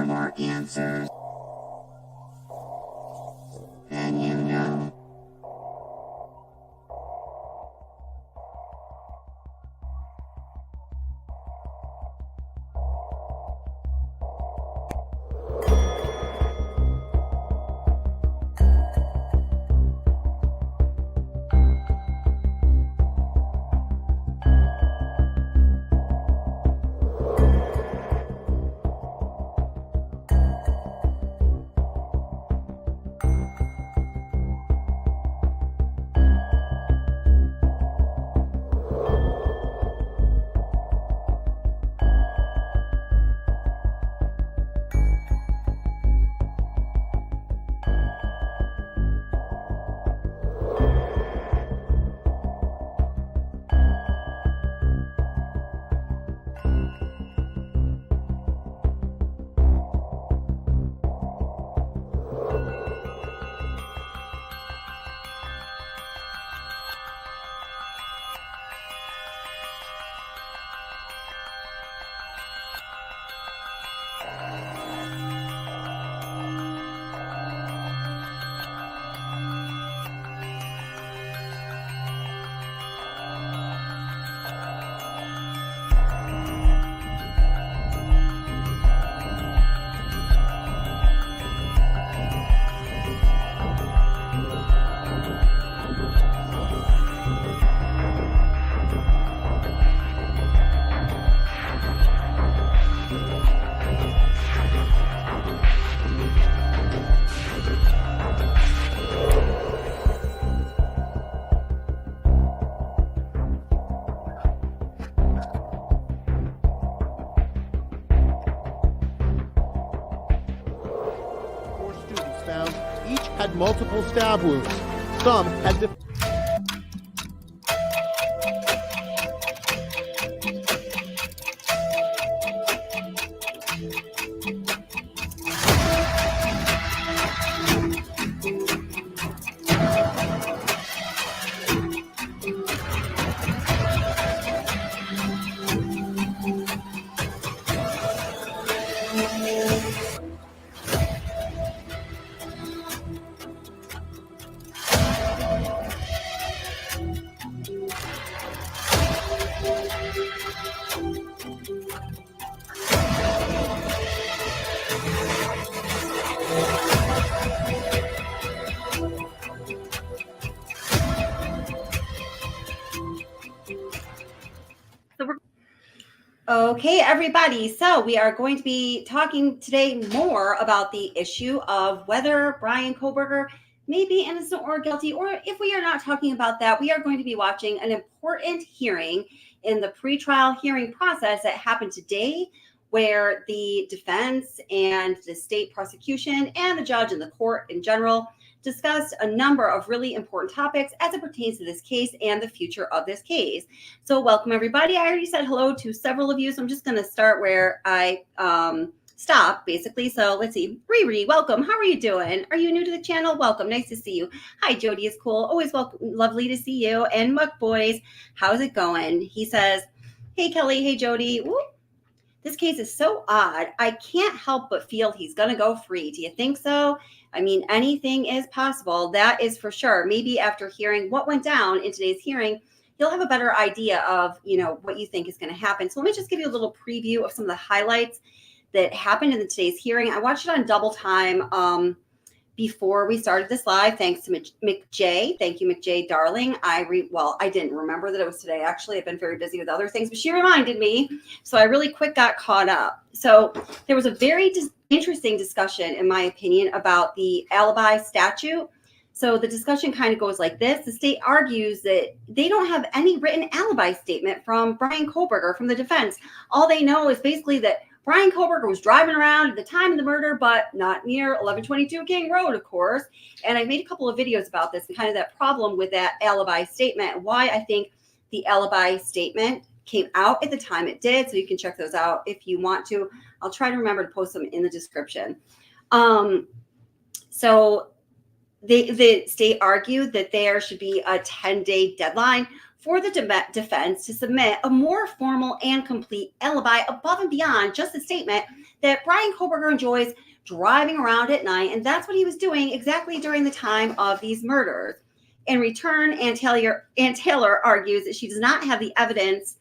more answers than you know. Had multiple stab wounds. Some had Okay, everybody. So we are going to be talking today more about the issue of whether Bryan Kohberger may be innocent or guilty, or if we are not talking about that, we are going to be watching an important hearing in the pretrial hearing process that happened today, where the defense and the state prosecution and the judge and the court in general discussed a number of really important topics as it pertains to this case and the future of this case. So welcome, everybody. I already said hello to several of you, so I'm just going to start where I stopped, basically. So let's see. Riri, welcome. How are you doing? Are you new to the channel? Welcome. Nice to see you. Hi, Jody is cool. Always welcome. Lovely to see you. And Muck Boys, how's it going? He says, hey, Kelly. Hey, Jody. Woo. This case is so odd. I can't help but feel he's going to go free. Do you think so? I mean, anything is possible. That is for sure. Maybe after hearing what went down in today's hearing, you'll have a better idea of, what you think is going to happen. So let me just give you a little preview of some of the highlights that happened in today's hearing. I watched it on double time before we started this live. Thanks to McJ. Thank you, McJ, darling. I didn't remember that it was today. Actually, I've been very busy with other things, but she reminded me. So I really quick got caught up. So there was a very interesting discussion, in my opinion, about the alibi statute. So the discussion kind of goes like this. The state argues that they don't have any written alibi statement from Bryan Kohberger, from the defense. All they know is basically that Bryan Kohberger was driving around at the time of the murder, but not near 1122 King Road, of course. And I made a couple of videos about this and kind of that problem with that alibi statement, why I think the alibi statement came out at the time it did. So you can check those out if you want to. I'll try to remember to post them in the description. So the state argued that there should be a 10-day deadline for the defense to submit a more formal and complete alibi above and beyond just the statement that Bryan Kohberger enjoys driving around at night, and that's what he was doing exactly during the time of these murders. In return, Ann Taylor argues that she does not have the evidence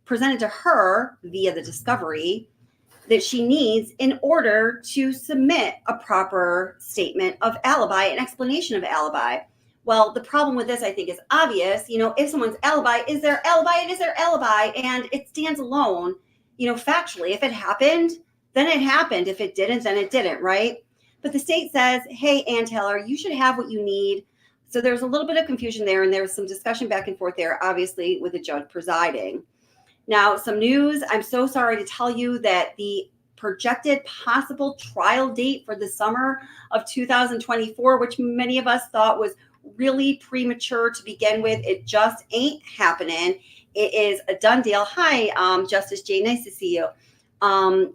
presented to her via the discovery that she needs in order to submit a proper statement of alibi, an explanation of alibi. Well, the problem with this, I think, is obvious. If someone's alibi is their alibi, it is their alibi, and it stands alone, factually. If it happened, then it happened. If it didn't, then it didn't, right? But the state says, hey, Ann Taylor, you should have what you need. So there's a little bit of confusion there, and there's some discussion back and forth there, obviously, with the judge presiding. Now, some news. I'm so sorry to tell you that the projected possible trial date for the summer of 2024, which many of us thought was really premature to begin with, it just ain't happening. It is a done deal. Hi, Justice Jay, nice to see you.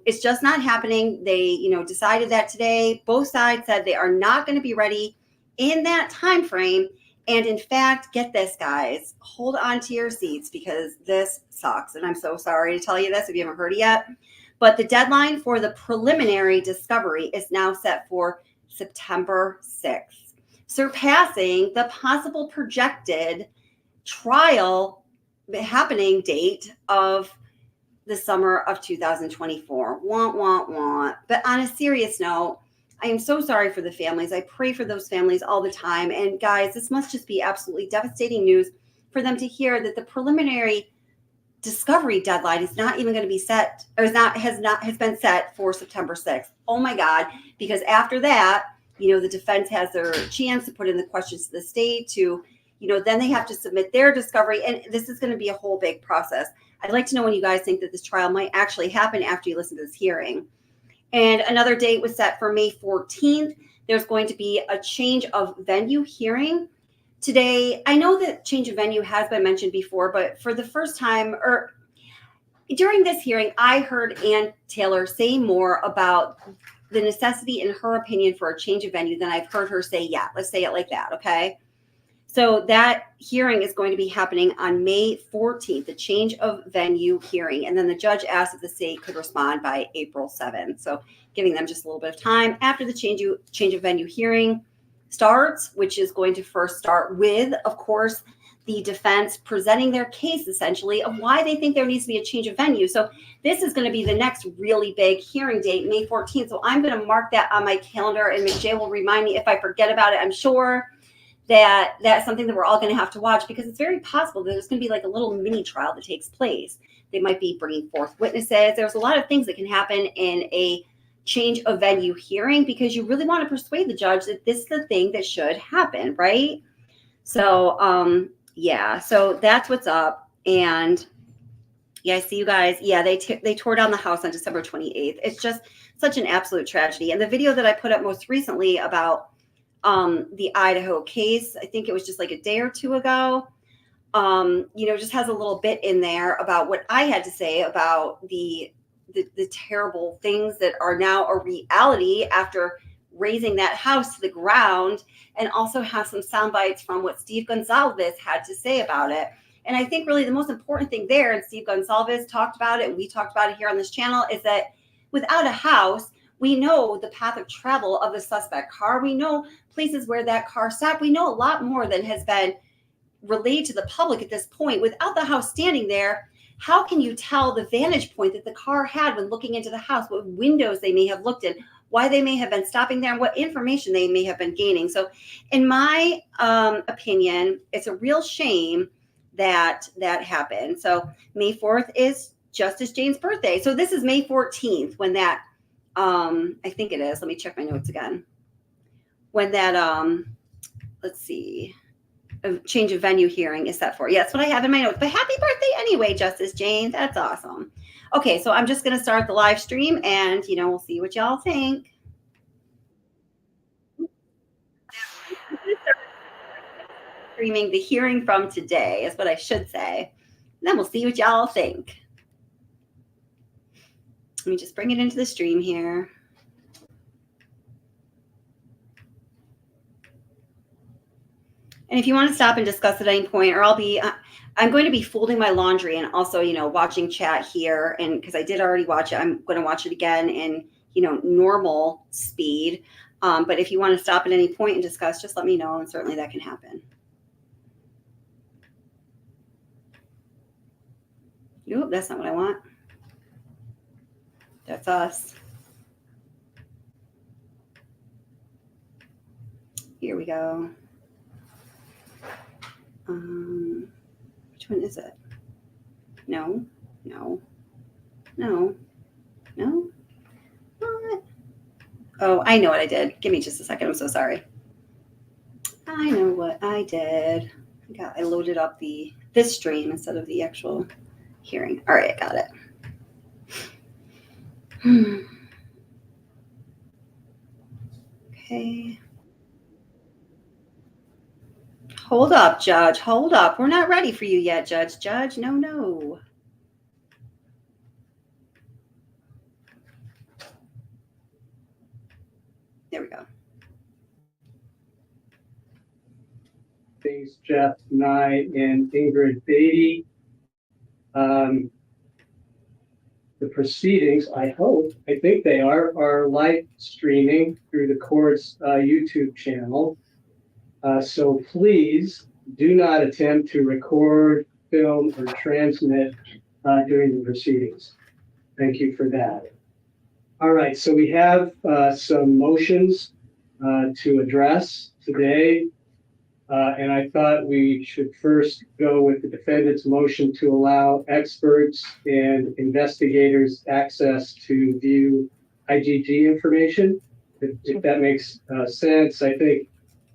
It's just not happening. They, decided that today. Both sides said they are not going to be ready in that time frame. And in fact, get this, guys, hold on to your seats because this sucks. And I'm so sorry to tell you this if you haven't heard it yet. But the deadline for the preliminary discovery is now set for September 6th, surpassing the possible projected trial happening date of the summer of 2024. Want, want, want. But on a serious note, I am so sorry for the families. I pray for those families all the time. And guys, this must just be absolutely devastating news for them to hear that the preliminary discovery deadline is not even going to be set, or has been set for September 6th. Oh my God. Because after that, the defense has their chance to put in the questions to the state to, then they have to submit their discovery. And this is going to be a whole big process. I'd like to know when you guys think that this trial might actually happen after you listen to this hearing. And another date was set for May 14th. There's going to be a change of venue hearing today. I know that change of venue has been mentioned before, but for the first time, or during this hearing, I heard Ann Taylor say more about the necessity, in her opinion, for a change of venue than I've heard her say yet. Let's say it like that, okay? So that hearing is going to be happening on May 14th, the change of venue hearing. And then the judge asked if the state could respond by April 7th. So giving them just a little bit of time after the change of venue hearing starts, which is going to first start with, of course, the defense presenting their case essentially of why they think there needs to be a change of venue. So this is going to be the next really big hearing date, May 14th. So I'm going to mark that on my calendar, and McJay will remind me if I forget about it. I'm sure that that's something that we're all going to have to watch, because it's very possible that there's going to be like a little mini trial that takes place. They might be bringing forth witnesses. There's a lot of things that can happen in a change of venue hearing, because you really want to persuade the judge that this is the thing that should happen, right? So, yeah, so that's what's up. And yeah, I see you guys. Yeah, they tore down the house on December 28th. It's just such an absolute tragedy. And the video that I put up most recently about the Idaho case, I think it was just like a day or two ago, just has a little bit in there about what I had to say about the terrible things that are now a reality after razing that house to the ground, and also has some sound bites from what Steve Gonsalves had to say about it. And I think really the most important thing there, and Steve Gonsalves talked about it, and we talked about it here on this channel, is that without a house, we know the path of travel of the suspect car. We know places where that car stopped. We know a lot more than has been relayed to the public at this point. Without the house standing there, how can you tell the vantage point that the car had when looking into the house, what windows they may have looked in, why they may have been stopping there, and what information they may have been gaining? So in my opinion, it's a real shame that that happened. So May 4th is Justice Jane's birthday. So this is May 14th when that, I think it is. Let me check my notes again. When that, let's see, a change of venue hearing is set for. Yeah, that's what I have in my notes. But happy birthday anyway, Justice Jane. That's awesome. Okay, so I'm just going to start the live stream, and, we'll see what y'all think. Streaming the hearing from today is what I should say. And then we'll see what y'all think. Let me just bring it into the stream here. And And if you want to stop and discuss at any point, or I'm going to be folding my laundry and also, watching chat here. And because I did already watch it, I'm going to watch it again in, normal speed. But if you want to stop at any point and discuss, just let me know. And certainly that can happen. Nope, that's not what I want. That's us. Here we go. Which one is it? No. What? Oh, I know what I did. Give me just a second. I'm so sorry. I know what I did. I loaded up this stream instead of the actual hearing. All right, I got it. Okay. Hold up, Judge. Hold up. We're not ready for you yet, Judge. Judge, no. There we go. Thanks, Jeff, Nye, and Ingrid Beatty. The proceedings, I think they are live streaming through the court's YouTube channel. So please do not attempt to record, film, or transmit during the proceedings. Thank you for that. All right, so we have some motions to address today. And I thought we should first go with the defendant's motion to allow experts and investigators access to view IGG information. If that makes sense, I think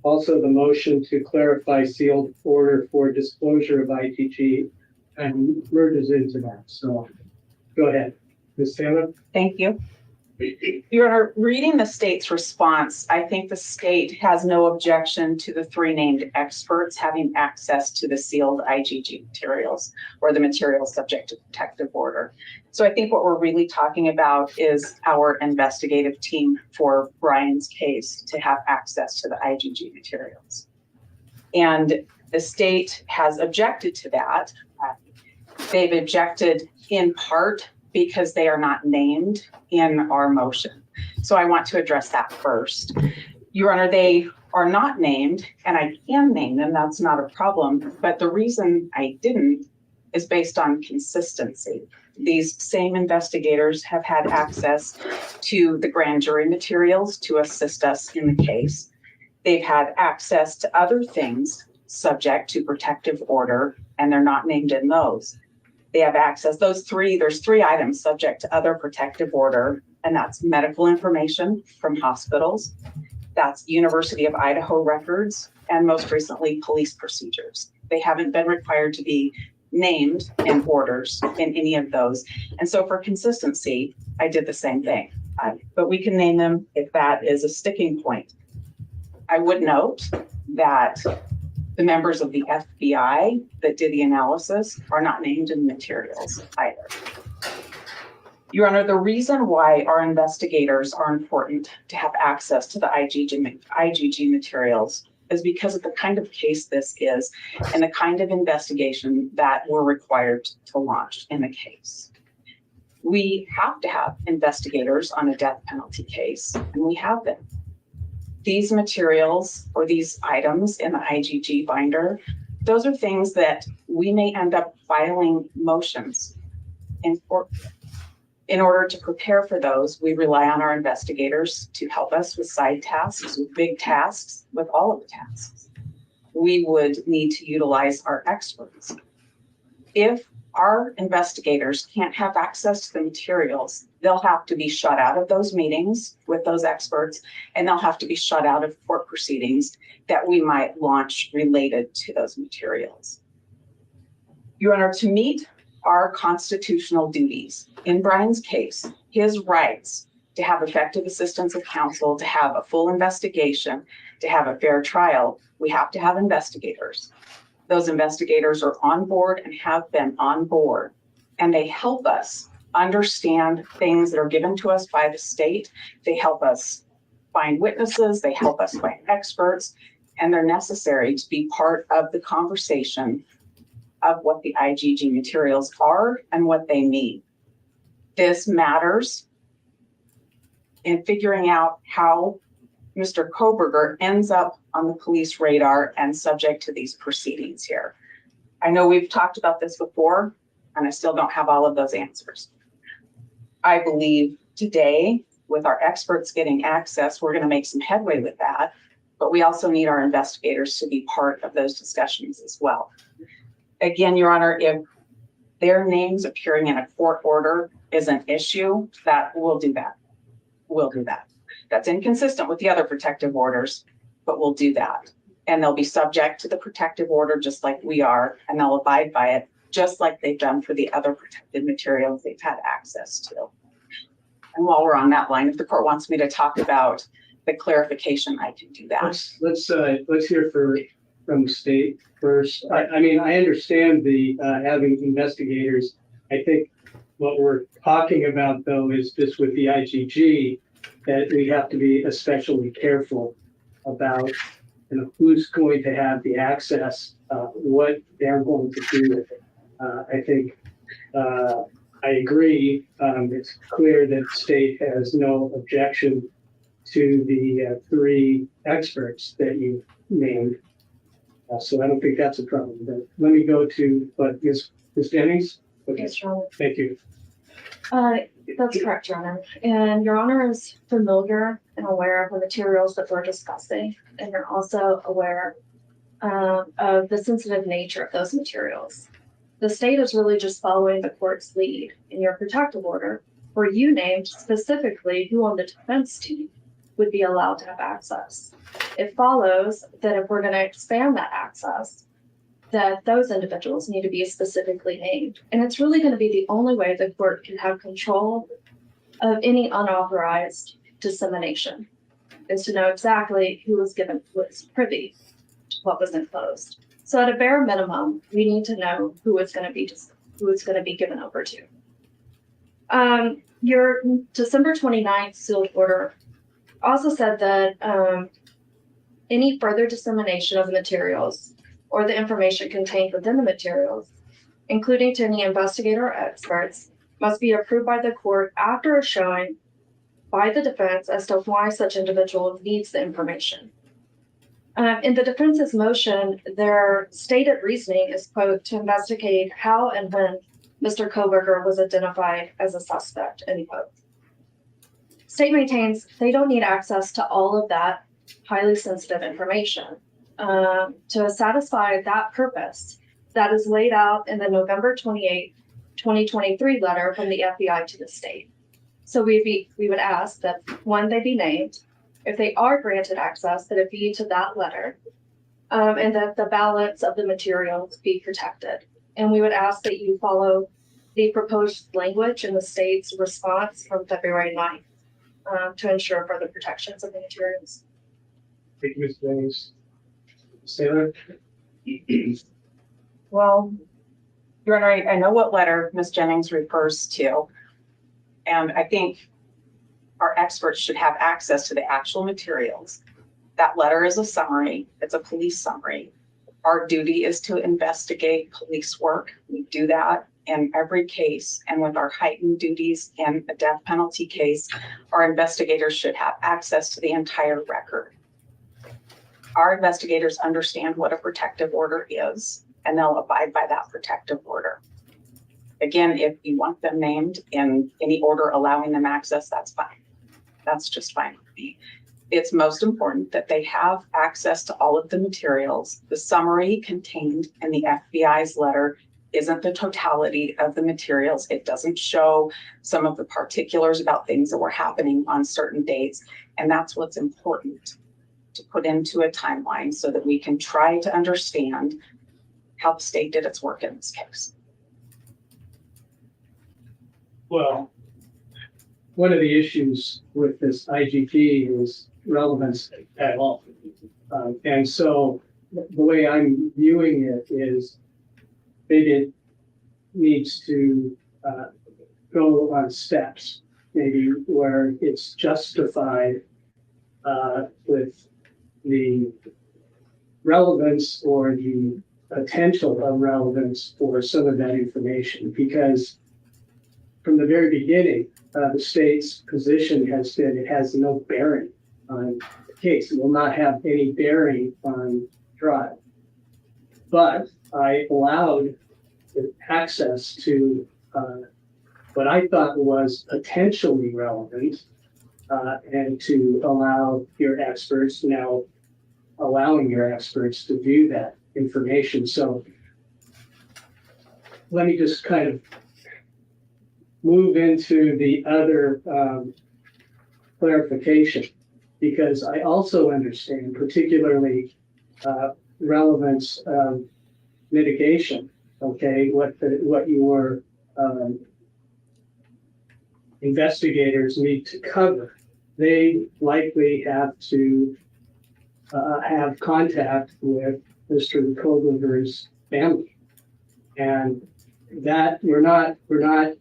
also the motion to clarify sealed order for disclosure of IGG and merges into that. So go ahead, Ms. Taylor. Thank you. Your Honor, reading the state's response, I think the state has no objection to the three named experts having access to the sealed IGG materials or the materials subject to protective order. So I think what we're really talking about is our investigative team for Bryan's case to have access to the IGG materials. And the state has objected to that. They've objected in part because they are not named in our motion. So I want to address that first. Your Honor, they are not named, and I can name them, that's not a problem. But the reason I didn't is based on consistency. These same investigators have had access to the grand jury materials to assist us in the case. They've had access to other things subject to protective order, and they're not named in those. They have access, there's three items subject to other protective order, and that's medical information from hospitals, that's University of Idaho records, and most recently, police procedures. They haven't been required to be named in orders in any of those. And so for consistency, I did the same thing. But we can name them if that is a sticking point. I would note that the members of the FBI that did the analysis are not named in the materials either. Your Honor, the reason why our investigators are important to have access to the IGG materials is because of the kind of case this is and the kind of investigation that we're required to launch in the case. We have to have investigators on a death penalty case, and we have them. These materials or these items in the IGG binder, those are things that we may end up filing motions in court. In order to prepare for those, we rely on our investigators to help us with side tasks, with big tasks, with all of the tasks. We would need to utilize our experts. If our investigators can't have access to the materials, they'll have to be shut out of those meetings with those experts, and they'll have to be shut out of court proceedings that we might launch related to those materials. Your Honor, to meet our constitutional duties in Bryan's case, his rights to have effective assistance of counsel, to have a full investigation, to have a fair trial, we have to have investigators. Those investigators are on board and have been on board, and they help us understand things that are given to us by the state. They help us find witnesses, they help us find experts, and they're necessary to be part of the conversation of what the IGG materials are and what they mean. This matters in figuring out how Mr. Kohberger ends up on the police radar and subject to these proceedings here. I know we've talked about this before, and I still don't have all of those answers. I believe today, with our experts getting access, we're going to make some headway with that, but we also need our investigators to be part of those discussions as well. Again, Your Honor, if their names appearing in a court order is an issue, that we'll do that. We'll do that. That's inconsistent with the other protective orders, but we'll do that. And they'll be subject to the protective order just like we are, and they'll abide by it just like they've done for the other protected materials they've had access to. And while we're on that line, if the court wants me to talk about the clarification, I can do that. Let's hear from the state first. I mean, I understand the having investigators. I think what we're talking about though is just with the IGG that we have to be especially careful about, you know, who's going to have the access, what they're going to do with it. I think I agree. It's clear that the state has no objection to the 3 experts that you named. So I don't think that's a problem. But let me go to Ms. Jennings. Okay. Yes, Your Honor. Thank you. That's correct, Your Honor. And Your Honor is familiar and aware of the materials that we're discussing, and you're also aware of the sensitive nature of those materials. The state is really just following the court's lead in your protective order, where you named specifically who on the defense team would be allowed to have access. It follows that if we're going to expand that access, that those individuals need to be specifically named. And it's really going to be the only way the court can have control of any unauthorized dissemination, is to know exactly who was privy to what was enclosed. So at a bare minimum, we need to know who it's going to be given over to. Your December 29th sealed order also said that any further dissemination of the materials or the information contained within the materials, including to any investigator or experts, must be approved by the court after a showing by the defense as to why such individual needs the information. In the defense's motion, their stated reasoning is, quote, to investigate how and when Mr. Kohberger was identified as a suspect, end quote. State maintains they don't need access to all of that highly sensitive information. To satisfy that purpose that is laid out in the November 28, 2023 letter from the FBI to the state. So we would ask that, one, they be named. If they are granted access, that it be to that letter, and that the balance of the materials be protected. And we would ask that you follow the proposed language in the state's response from February 9th to ensure further protections of the materials. Thank you, Ms. Jennings. Sailor? Well, Your Honor, I know what letter Ms. Jennings refers to, and I think our experts should have access to the actual materials. That letter is a summary. It's a police summary. Our duty is to investigate police work. We do that in every case, and with our heightened duties in a death penalty case, our investigators should have access to the entire record. Our investigators understand what a protective order is, and they'll abide by that protective order. Again, if you want them named in any order allowing them access, that's fine. That's just fine with me. It's most important that they have access to all of the materials. The summary contained in the FBI's letter isn't the totality of the materials. It doesn't show some of the particulars about things that were happening on certain dates. And that's what's important to put into a timeline so that we can try to understand how the state did its work in this case. Well, one of the issues with this IGP is relevance at all. And so the way I'm viewing it is maybe it needs to go on steps, maybe where it's justified with the relevance or the potential of relevance for some of that information, because from the very beginning, the state's position has been it has no bearing on the case. It will not have any bearing on trial. But I allowed access to what I thought was potentially relevant, and to allow your experts, now allowing your experts to view that information. So let me just kind of move into the other clarification, because I also understand, particularly relevance of mitigation. Okay, what your investigators need to cover. They likely have to have contact with Mr. Kohberger's family, and that we're not.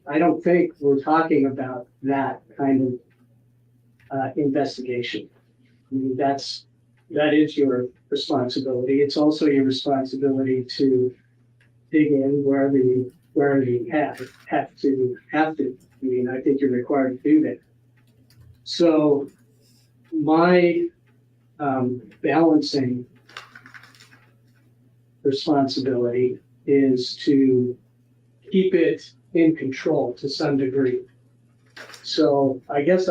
I don't think we're talking about that kind of investigation. I mean, that is your responsibility. It's also your responsibility to dig in wherever you have to. I mean, I think you're required to do that. So my balancing responsibility is to keep it in control to some degree. So I guess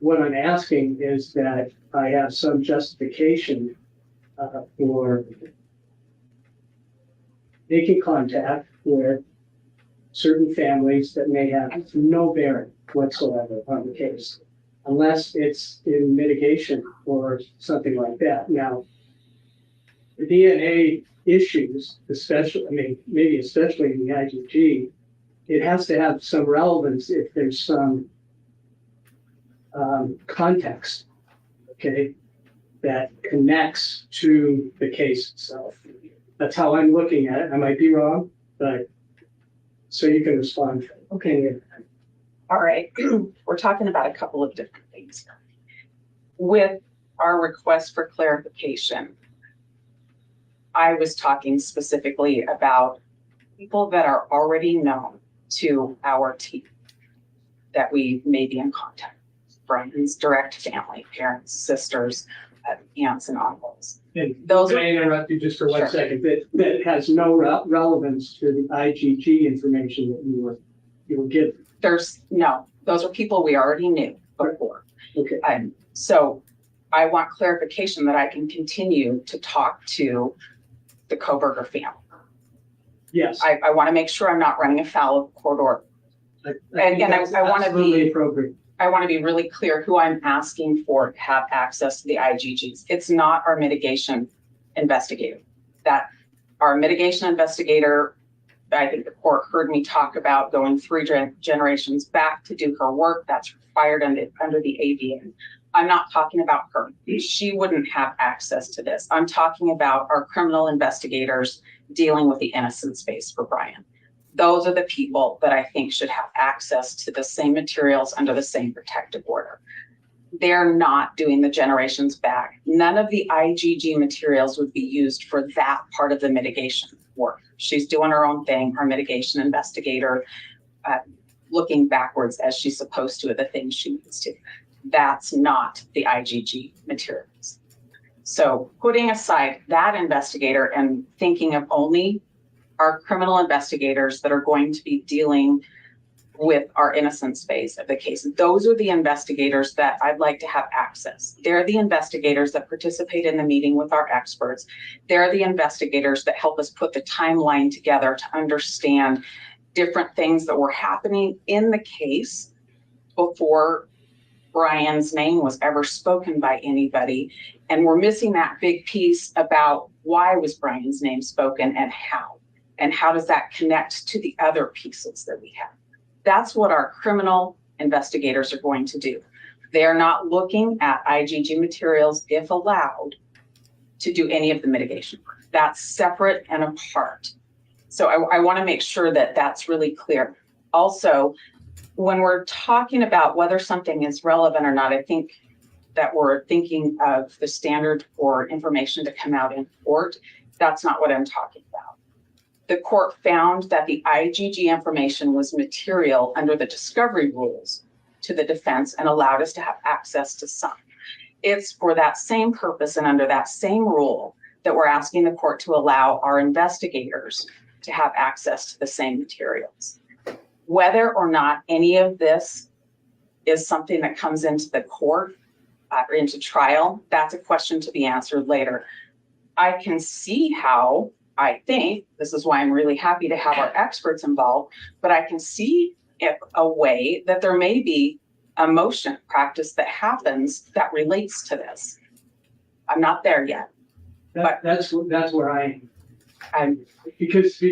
what I'm asking is that I have some justification for making contact with certain families that may have no bearing whatsoever on the case, unless it's in mitigation or something like that. Now, the DNA issues, maybe especially in the IgG, it has to have some relevance if there's some context, okay, that connects to the case itself. That's how I'm looking at it. I might be wrong, but so you can respond. Okay. All right, we're talking about a couple of different things here. With our request for clarification, I was talking specifically about people that are already known to our team that we may be in contact with. Bryan's direct family, parents, sisters, aunts and uncles. And Those can I interrupt you just for 1 Sure. second? That has no relevance to the IgG information that you were given. Those are people we already knew before. Okay. So I want clarification that I can continue to talk to the Kohberger family. Yes. I want to make sure I'm not running afoul of court order. think that's I want to absolutely be appropriate. I want to be really clear who I'm asking for to have access to the IgGs. It's not our mitigation investigator. That our mitigation investigator, I think the court heard me talk about going 3 generations back to do her work. That's required under the ABA. I'm not talking about her. She wouldn't have access to this. I'm talking about our criminal investigators dealing with the innocence space for Bryan. Those are the people that I think should have access to the same materials under the same protective order. They're not doing the generations back. None of the IgG materials would be used for that part of the mitigation work. She's doing her own thing, our mitigation investigator, looking backwards as she's supposed to at the things she needs to. That's not the IgG materials. So putting aside that investigator and thinking of only our criminal investigators that are going to be dealing with our innocence phase of the case. Those are the investigators that I'd like to have access. They're the investigators that participate in the meeting with our experts. They're the investigators that help us put the timeline together to understand different things that were happening in the case before Bryan's name was ever spoken by anybody. And we're missing that big piece about why was Bryan's name spoken and how. And how does that connect to the other pieces that we have? That's what our criminal investigators are going to do. They're not looking at IgG materials, if allowed, to do any of the mitigation work. That's separate and apart. So I want to make sure that that's really clear. Also, when we're talking about whether something is relevant or not, I think that we're thinking of the standard for information to come out in court. That's not what I'm talking about. The court found that the IGG information was material under the discovery rules to the defense and allowed us to have access to some. It's for that same purpose and under that same rule that we're asking the court to allow our investigators to have access to the same materials. Whether or not any of this is something that comes into the court or into trial, that's a question to be answered later. I can see how, I think, this is why I'm really happy to have our experts involved, but I can see a way that there may be a motion practice that happens that relates to this. I'm not there yet. That's where I I'm because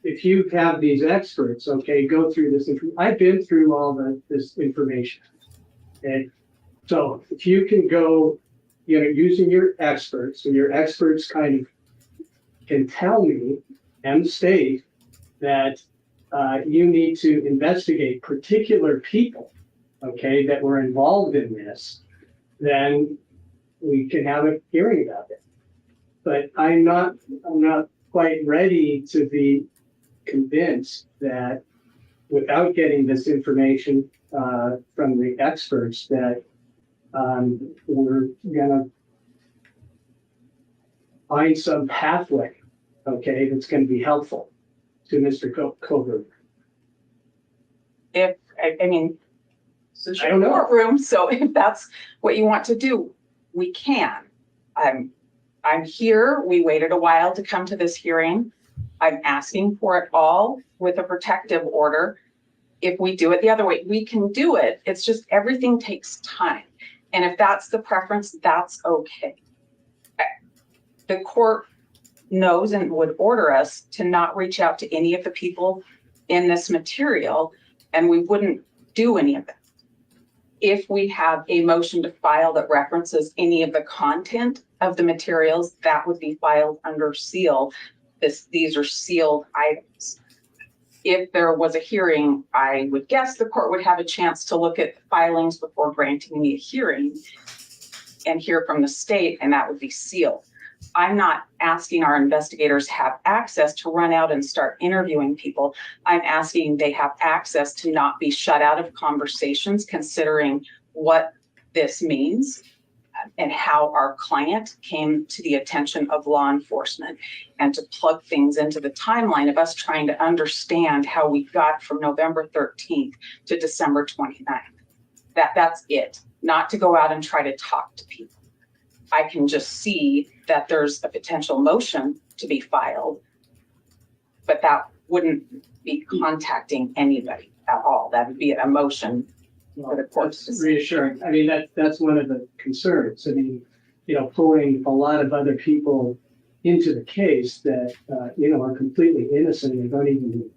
if you have these experts, okay, go through this. I've been through all this information, and so if you can go, using your experts, and your experts kind of can tell me and the state that you need to investigate particular people, okay, that were involved in this, then we can have a hearing about it. But I'm not quite ready to be convinced that without getting this information from the experts that we're gonna find some pathway, okay, that's gonna be helpful to Mr. Kohberger. I mean, this is I your don't know. courtroom, so if that's what you want to do, we can. I'm here. We waited a while to come to this hearing. I'm asking for it all with a protective order. If we do it the other way, we can do it. It's just everything takes time. And if that's the preference, that's okay. The court knows and would order us to not reach out to any of the people in this material, and we wouldn't do any of that. If we have a motion to file that references any of the content of the materials, that would be filed under seal. These are sealed items. If there was a hearing, I would guess the court would have a chance to look at the filings before granting me a hearing and hear from the state, and that would be sealed. I'm not asking our investigators have access to run out and start interviewing people. I'm asking they have access to not be shut out of conversations, considering what this means and how our client came to the attention of law enforcement, and to plug things into the timeline of us trying to understand how we got from November 13th to December 29th. That's it, not to go out and try to talk to people. I can just see that there's a potential motion to be filed, but that wouldn't be contacting anybody at all. That would be a motion for the court. That's reassuring. I mean, that's one of the concerns. I mean, pulling a lot of other people into the case that, are completely innocent and don't even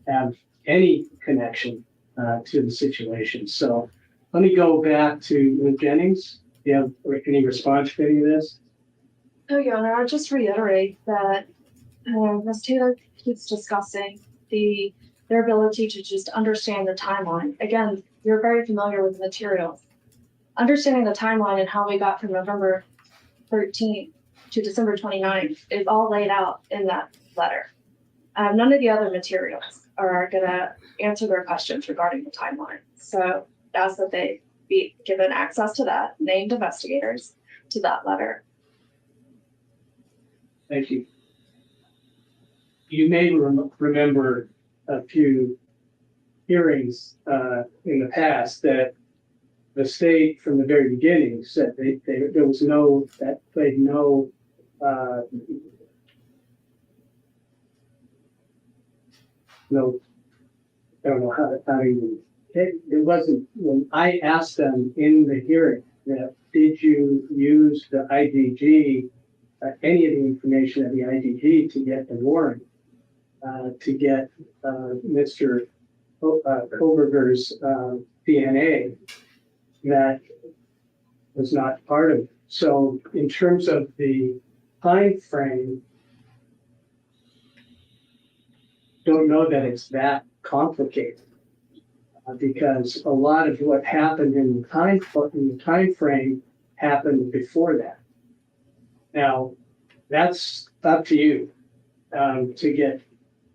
have any connection to the situation. So let me go back to Ms. Jennings. Do you have any response to any of this? Oh, Your Honor, I'll just reiterate that Ms. Taylor keeps discussing their ability to just understand the timeline. Again, you're very familiar with the materials. Understanding the timeline and how we got from November 13th to December 29th is all laid out in that letter. None of the other materials are going to answer their questions regarding the timeline. So ask that they be given access to that, named investigators to that letter. Thank you. You may remember a few hearings in the past that the state from the very beginning said there was no, that played no I don't know how to even, it wasn't, when I asked them in the hearing that, did you use the IGG, any of the information of the IGG to get the warrant, to get Mr. Kohberger's DNA, that was not part of it. So in terms of the time frame, don't know that it's that complicated. because a lot of what happened in the time frame happened before that. Now, that's up to you to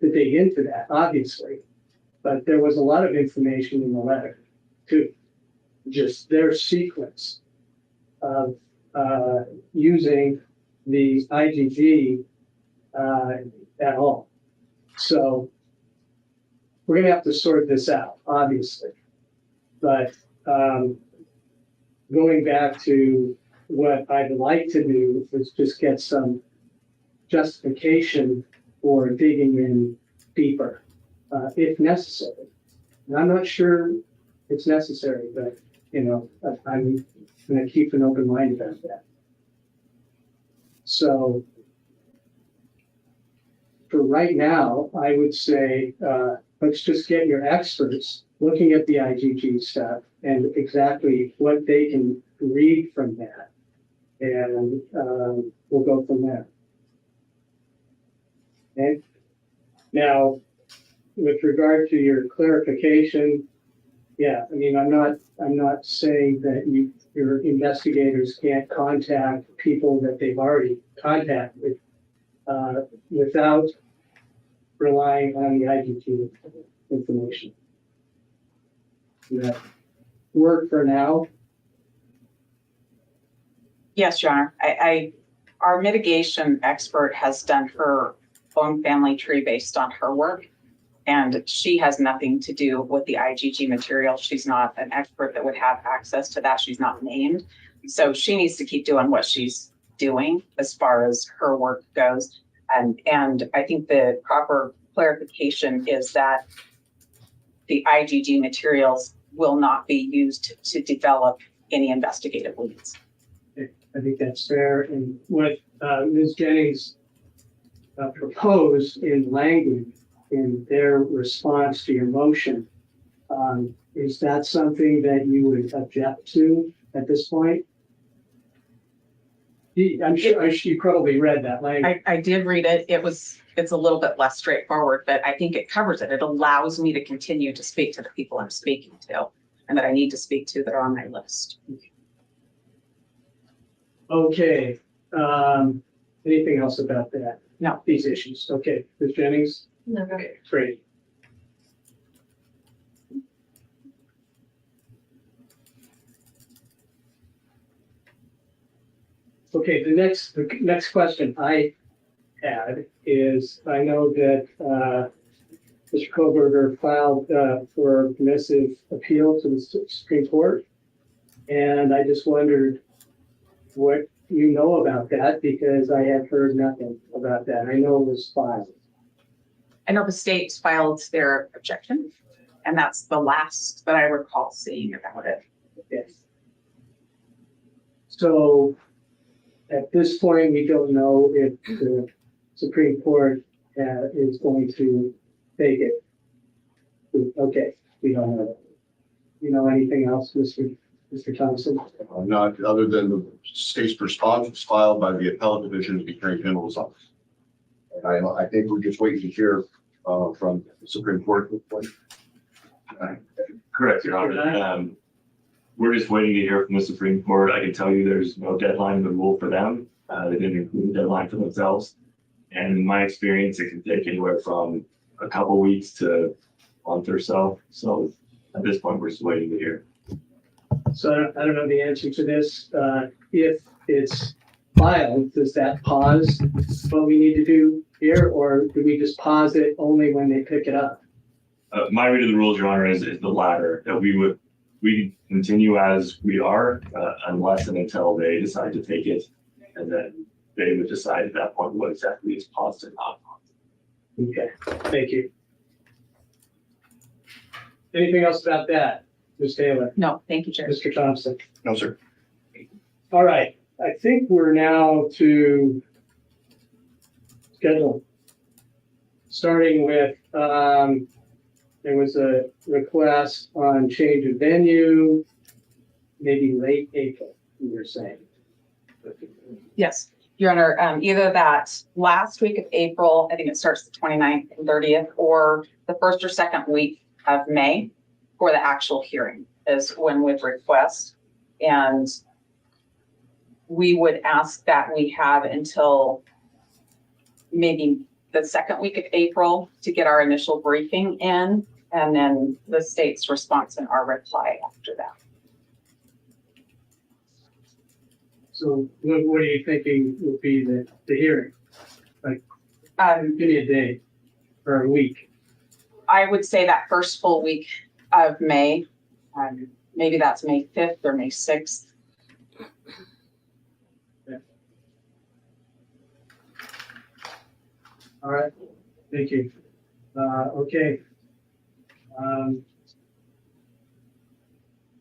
dig into that, obviously. But there was a lot of information in the letter, too. Just their sequence of using the IgG at all. So we're going to have to sort this out, obviously. But going back to what I'd like to do is just get some justification for digging in deeper, if necessary. And I'm not sure it's necessary, but I'm going to keep an open mind about that. So for right now, I would say, let's just get your experts looking at the IgG stuff and exactly what they can read from that. And we'll go from there. Okay. Now, with regard to your clarification, yeah, I mean, I'm not saying that your investigators can't contact people that they've already contacted without relying on the IgG information. Does that work for now? Yes, Your Honor. Our mitigation expert has done her own family tree based on her work, and she has nothing to do with the IgG material. She's not an expert that would have access to that. She's not named. So she needs to keep doing what she's doing as far as her work goes. And I think the proper clarification is that the IgG materials will not be used to develop any investigative leads. I think that's fair. And what Ms. Jennings proposed in language in their response to your motion, is that something that you would object to at this point? I'm sure you probably read that language. I did read it. It's a little bit less straightforward, but I think it covers it. It allows me to continue to speak to the people I'm speaking to and that I need to speak to that are on my list. Okay. Anything else about that? No. These issues. Okay. Ms. Jennings? No. Okay, great. Okay, the next question I had is, I know that Mr. Kohberger filed for a permissive appeal to the Supreme Court, and I just wondered what you know about that, because I have heard nothing about that. I know it was filed. I know the states filed their objection, and that's the last that I recall seeing about it. Yes. So at this point, we don't know if the Supreme Court is going to take it. Okay, we don't know. You know anything else, Mr. Thompson? Not other than the state's response was filed by the appellate division of the Attorney General's office. And I think we're just waiting to hear from the Supreme Court at this point. Correct, Your Honor. We're just waiting to hear from the Supreme Court. I can tell you there's no deadline in the rule for them. They didn't include a deadline for themselves. And in my experience, it can take anywhere from a couple weeks to a month or so. So at this point, we're just waiting to hear. So I don't know the answer to this. If it's filed, does that pause what we need to do here, or do we just pause it only when they pick it up? My read of the rules, Your Honor, is the latter, that we continue as we are unless and until they decide to take it, and then they would decide at that point what exactly is paused and not paused. Okay, thank you. Anything else about that, Ms. Taylor? No, thank you, Chair. Mr. Thompson? No, sir. All right, I think we're now to schedule. Starting with, there was a request on change of venue, maybe late April, you were saying. Yes, Your Honor, either that last week of April, I think it starts the 29th and 30th, or the first or second week of May. for the actual hearing is when we'd request. And we would ask that we have until maybe the second week of April to get our initial briefing in, and then the state's response and our reply after that. So what are you thinking would be the hearing? Give me a day or a week. I would say that first full week of May, maybe that's May 5th or May 6th. All right, thank you. Okay.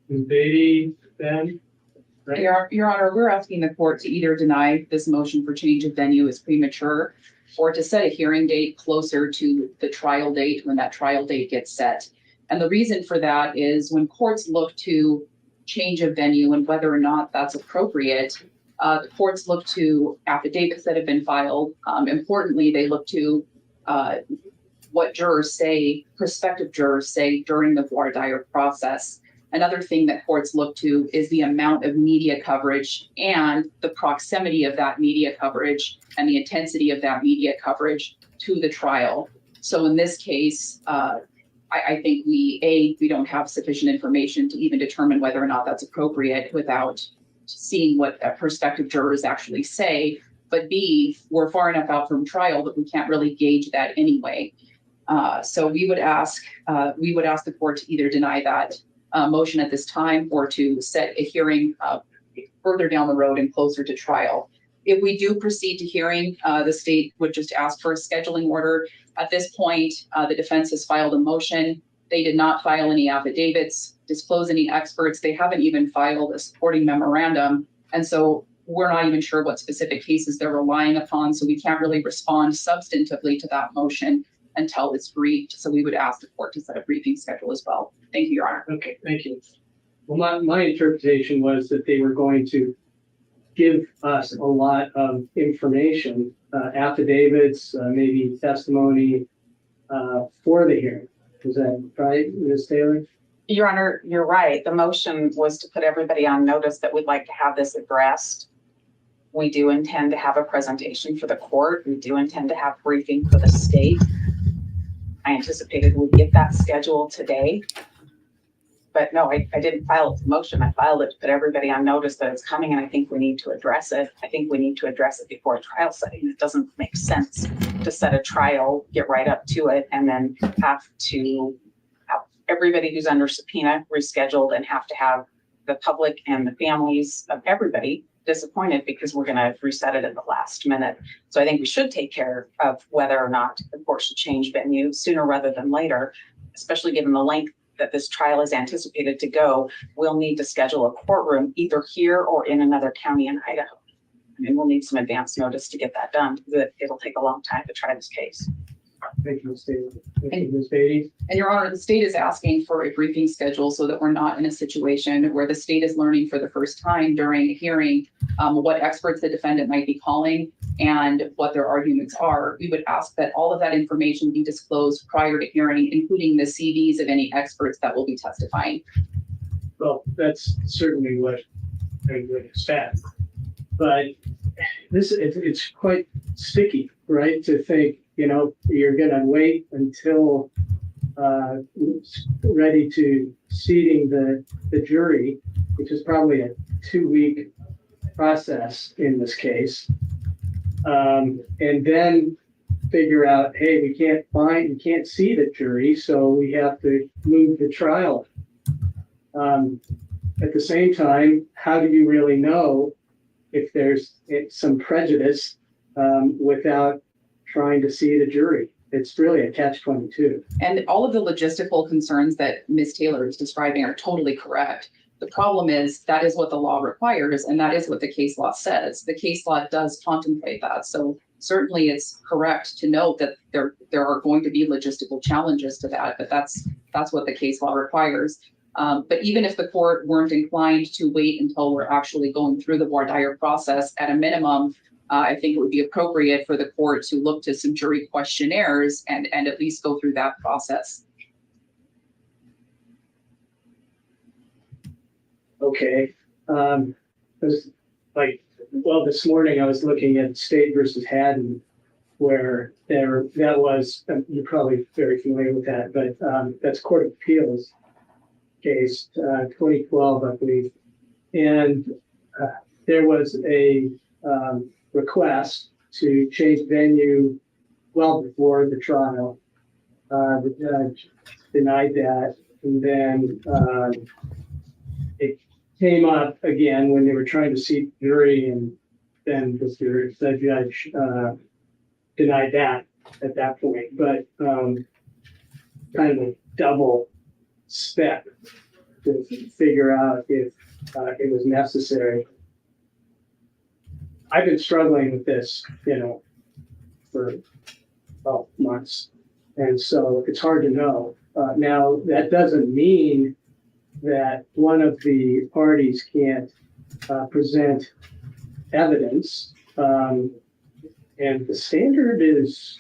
Beatty, Ben? Right? Your Honor, we're asking the court to either deny this motion for change of venue as premature or to set a hearing date closer to the trial date when that trial date gets set. And the reason for that is when courts look to change of venue and whether or not that's appropriate, the courts look to affidavits that have been filed. Importantly, they look to what jurors say, prospective jurors say during the voir dire process. Another thing that courts look to is the amount of media coverage and the proximity of that media coverage and the intensity of that media coverage to the trial. So in this case, I think we don't have sufficient information to even determine whether or not that's appropriate without seeing what prospective jurors actually say. But B, we're far enough out from trial that we can't really gauge that anyway. So we would ask the court to either deny that motion at this time or to set a hearing further down the road and closer to trial. If we do proceed to hearing, the state would just ask for a scheduling order. At this point, the defense has filed a motion. They did not file any affidavits, disclose any experts. They haven't even filed a supporting memorandum. And so we're not even sure what specific cases they're relying upon. So we can't really respond substantively to that motion until it's briefed. So we would ask the court to set a briefing schedule as well. Thank you, Your Honor. Okay, thank you. Well, my interpretation was that they were going to give us a lot of information, affidavits, maybe testimony for the hearing. Is that right, Ms. Taylor? Your Honor, you're right. The motion was to put everybody on notice that we'd like to have this addressed. We do intend to have a presentation for the court. We do intend to have briefing for the state. I anticipated we'd get that scheduled today. But no, I didn't file a motion. I filed it to put everybody on notice that it's coming, and I think we need to address it. I think we need to address it before a trial setting. It doesn't make sense to set a trial, get right up to it, and then have to have everybody who's under subpoena rescheduled and have to have the public and the families of everybody disappointed because we're going to reset it at the last minute. So I think we should take care of whether or not the court should change venue sooner rather than later, especially given the length that this trial is anticipated to go. We'll need to schedule a courtroom either here or in another county in Idaho. I mean, we'll need some advance notice to get that done because it'll take a long time to try this case. Thank you, Ms. Taylor. Thank you, Ms. Beatty. And Your Honor, the state is asking for a briefing schedule so that we're not in a situation where the state is learning for the first time during a hearing what experts the defendant might be calling and what their arguments are. We would ask that all of that information be disclosed prior to hearing, including the CVs of any experts that will be testifying. Well, that's certainly what I would expect. But it's quite sticky, right? To think, you're going to wait until ready to seating the jury, which is probably a 2-week process in this case. And then figure out, hey, we can't seat a jury, so we have to move the trial. At the same time, how do you really know if there's some prejudice without trying to see the jury? It's really a catch-22. And all of the logistical concerns that Ms. Taylor is describing are totally correct. The problem is that is what the law requires, and that is what the case law says. The case law does contemplate that. So certainly it's correct to note that there are going to be logistical challenges to that, but that's what the case law requires. But even if the court weren't inclined to wait until we're actually going through the voir dire process, at a minimum, I think it would be appropriate for the court to look to some jury questionnaires and at least go through that process. Okay. It was like, well, this morning I was looking at State versus Haddon, where that was, you're probably very familiar with that, but that's Court of Appeals case, 2012, I believe. And there was a request to change venue well before the trial. The judge denied that, and then it came up again when they were trying to seat jury, and then the judge denied that at that point. But kind of a double step to figure out if it was necessary. I've been struggling with this, for months, and so it's hard to know. Now, that doesn't mean that one of the parties can't present evidence, and the standard is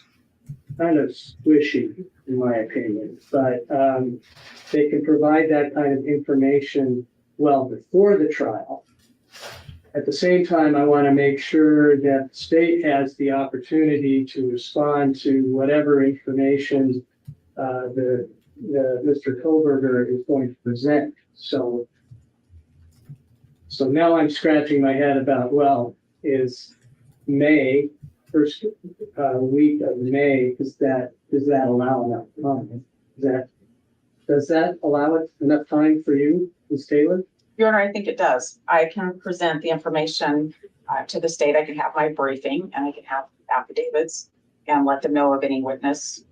kind of squishy, in my opinion, but they can provide that kind of information well before the trial. At the same time, I want to make sure that the state has the opportunity to respond to whatever information Mr. Kohberger is going to present. So now I'm scratching my head about, well, is May, first week of May, does that allow enough time? Does that allow it enough time for you, Ms. Taylor? Your Honor, I think it does. I can present the information to the state. I can have my briefing and I can have affidavits and let them know of any witness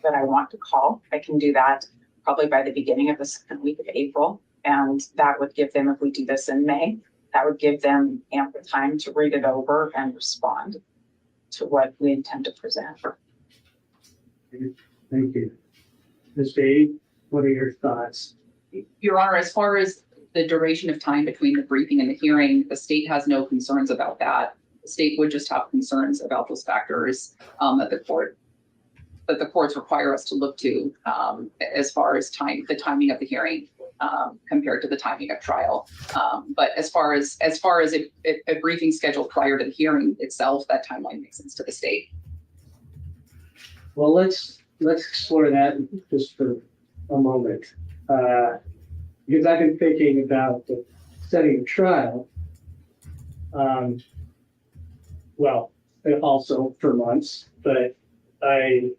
that I want to call. I can do that probably by the beginning of the second week of April. And that would give them, if we do this in May, that would give them ample time to read it over and respond to what we intend to present. Thank you. Ms. Beatty, what are your thoughts? Your Honor, as far as the duration of time between the briefing and the hearing, the state has no concerns about that. The state would just have concerns about those factors that the courts require us to look to as far as the timing of the hearing compared to the timing of trial. But as far as a briefing schedule prior to the hearing itself, that timeline makes sense to the state. Well, let's explore that just for a moment. Because I've been thinking about setting a trial, well, also for months, but I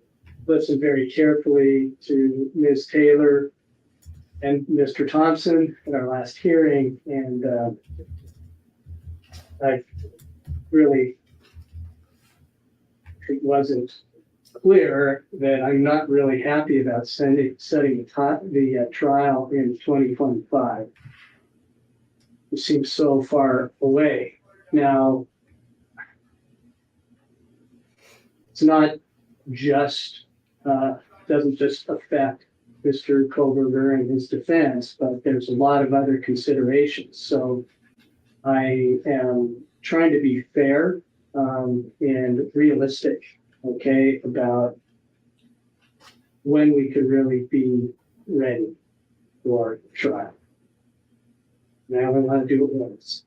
listened very carefully to Ms. Taylor and Mr. Thompson at our last hearing, and I really, it wasn't clear that I'm not really happy about setting the trial in 2025. It seems so far away. Now, it's not just, doesn't just affect Mr. Kohberger and his defense, but there's a lot of other considerations. So I am trying to be fair and realistic, okay, about when we could really be ready for trial. Now I want to do it once,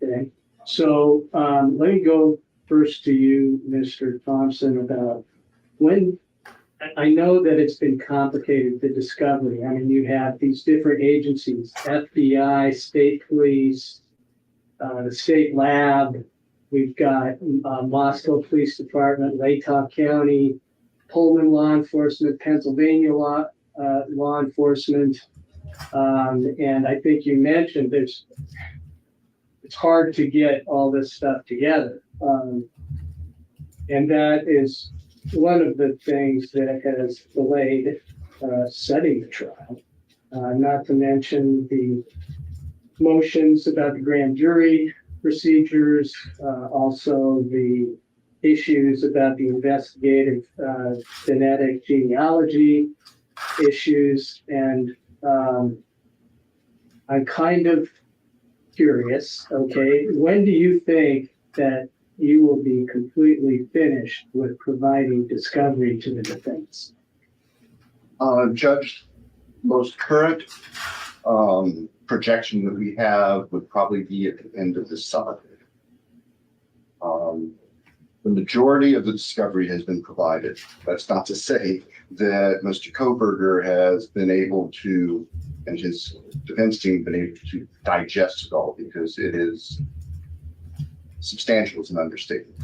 okay? So let me go first to you, Mr. Thompson, about when. I know that it's been complicated, the discovery. I mean, you have these different agencies, FBI, state police, the state lab. We've got Moscow Police Department, Latah County, Pullman Law Enforcement, Pennsylvania Law Enforcement. And I think you mentioned it's hard to get all this stuff together. And that is one of the things that has delayed setting the trial, not to mention the motions about the grand jury procedures, also the issues about the investigative genetic genealogy issues. And I'm kind of curious, okay, when do you think that you will be completely finished with providing discovery to the defense? Judge, most current projection that we have would probably be at the end of this summer. The majority of the discovery has been provided. That's not to say that Mr. Kohberger has been able to, and his defense team been able to digest it all, because it is substantial as an understatement.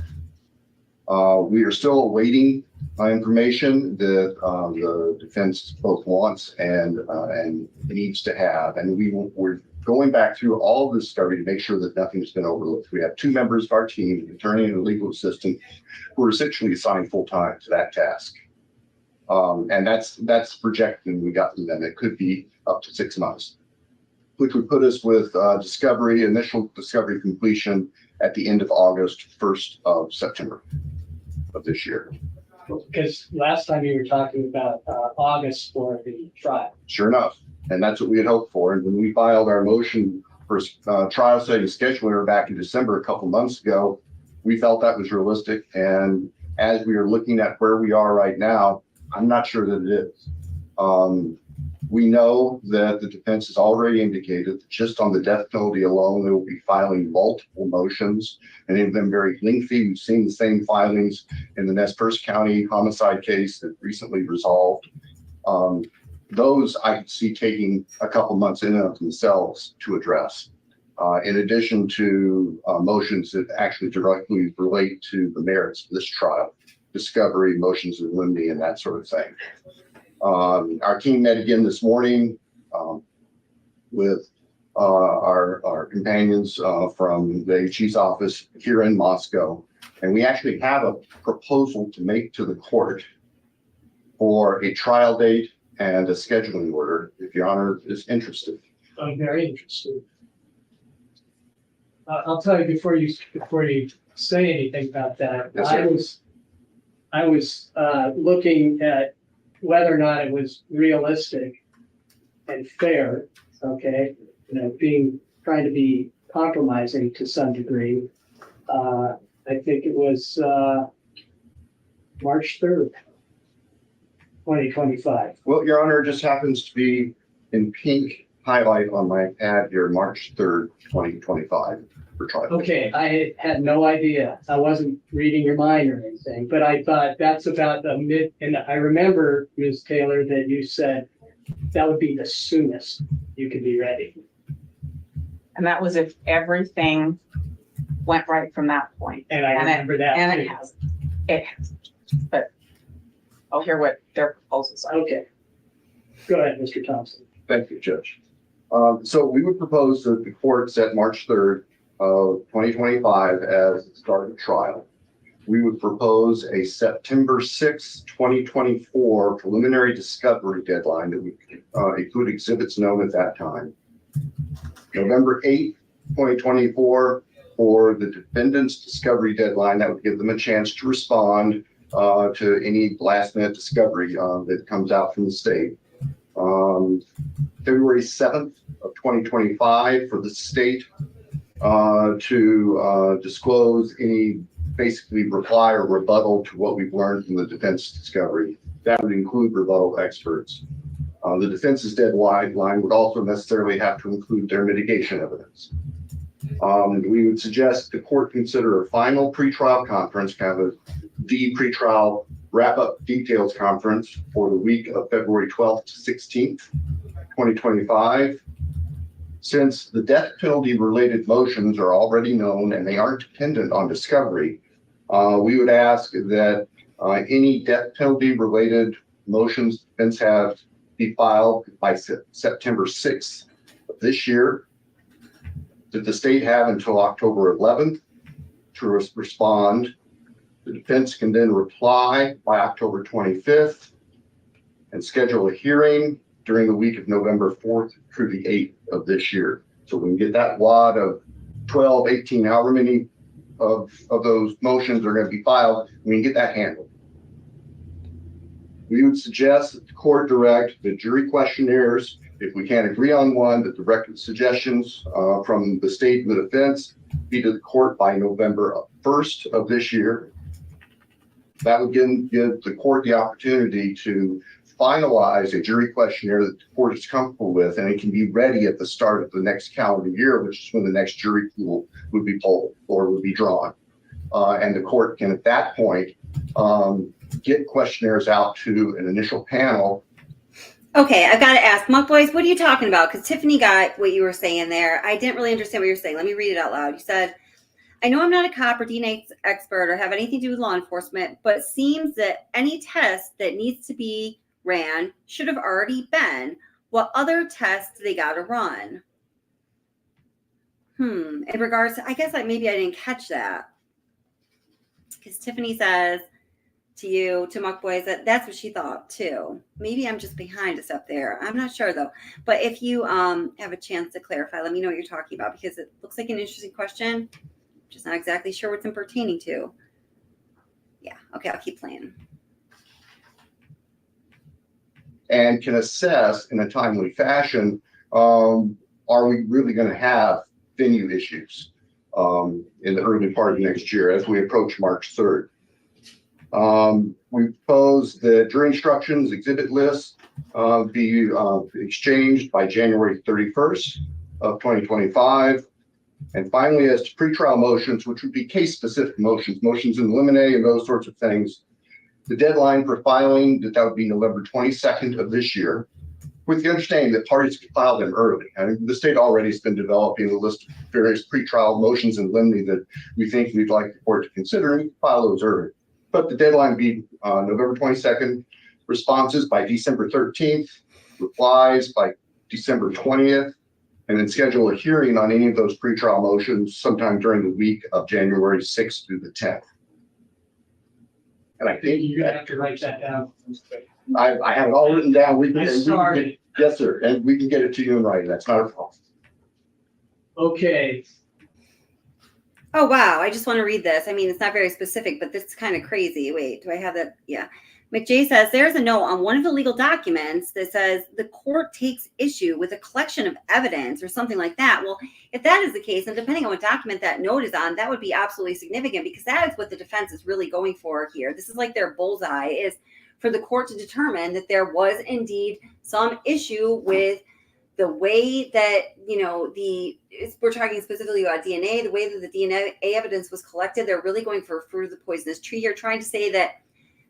We are still awaiting information that the defense both wants and needs to have, and we're going back through all of the discovery to make sure that nothing's been overlooked. We have 2 members of our team, an attorney and a legal assistant, who are essentially assigned full time to that task. And that's projecting we got from them. It could be up to 6 months, which would put us with initial discovery completion at the end of August, 1st of September of this year. Because last time you were talking about August for the trial. Sure enough. And that's what we had hoped for. And when we filed our motion for trial setting scheduler back in December, a couple months ago, we felt that was realistic. And as we are looking at where we are right now, I'm not sure that it is. We know that the defense has already indicated that just on the death penalty alone, they will be filing multiple motions, and they've been very lengthy. We've seen the same filings in the Nez Perce County homicide case that recently resolved. Those I could see taking a couple months in and of themselves to address, in addition to motions that actually directly relate to the merits of this trial, discovery, motions of limine, and that sort of thing. Our team met again this morning with our companions from the AG's office here in Moscow, and we actually have a proposal to make to the court for a trial date and a scheduling order, if Your Honor is interested. I'm very interested. I'll tell you before you say anything about that. Yes, sir. I was looking at whether or not it was realistic and fair. Okay, trying to be compromising to some degree. I think it was March 3rd. 2025. Well, Your Honor, it just happens to be in pink highlight on my ad here, March 3rd, 2025 for trial. Okay, I had no idea. I wasn't reading your mind or anything, but I thought that's about the mid, and I remember, Ms. Taylor, that you said that would be the soonest you could be ready. And that was if everything went right from that point. And I remember that And too. it hasn't. It hasn't. But I'll hear what their proposals are. Okay. Go ahead, Mr. Thompson. Thank you, Judge. So we would propose that the court set March 3rd of 2025 as the start of trial. We would propose a September 6th, 2024 preliminary discovery deadline that would include exhibits known at that time. November 8th, 2024 for the defendant's discovery deadline that would give them a chance to respond to any last minute discovery that comes out from the state. February 7th of 2025 for the state to disclose any basically reply or rebuttal to what we've learned from the defense discovery. That would include rebuttal experts. The defense's deadline would also necessarily have to include their mitigation evidence. We would suggest the court consider a final pretrial conference, kind of the pretrial wrap-up details conference for the week of February 12th to 16th, 2025. Since the death penalty related motions are already known and they aren't dependent on discovery, we would ask that any death penalty related motions defense have be filed by September 6th of this year, that the state have until October 11th to respond. The defense can then reply by October 25th and schedule a hearing during the week of November 4th through the 8th of this year. So we can get that wad of 12, 18, however many of those motions are going to be filed, we can get that handled. We would suggest that the court direct the jury questionnaires, if we can't agree on one, that direct suggestions from the state and the defense be to the court by November 1st of this year. That would give the court the opportunity to finalize a jury questionnaire that the court is comfortable with, and it can be ready at the start of the next calendar year, which is when the next jury pool would be polled or would be drawn. And the court can, at that point, get questionnaires out to an initial panel. Okay, I've got to ask, Muck Boys, what are you talking about? Because Tiffany got what you were saying there. I didn't really understand what you were saying. Let me read it out loud. You said, I know I'm not a cop or DNA expert or have anything to do with law enforcement, but it seems that any test that needs to be ran should have already been. What other tests do they got to run? In regards to, I guess maybe I didn't catch that. Because Tiffany says to you, to Muck Boys, that's what she thought too. Maybe I'm just behind us up there. I'm not sure though. But if you have a chance to clarify, let me know what you're talking about, because it looks like an interesting question. Just not exactly sure what's pertaining to. Yeah, okay, I'll keep playing. And can assess in a timely fashion, are we really going to have venue issues in the early part of next year as we approach March 3rd? We propose that jury instructions, exhibit lists be exchanged by January 31st of 2025. And finally, as to pretrial motions, which would be case-specific motions, motions in limine and those sorts of things, the deadline for filing, that would be November 22nd of this year, with the understanding that parties can file them early. And the state already has been developing a list of various pretrial motions in limine that we think we'd like the court to consider, and we can file those early. But the deadline would be November 22nd, responses by December 13th, replies by December 20th, and then schedule a hearing on any of those pretrial motions sometime during the week of January 6th through the 10th. And I think You're gonna have to write that down. I have it all written down. Sorry. Yes, sir. And we can get it to you in writing. That's not a problem. Okay, Oh, wow. I just want to read this. I mean, it's not very specific, but this is kind of crazy. Wait, do I have that? Yeah. McJay says there's a note on one of the legal documents that says the court takes issue with a collection of evidence or something like that. Well, if that is the case, and depending on what document that note is on, that would be absolutely significant, because that is what the defense is really going for here. This is like their bullseye, is for the court to determine that there was indeed some issue with the way that, we're talking specifically about DNA, the way that the DNA evidence was collected. They're really going for fruit of the poisonous tree here, trying to say that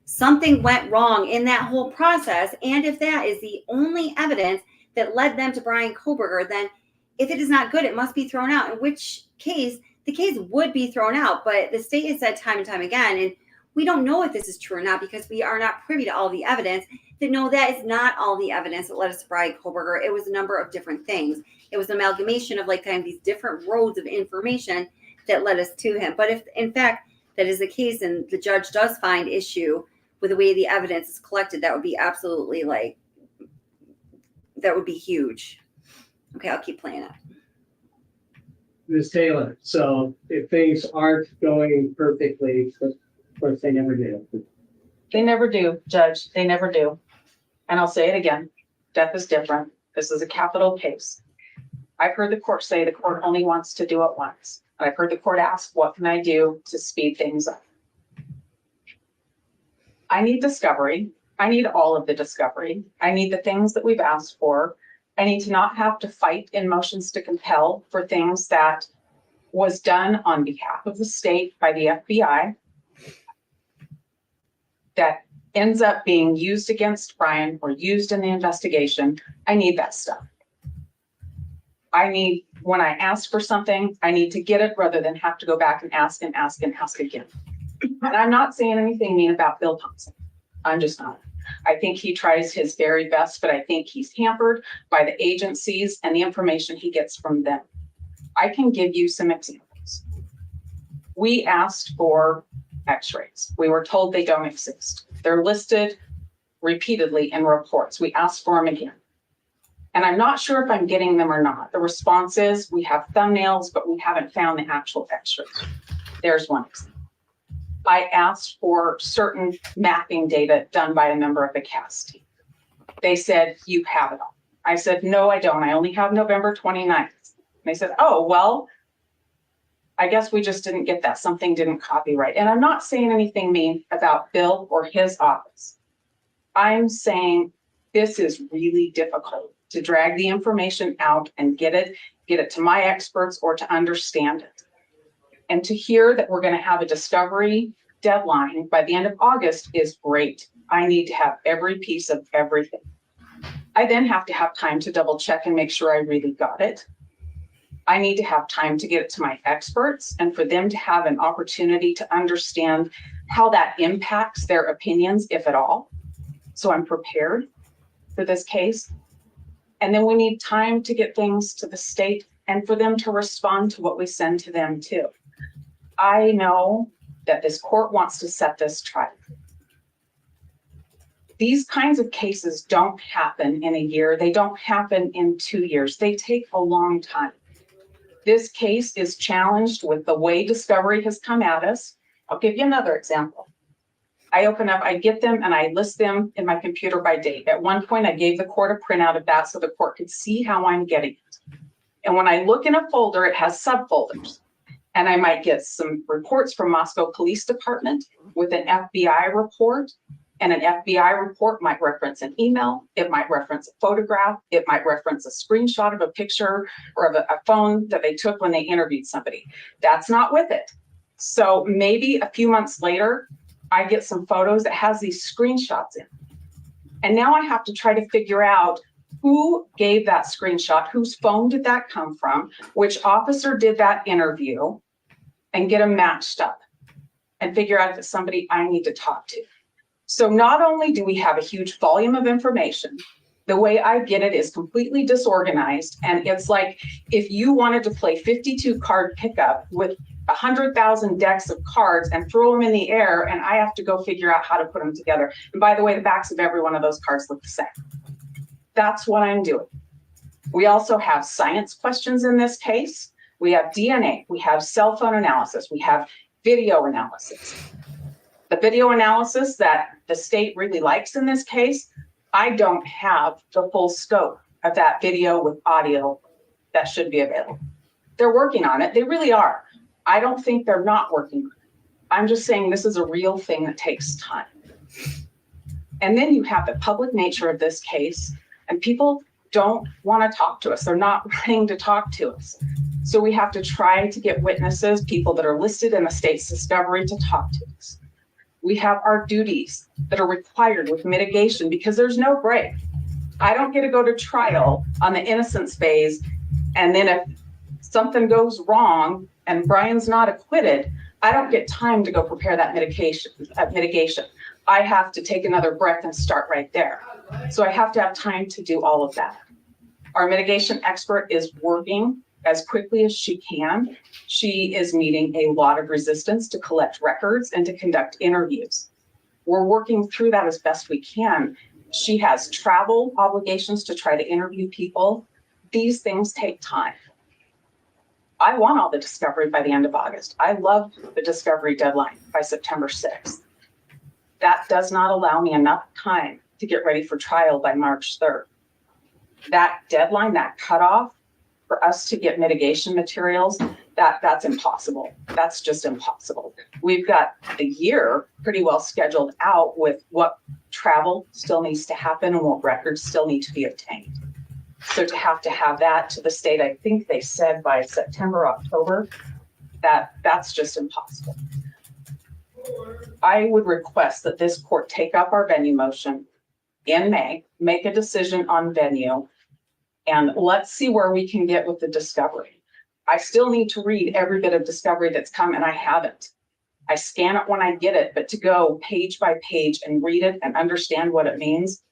something went wrong in that whole process. And if that is the only evidence that led them to Bryan Kohberger, then if it is not good, it must be thrown out, in which case the case would be thrown out. But the state has said time and time again, and we don't know if this is true or not because we are not privy to all the evidence, that no, that is not all the evidence that led us to Bryan Kohberger. It was a number of different things. It was an amalgamation of kind of these different roads of information that led us to him. But if in fact that is the case and the judge does find issue with the way the evidence is collected, that would be absolutely that would be huge. Okay, I'll keep playing it. Ms. Taylor, so if things aren't going perfectly, of course they never do. They never do, Judge. They never do. And I'll say it again. Death is different. This is a capital case. I've heard the court say the court only wants to do it once. And I've heard the court ask, what can I do to speed things up? I need discovery. I need all of the discovery. I need the things that we've asked for. I need to not have to fight in motions to compel for things that was done on behalf of the state by the FBI that ends up being used against Bryan or used in the investigation. I need that stuff. I need, when I ask for something, I need to get it rather than have to go back and ask and ask and ask again. And I'm not saying anything mean about Bill Thompson. I'm just not. I think he tries his very best, but I think he's hampered by the agencies and the information he gets from them. I can give you some examples. We asked for x-rays. We were told they don't exist. They're listed repeatedly in reports. We asked for them again. And I'm not sure if I'm getting them or not. The response is we have thumbnails, but we haven't found the actual x-rays. There's one example. I asked for certain mapping data done by a member of the CAS team. They said, you have it all. I said, no, I don't. I only have November 29th. And they said, oh, well, I guess we just didn't get that. Something didn't copy right. And I'm not saying anything mean about Bill or his office. I'm saying This is really difficult to drag the information out and get it to my experts or to understand it. And to hear that we're going to have a discovery deadline by the end of August is great. I need to have every piece of everything. I then have to have time to double check and make sure I really got it. I need to have time to get it to my experts and for them to have an opportunity to understand how that impacts their opinions, if at all. So I'm prepared for this case. And then we need time to get things to the state and for them to respond to what we send to them too. I know that this court wants to set this trial. These kinds of cases don't happen in a year. They don't happen in 2 years. They take a long time. This case is challenged with the way discovery has come at us. I'll give you another example. I open up, I get them and I list them in my computer by date. At one point, I gave the court a printout of that so the court could see how I'm getting it. And when I look in a folder, it has subfolders. And I might get some reports from Moscow Police Department with an FBI report. And an FBI report might reference an email. It might reference a photograph. It might reference a screenshot of a picture or of a phone that they took when they interviewed somebody. That's not with it. So maybe a few months later, I get some photos that has these screenshots in. And now I have to try to figure out who gave that screenshot, whose phone did that come from, which officer did that interview, and get them matched up and figure out if it's somebody I need to talk to. So not only do we have a huge volume of information, the way I get it is completely disorganized. And it's like if you wanted to play 52 card pickup with 100,000 decks of cards and throw them in the air, and I have to go figure out how to put them together. And by the way, the backs of every one of those cards look the same. That's what I'm doing. We also have science questions in this case. We have DNA, we have cell phone analysis, we have video analysis. The video analysis that the state really likes in this case, I don't have the full scope of that video with audio that should be available. They're working on it, they really are. I don't think they're not working on it. I'm just saying this is a real thing that takes time. And then you have the public nature of this case, and people don't want to talk to us. They're not wanting to talk to us. So we have to try to get witnesses, people that are listed in the state's discovery, to talk to us. We have our duties that are required with mitigation because there's no break. I don't get to go to trial on the innocence phase, and then if something goes wrong and Bryan's not acquitted, I don't get time to go prepare that mitigation. I have to take another breath and start right there. So I have to have time to do all of that. Our mitigation expert is working as quickly as she can. She is meeting a lot of resistance to collect records and to conduct interviews. We're working through that as best we can. She has travel obligations to try to interview people. These things take time. I want all the discovery by the end of August. I love the discovery deadline by September 6th. That does not allow me enough time to get ready for trial by March 3rd. That deadline, that cutoff for us to get mitigation materials, that's impossible. That's just impossible. We've got the year pretty well scheduled out with what travel still needs to happen and what records still need to be obtained. So to have that to the state, I think they said by September, October, that's just impossible. I would request that this court take up our venue motion in May, make a decision on venue, and let's see where we can get with the discovery. I still need to read every bit of discovery that's come, and I haven't. I scan it when I get it, but to go page by page and read it and understand what it means,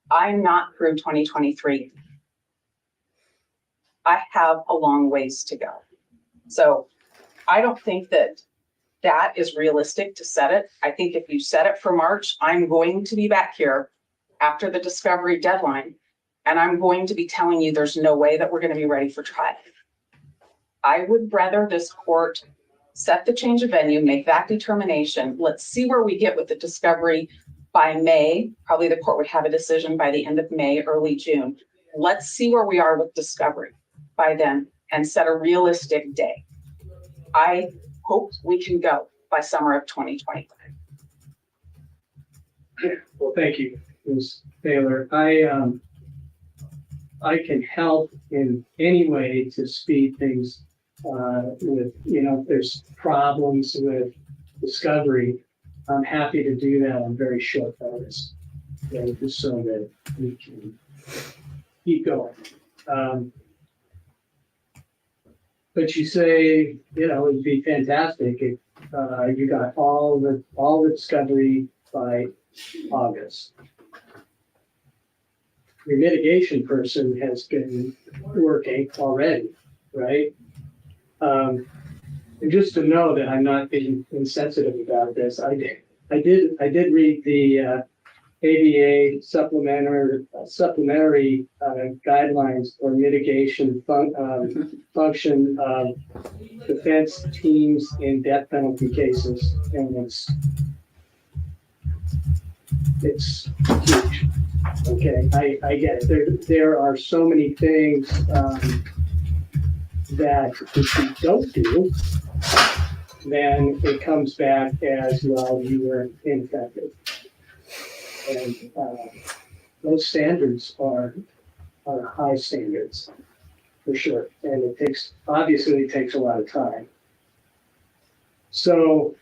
I'm not through 2023. I have a long ways to go. So I don't think that is realistic to set it. I think if you set it for March, I'm going to be back here after the discovery deadline, and I'm going to be telling you there's no way that we're going to be ready for trial. I would rather this court set the change of venue, make that determination. Let's see where we get with the discovery by May. Probably the court would have a decision by the end of May, early June. Let's see where we are with discovery by then and set a realistic day. I hope we can go by summer of 2025. Well, thank you. Ms. Taylor. I can help in any way to speed things with, if there's problems with discovery. I'm happy to do that on very short notice, just so that we can keep going. But you say, it'd be fantastic if you got all the discovery by August. Your mitigation person has been working already, right? And just to know that I'm not being insensitive about this, I did read the ABA supplementary guidelines for mitigation function of defense teams in death penalty cases, and it's huge. Okay, I get it. There are so many things that if you don't do, then it comes back as, well, you were ineffective. And those standards are high standards, for sure. And it takes a lot of time. So,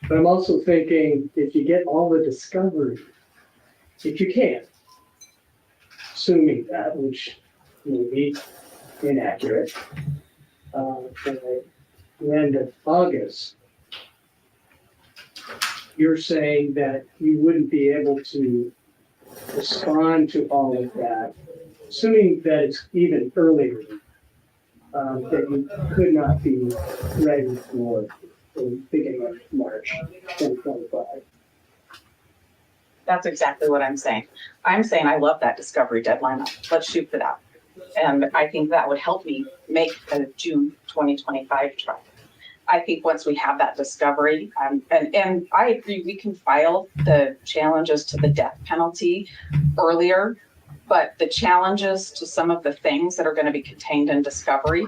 but I'm also thinking, if you get all the discovery, if you can, assuming that, which may be inaccurate, at the end of August, you're saying that you wouldn't be able to respond to all of that, assuming that it's even earlier, that you could not be ready for the beginning of March 2025. That's exactly what I'm saying. I'm saying I love that discovery deadline. Let's shoot for that. And I think that would help me make a June 2025 trial. I think once we have that discovery, and I agree, we can file the challenges to the death penalty earlier, but the challenges to some of the things that are going to be contained in discovery,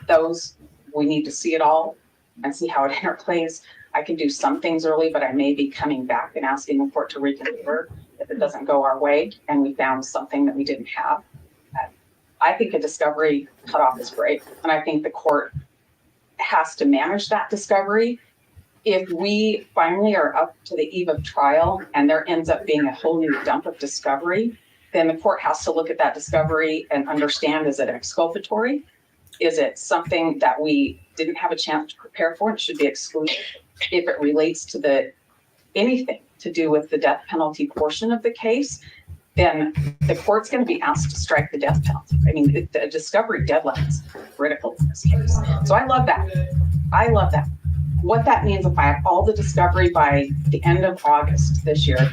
those we need to see it all and see how it interplays. I can do some things early, but I may be coming back and asking the court to reconsider if it doesn't go our way and we found something that we didn't have. I think a discovery cutoff is great, and I think the court has to manage that discovery. If we finally are up to the eve of trial and there ends up being a whole new dump of discovery, then the court has to look at that discovery and understand, is it exculpatory? Is it something that we didn't have a chance to prepare for and should be excluded? If it relates to anything to do with the death penalty portion of the case, then the court's going to be asked to strike the death penalty. I mean, the discovery deadline is critical in this case. So I love that. What that means, if I have all the discovery by the end of August this year,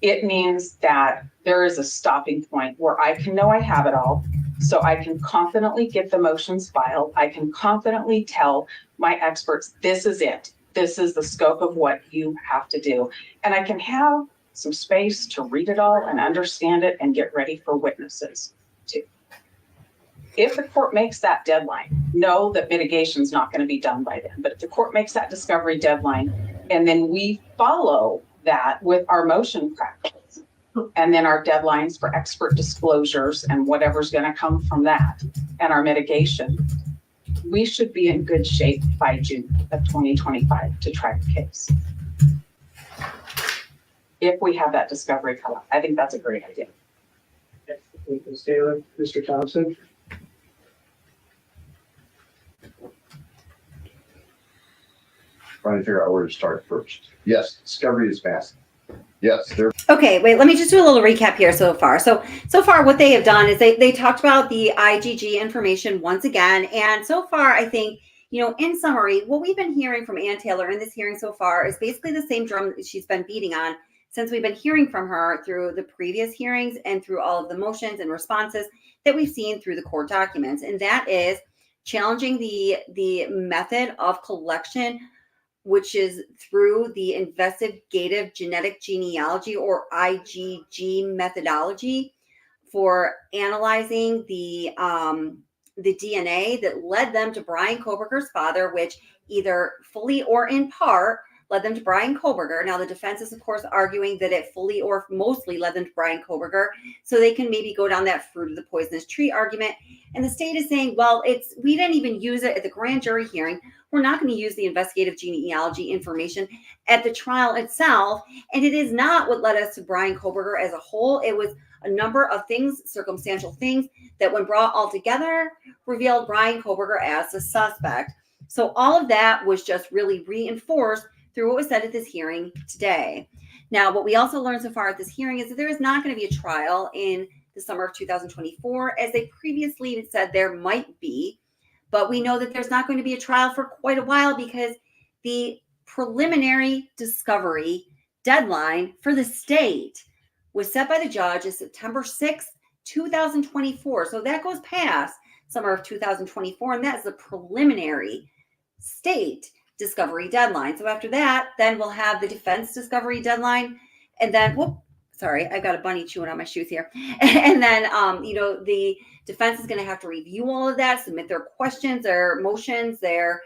it means that there is a stopping point where I can know I have it all. So I can confidently get the motions filed. I can confidently tell my experts, this is it. This is the scope of what you have to do. And I can have some space to read it all and understand it and get ready for witnesses too. If the court makes that deadline, know that mitigation is not going to be done by then. But if the court makes that discovery deadline and then we follow that with our motion practice and then our deadlines for expert disclosures and whatever's going to come from that and our mitigation, we should be in good shape by June of 2025 to try the case. If we have that discovery come up, I think that's a great idea. Ms. Taylor, Mr. Thompson. Trying to figure out where to start first. Yes, discovery is fast. Yes, they're Okay, wait, let me just do a little recap here so far. So far what they have done is they talked about the IGG information once again. And so far, I think, in summary, what we've been hearing from Ann Taylor in this hearing so far is basically the same drum that she's been beating on since we've been hearing from her through the previous hearings and through all of the motions and responses that we've seen through the court documents. And that is challenging the method of collection, which is through the investigative genetic genealogy or IGG methodology for analyzing the DNA that led them to Bryan Kohberger's father, which either fully or in part led them to Bryan Kohberger. Now, the defense is, of course, arguing that it fully or mostly led them to Bryan Kohberger, so they can maybe go down that fruit of the poisonous tree argument. And the state is saying, well, we didn't even use it at the grand jury hearing. We're not going to use the investigative genealogy information at the trial itself. And it is not what led us to Bryan Kohberger as a whole. It was a number of things, circumstantial things, that when brought all together, revealed Bryan Kohberger as the suspect. So all of that was just really reinforced through what was said at this hearing today. Now, what we also learned so far at this hearing is that there is not going to be a trial in the summer of 2024, as they previously said there might be. But we know that there's not going to be a trial for quite a while because the preliminary discovery deadline for the state was set by the judge as September 6th, 2024. So that goes past summer of 2024, and that's the preliminary state discovery deadline. So after that, then we'll have the defense discovery deadline, and then, sorry, I've got a bunny chewing on my shoes here. And then, the defense is going to have to review all of that, submit their questions, their motions, their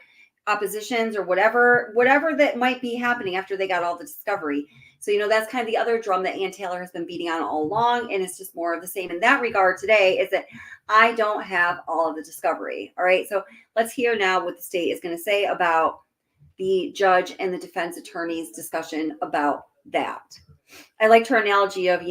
oppositions, or whatever that might be happening after they got all the discovery. So, that's kind of the other drum that Ann Taylor has been beating on all along, and it's just more of the same in that regard today, is that I don't have all of the discovery. All right, so let's hear now what the state is going to say about the judge and the defense attorney's discussion about that. I liked her analogy of,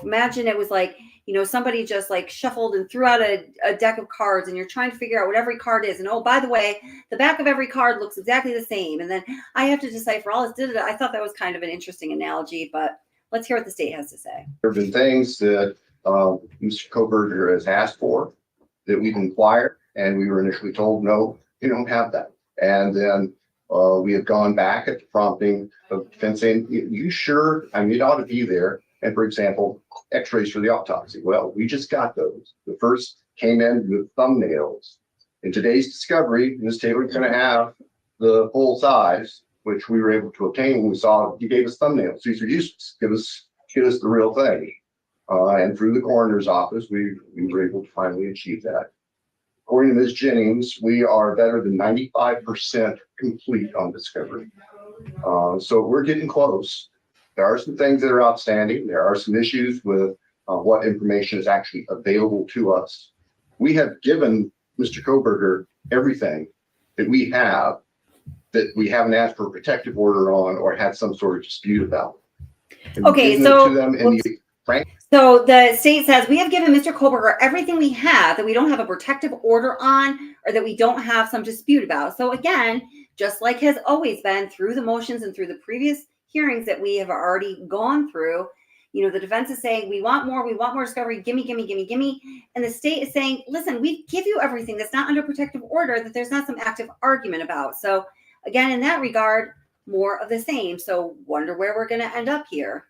imagine it was like, somebody just like shuffled and threw out a deck of cards, and you're trying to figure out what every card is. And oh, by the way, the back of every card looks exactly the same. And then I have to decipher all this. I thought that was kind of an interesting analogy, but let's hear what the state has to say. There have been things that Mr. Kohberger has asked for that we've inquired, and we were initially told, no, you don't have that. And then we have gone back at the prompting of defense saying, you sure? I mean, it ought to be there. And for example, x-rays for the autopsy. Well, we just got those. The first came in with thumbnails. In today's discovery, Ms. Taylor's going to have the full size, which we were able to obtain when we saw he gave us thumbnails. These are useless. Give us the real thing. And through the coroner's office, we were able to finally achieve that. According to Ms. Jennings, we are better than 95% complete on discovery. So we're getting close. There are some things that are outstanding. There are some issues with what information is actually available to us. We have given Mr. Kohberger everything that we haven't asked for a protective order on or had some sort of dispute about. Okay, so so the state says we have given Mr. Kohberger everything we have that we don't have a protective order on or that we don't have some dispute about. So again, just like has always been through the motions and through the previous hearings that we have already gone through, the defense is saying, we want more discovery, gimme. And the state is saying, listen, we give you everything that's not under protective order, that there's not some active argument about. So again, in that regard, more of the same. So wonder where we're going to end up here.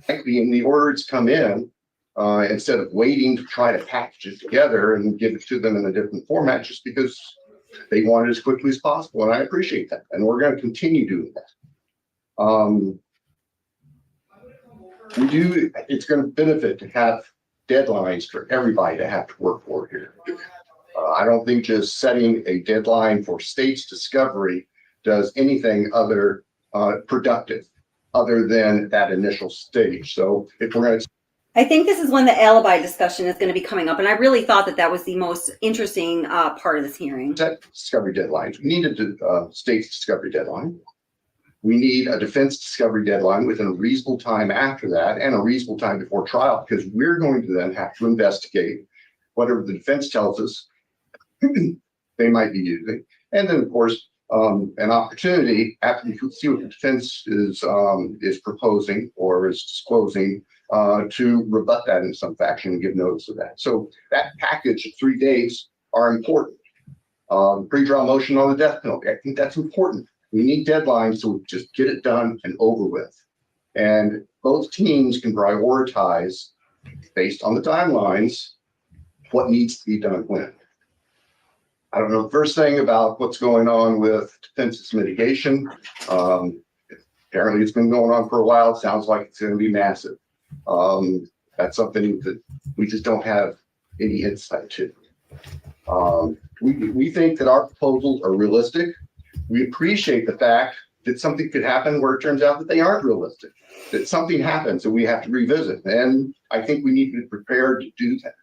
When the orders come in, instead of waiting to try to package it together and give it to them in a different format, just because they want it as quickly as possible. And I appreciate that. And we're going to continue doing that. It's going to benefit to have deadlines for everybody to have to work for here. I don't think just setting a deadline for state's discovery does anything other productive other than that initial stage. So if we're going to, I think this is when the alibi discussion is going to be coming up. And I really thought that was the most interesting part of this hearing. Set discovery deadlines. We need a state's discovery deadline. We need a defense discovery deadline within a reasonable time after that and a reasonable time before trial, because we're going to then have to investigate whatever the defense tells us they might be using. And then, of course, an opportunity after we see what the defense is proposing or is disclosing to rebut that in some fashion and give notice of that. So that package of 3 days are important. Pre-trial motion on the death penalty, I think that's important. We need deadlines, so we just get it done and over with. And both teams can prioritize based on the timelines what needs to be done when. I don't know the first thing about what's going on with defense's mitigation. Apparently it's been going on for a while. It sounds like it's going to be massive. That's something that we just don't have any insight to. We think that our proposals are realistic. We appreciate the fact that something could happen where it turns out that they aren't realistic, that something happens and we have to revisit. And I think we need to be prepared to do that.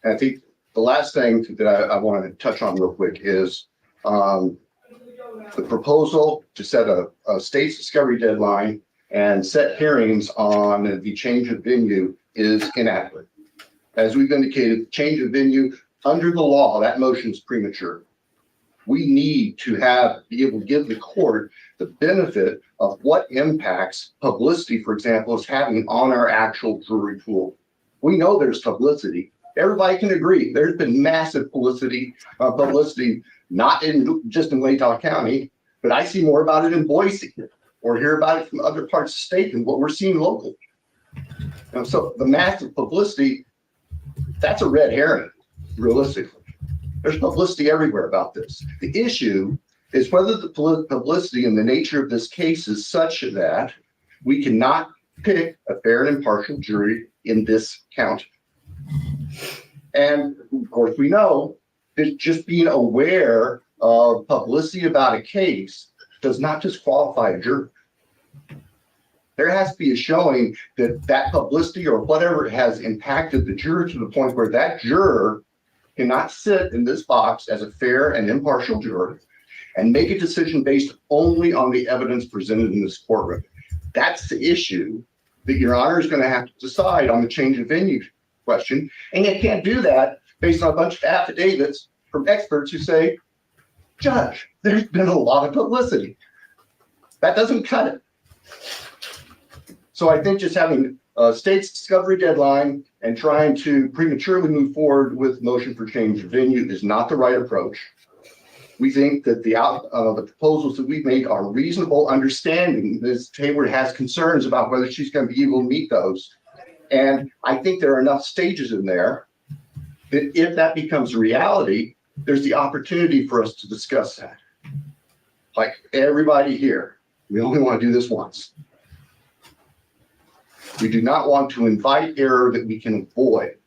I think the last thing that I want to touch on real quick is the proposal to set a state's discovery deadline and set hearings on the change of venue is inadequate. As we've indicated, change of venue under the law, that motion is premature. We need to be able to give the court the benefit of what impacts publicity, for example, is having on our actual jury pool. We know there's publicity. Everybody can agree. There's been massive publicity, not just in Latah County, but I see more about it in Boise or hear about it from other parts of the state than what we're seeing locally. And so the massive publicity, that's a red herring, realistically. There's publicity everywhere about this. The issue is whether the publicity and the nature of this case is such that we cannot pick a fair and impartial jury in this county. And of course, we know that just being aware of publicity about a case does not disqualify a juror. There has to be a showing that that publicity or whatever has impacted the juror to the point where that juror cannot sit in this box as a fair and impartial juror and make a decision based only on the evidence presented in this courtroom. That's the issue that Your Honor is going to have to decide on the change of venue question. And you can't do that based on a bunch of affidavits from experts who say, Judge, there's been a lot of publicity. That doesn't cut it. So I think just having a state's discovery deadline and trying to prematurely move forward with motion for change of venue is not the right approach. We think that the proposals that we've made are reasonable, understanding Ms. Hayward has concerns about whether she's going to be able to meet those. And I think there are enough stages in there that if that becomes a reality, there's the opportunity for us to discuss that. Like everybody here, we only want to do this once. We do not want to invite error that we can avoid.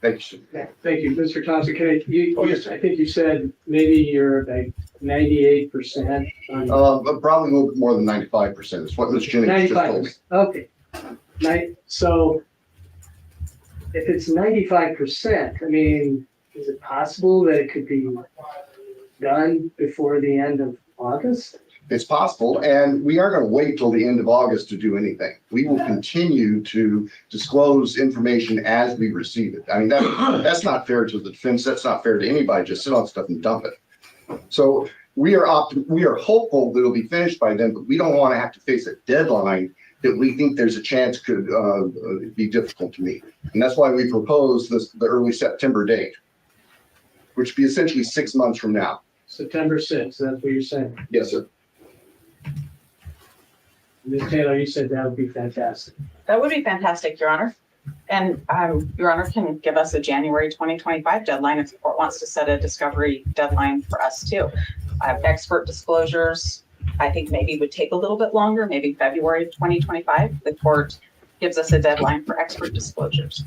Thank you. Thank you, Mr. Thompson. Yes, I think you said maybe you're like 98%. Probably a little bit more than 95% is what Ms. Jennings just told me. 95%. Okay. So if it's 95%, I mean, is it possible that it could be done before the end of August? It's possible, and we aren't going to wait till the end of August to do anything. We will continue to disclose information as we receive it. I mean, that's not fair to the defense. That's not fair to anybody. Just sit on stuff and dump it. So we are hopeful that it'll be finished by then, but we don't want to have to face a deadline that we think there's a chance could be difficult to meet. And that's why we propose the early September date, which would be essentially 6 months from now. September 6th, that's what you're saying. Yes, sir. Ms. Taylor, you said that would be fantastic. That would be fantastic, Your Honor. And Your Honor can give us a January 2025 deadline if the court wants to set a discovery deadline for us too. Expert disclosures, I think maybe would take a little bit longer, maybe February 2025. The court gives us a deadline for expert disclosures.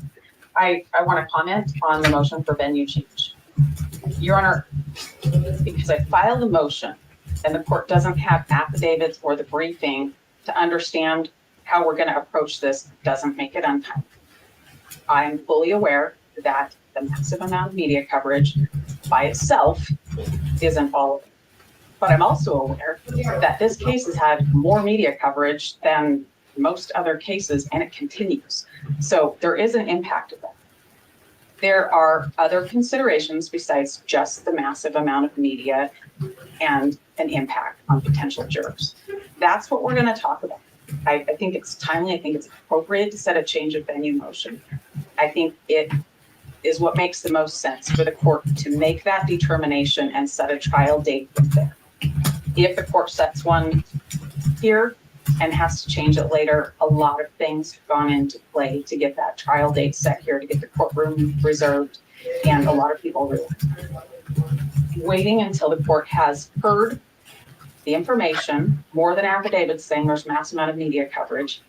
I want to comment on the motion for venue change. Your Honor, because I filed a motion and the court doesn't have affidavits or the briefing to understand how we're going to approach this, doesn't make it untimely. I'm fully aware that the massive amount of media coverage by itself isn't all of it. But I'm also aware that this case has had more media coverage than most other cases, and it continues. So there is an impact of that. There are other considerations besides just the massive amount of media and an impact on potential jurors. That's what we're going to talk about. I think it's timely. I think it's appropriate to set a change of venue motion. I think it is what makes the most sense for the court to make that determination and set a trial date from there. If the court sets one here and has to change it later, a lot of things have gone into play to get that trial date set here, to get the courtroom reserved, and a lot of people realize. Waiting until the court has heard the information, more than affidavits saying there's mass amount of media coverage,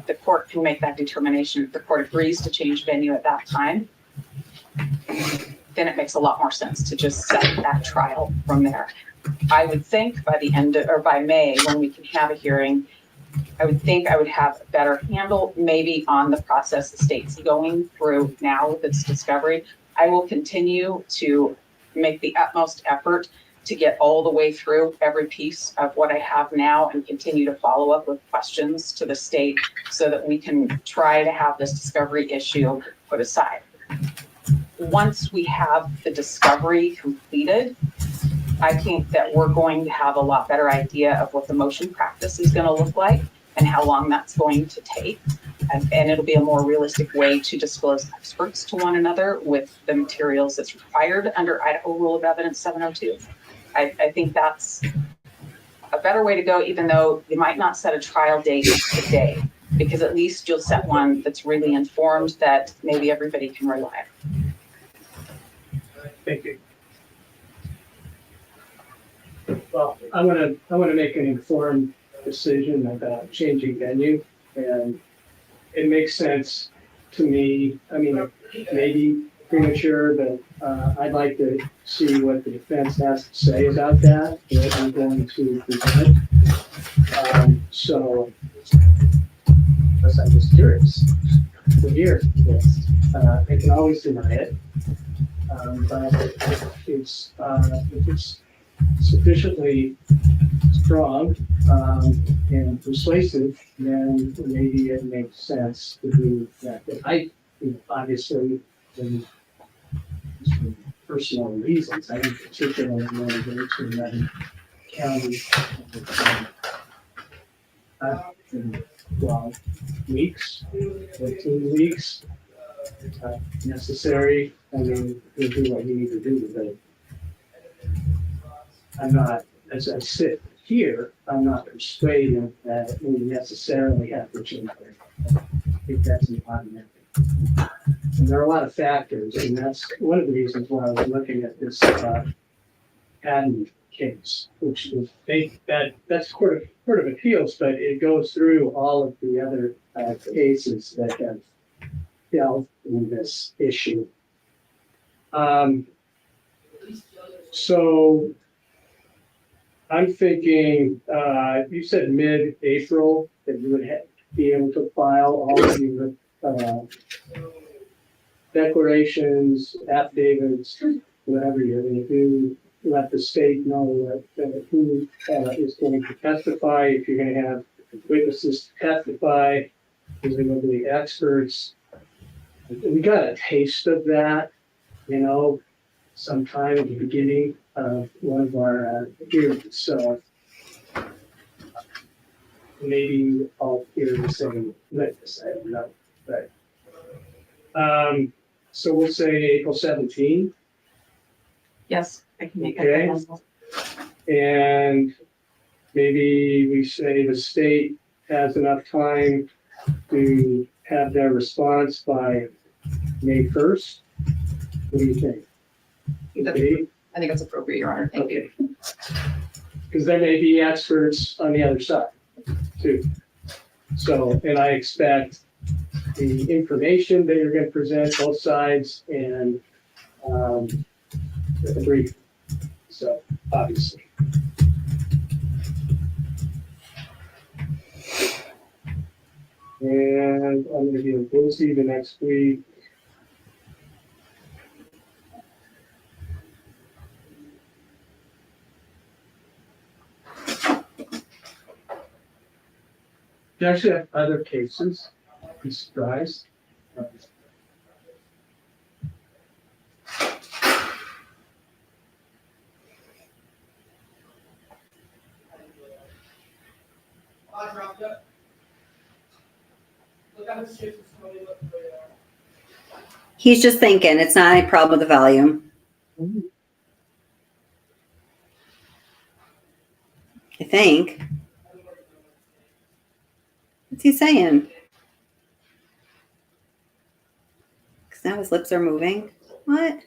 the court can make that determination. If the court agrees to change venue at that time, then it makes a lot more sense to just set that trial from there. I would think by the end or by May, when we can have a hearing, I would think I would have a better handle maybe on the process the state's going through now with its discovery. I will continue to make the utmost effort to get all the way through every piece of what I have now and continue to follow up with questions to the state so that we can try to have this discovery issue put aside. Once we have the discovery completed, I think that we're going to have a lot better idea of what the motion practice is going to look like and how long that's going to take. And it'll be a more realistic way to disclose experts to one another with the materials that's required under Idaho Rule of Evidence 702. I think that's a better way to go, even though you might not set a trial date today, because at least you'll set one that's really informed that maybe everybody can rely on. Thank you. Well, I want to make an informed decision about changing venue, and it makes sense to me. I mean, it may be premature, but I'd like to see what the defense has to say about that I'm going to present. So, unless I'm just curious to hear this. I can always deny it, but if it's sufficiently strong and persuasive, then maybe it makes sense to do that. But obviously, for personal reasons, I in particular want to go to another county in 12 weeks, 14 weeks, necessary. I mean, we'll do what we need to do, but I'm not, as I sit here, I'm not persuaded that we necessarily have to change it. I think that's important. And there are a lot of factors, and that's one of the reasons why I was looking at this patent case, which is that's court of appeals, but it goes through all of the other cases that have dealt in this issue. So I'm thinking, you said mid-April that you would be able to file all of your declarations, affidavits, whatever you're going to do. Let the state know that who is going to testify, if you're going to have witnesses to testify, is there going to be experts. We got a taste of that, sometime at the beginning of one of our hearings. So maybe I'll hear the same witness. I don't know, but so we'll say April 17th. Yes, I can make Okay. that possible. And maybe we say the state has enough time to have their response by May 1st. What do you think? Okay. I think that's appropriate, Your Honor. Thank you. Okay. Because there may be experts on the other side too. So, and I expect the information that you're going to present, both sides, and the brief. So, obviously. And I'm going to be in Boise the next week. You actually have other cases. Be surprised. He's just thinking. It's not any problem with the volume. I think. What's he saying? Because now his lips are moving. What?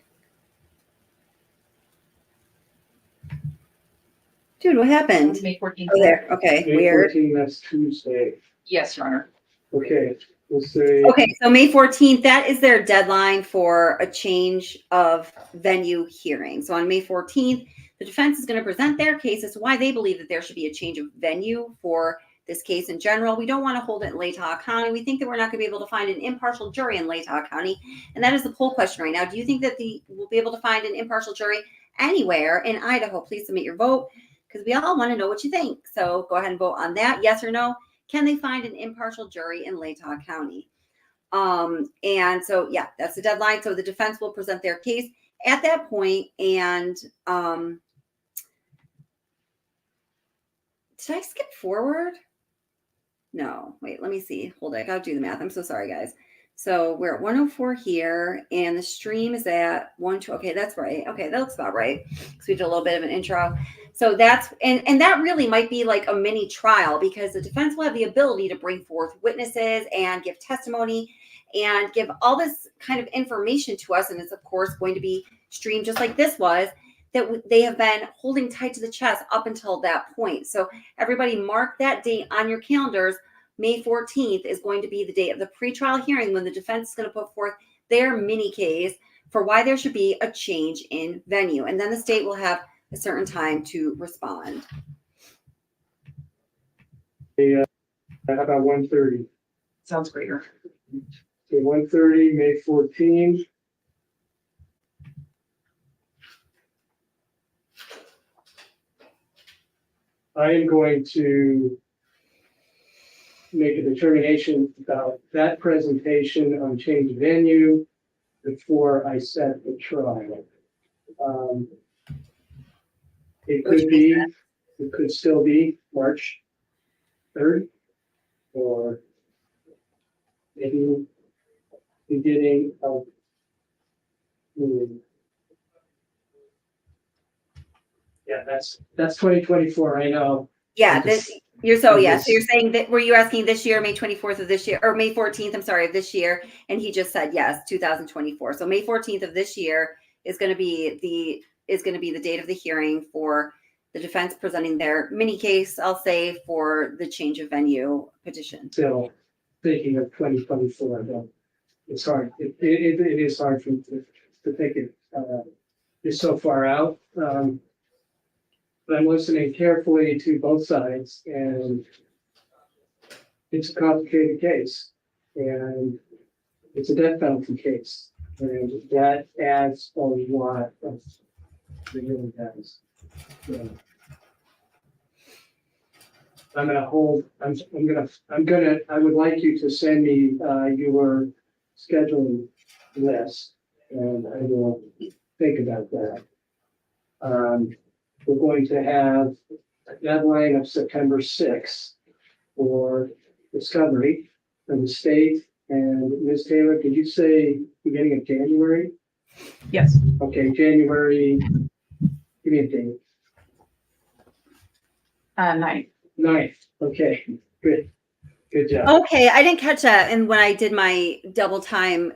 Dude, what happened? May 14th. Oh, there. Okay. May Weird. 14th, that's Tuesday. Yes, Your Honor. Okay, we'll say, Okay, so May 14th, that is their deadline for a change of venue hearing. So on May 14th, the defense is going to present their case as to why they believe that there should be a change of venue for this case in general. We don't want to hold it in Latah County. We think that we're not going to be able to find an impartial jury in Latah County. And that is the poll question right now. Do you think that we'll be able to find an impartial jury anywhere in Idaho? Please submit your vote because we all want to know what you think. So go ahead and vote on that. Yes or no? Can they find an impartial jury in Latah County? And so, yeah, that's the deadline. So the defense will present their case at that point. And did I skip forward? No, wait, let me see. Hold it. I gotta do the math. I'm so sorry, guys. So we're at 104 here, and the stream is at 120. Okay, that's right. Okay, that looks about right. So we did a little bit of an intro. So that's and that really might be like a mini trial because the defense will have the ability to bring forth witnesses and give testimony and give all this kind of information to us. And it's of course going to be streamed just like this was, that they have been holding tight to the chest up until that point. So everybody mark that date on your calendars. May 14th is going to be the date of the pretrial hearing when the defense is going to put forth their mini case for why there should be a change in venue. And then the state will have a certain time to respond. how about 1:30? Sounds greater. Okay, 1:30, May 14th. I am going to make a determination about that presentation on change of venue before I set the trial. It could still be March 3rd, or maybe beginning of yeah, that's 2024. I know. Yeah, Yes. So Yes. you're saying that, were you asking this year, May 24th of this year, or May 14th, I'm sorry, of this year? And he just said, yes, 2024. So May 14th of this year is going to be the date of the hearing for the defense presenting their mini case, I'll say, for the change of venue petition. Still thinking of 2024, though. It's hard. It is hard to think it is so far out. But I'm listening carefully to both sides, and it's a complicated case, and it's a death penalty case, and that adds a lot of, it really does. Yeah. I would like you to send me your scheduling list, and I will think about that. We're going to have a deadline of September 6th for discovery from the state. And Ms. Taylor, did you say beginning of January? Yes. Okay, January, give me a date. 9th. 9th, okay, good. Good job. Okay, I didn't catch that. And when I did my double time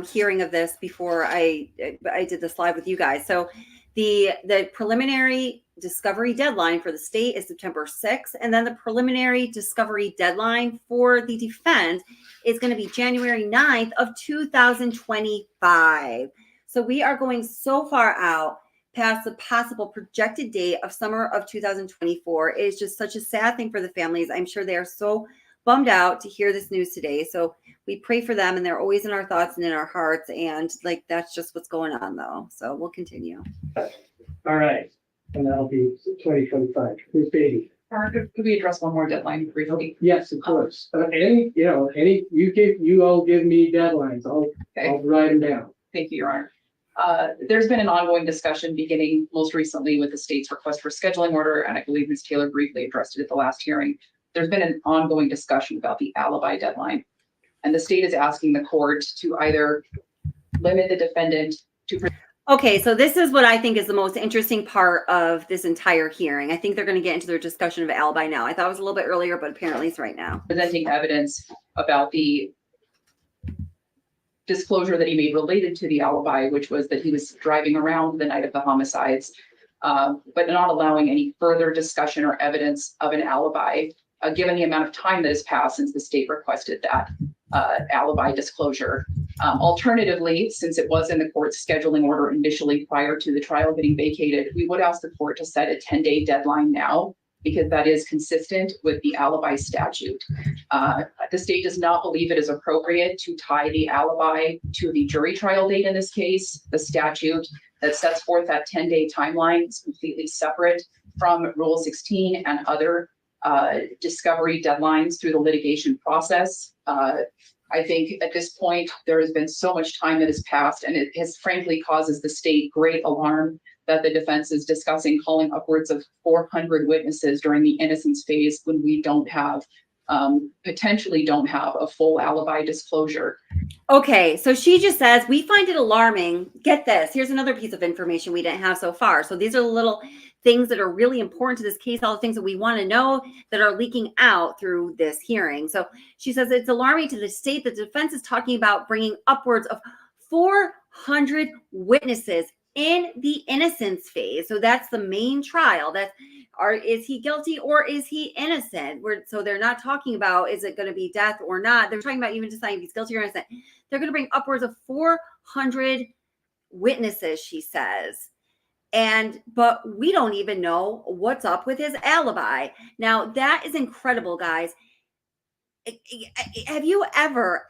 hearing of this before I did this live with you guys. So the preliminary discovery deadline for the state is September 6th. And then the preliminary discovery deadline for the defense is going to be January 9th of 2025. So we are going so far out past the possible projected date of summer of 2024. It is just such a sad thing for the families. I'm sure they are so bummed out to hear this news today. So we pray for them, and they're always in our thoughts and in our hearts. And like, that's just what's going on though. So we'll continue. All right, and that'll be 2025. Ms. Beatty. Could we address one more deadline briefly? Yes, of course. You all give me deadlines. I'll write them down. Thank you, Your Honor. There's been an ongoing discussion beginning most recently with the state's request for scheduling order, and I believe Ms. Taylor briefly addressed it at the last hearing. There's been an ongoing discussion about the alibi deadline, and the state is asking the court to either limit the defendant to. Okay, so this is what I think is the most interesting part of this entire hearing. I think they're going to get into their discussion of alibi now. I thought it was a little bit earlier, but apparently it's right now. Presenting evidence about the disclosure that he made related to the alibi, which was that he was driving around the night of the homicides, but not allowing any further discussion or evidence of an alibi given the amount of time that has passed since the state requested that alibi disclosure. Alternatively, since it was in the court's scheduling order initially prior to the trial getting vacated, we would ask the court to set a 10-day deadline now, because that is consistent with the alibi statute. The state does not believe it is appropriate to tie the alibi to the jury trial date in this case. The statute that sets forth that 10-day timeline is completely separate from Rule 16 and other discovery deadlines through the litigation process. I think at this point, there has been so much time that has passed, and it has frankly causes the state great alarm that the defense is discussing calling upwards of 400 witnesses during the innocence phase when we don't have, potentially don't have a full alibi disclosure. Okay, so she just says, we find it alarming. Get this. Here's another piece of information we didn't have so far. So these are the little things that are really important to this case, all the things that we want to know that are leaking out through this hearing. So she says it's alarming to the state that the defense is talking about bringing upwards of 400 witnesses in the innocence phase. So that's the main trial. Is he guilty or is he innocent? So they're not talking about, is it going to be death or not? They're talking about even deciding if he's guilty or innocent. They're going to bring upwards of 400 witnesses, she says. But we don't even know what's up with his alibi. Now that is incredible, guys. Have you ever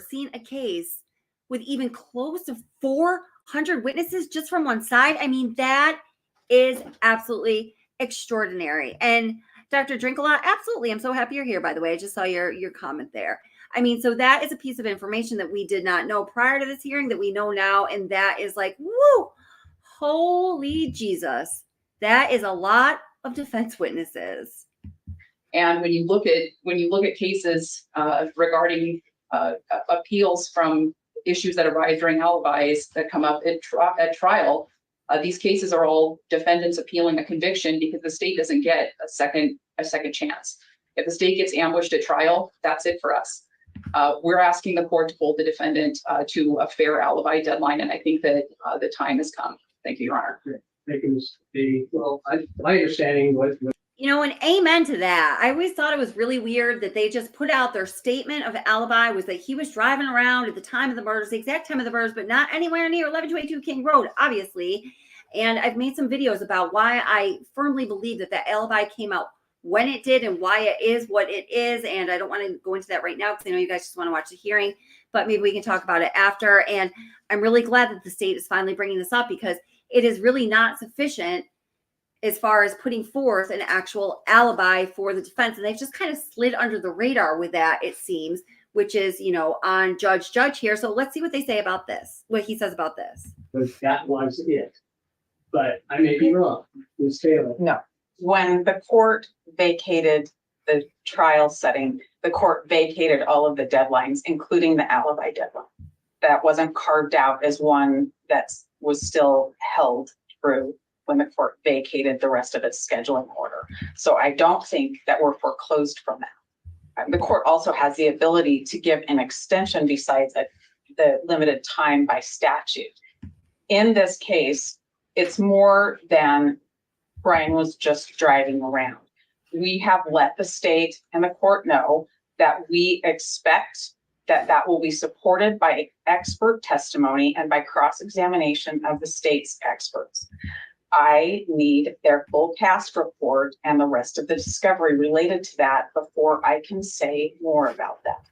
seen a case with even close to 400 witnesses just from one side? I mean, that is absolutely extraordinary. And Dr. Drinkalot, absolutely. I'm so happy you're here, by the way. I just saw your comment there. I mean, so that is a piece of information that we did not know prior to this hearing that we know now. And that is like, woo, holy Jesus. That is a lot of defense witnesses. And when you look at cases regarding appeals from issues that arise during alibis that come up at trial, these cases are all defendants appealing a conviction because the state doesn't get a second chance. If the state gets ambushed at trial, that's it for us. We're asking the court to hold the defendant to a fair alibi deadline, and I think that the time has come. Thank you, Your Honor. My understanding was. And amen to that. I always thought it was really weird that they just put out their statement of alibi was that he was driving around at the time of the murders, the exact time of the murders, but not anywhere near 1122 King Road, obviously. And I've made some videos about why I firmly believe that that alibi came out when it did and why it is what it is. And I don't want to go into that right now because I know you guys just want to watch the hearing, but maybe we can talk about it after. And I'm really glad that the state is finally bringing this up because it is really not sufficient as far as putting forth an actual alibi for the defense. And they've just kind of slid under the radar with that, it seems, which is, on Judge here. So let's see what they say about this, what he says about this. Because that was it. But I may be wrong. Ms. Taylor. No. When the court vacated the trial setting, the court vacated all of the deadlines, including the alibi deadline. That wasn't carved out as one that was still held through when the court vacated the rest of its scheduling order. So I don't think that we're foreclosed from that. The court also has the ability to give an extension besides the limited time by statute. In this case, it's more than Bryan was just driving around. We have let the state and the court know that we expect that will be supported by expert testimony and by cross-examination of the state's experts. I need their full cast report and the rest of the discovery related to that before I can say more about that.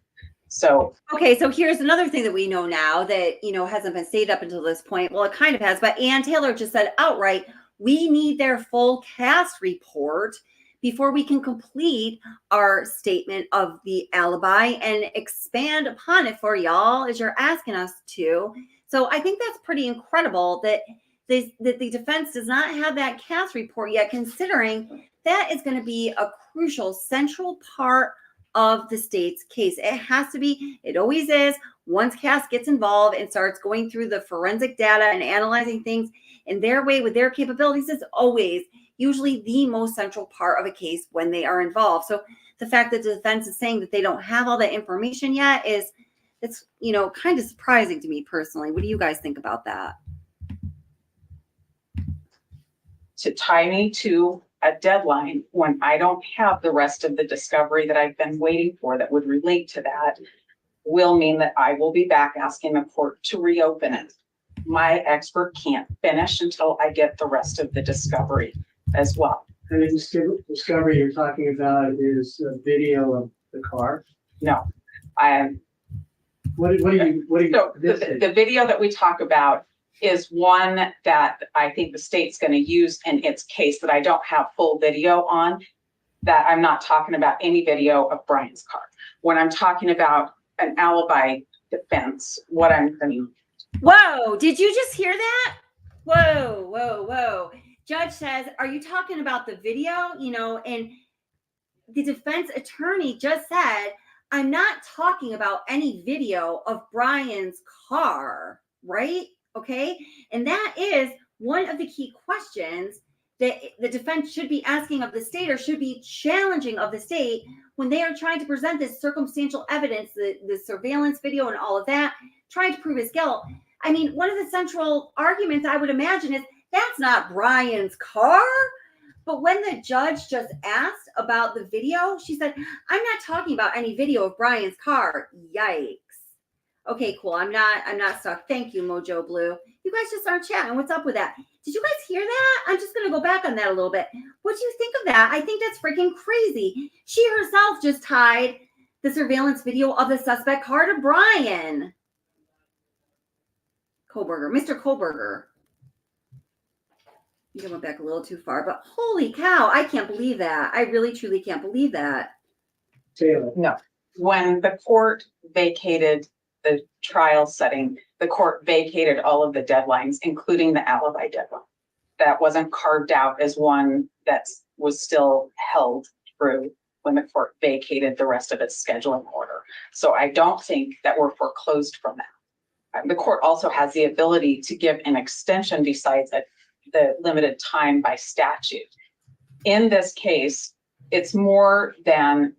So, okay, so here's another thing that we know now that, hasn't been stated up until this point. Well, it kind of has, but Ann Taylor just said outright, we need their full cast report before we can complete our statement of the alibi and expand upon it for y'all as you're asking us to. So I think that's pretty incredible that the defense does not have that cast report yet, considering that is going to be a crucial central part of the state's case. It has to be, it always is. Once CAS gets involved and starts going through the forensic data and analyzing things in their way with their capabilities, is always usually the most central part of a case when they are involved. So the fact that the defense is saying that they don't have all that information yet it's kind of surprising to me personally. What do you guys think about that? to tie me to a deadline when I don't have the rest of the discovery that I've been waiting for that would relate to that will mean that I will be back asking the court to reopen it. My expert can't finish until I get the rest of the discovery as well. And the discovery you're talking about is a video of the car. No, I am. What do you? So the video that we talk about is one that I think the state's going to use in its case that I don't have full video on, that I'm not talking about any video of Bryan's car. When I'm talking about an alibi defense, what I'm going Whoa, did you just hear that? Whoa, whoa, whoa. Judge says, are you talking about the video? You know, and the defense attorney just said, I'm not talking about any video of Bryan's car, right? Okay. And that is one of the key questions that the defense should be asking of the state, or should be challenging of the state when they are trying to present this circumstantial evidence, the surveillance video and all of that, trying to prove his guilt. I mean, one of the central arguments I would imagine is that's not Bryan's car. But when the judge just asked about the video, she said, I'm not talking about any video of Bryan's car. Yikes. Okay, cool. I'm not stuck. Thank you, Mojo Blue. You guys just aren't chatting. What's up with that? Did you guys hear that? I'm just going to go back on that a little bit. What do you think of that? I think that's freaking crazy. She herself just tied the surveillance video of the suspect car to Bryan Kohberger, Mr. Kohberger. You went back a little too far, but holy cow, I can't believe that. I really, truly can't believe that. Taylor. No. When the court vacated the trial setting, the court vacated all of the deadlines, including the alibi deadline. That wasn't carved out as one that was still held through when the court vacated the rest of its scheduling order. So I don't think that we're foreclosed from that. The court also has the ability to give an extension besides the limited time by statute. In this case, it's more than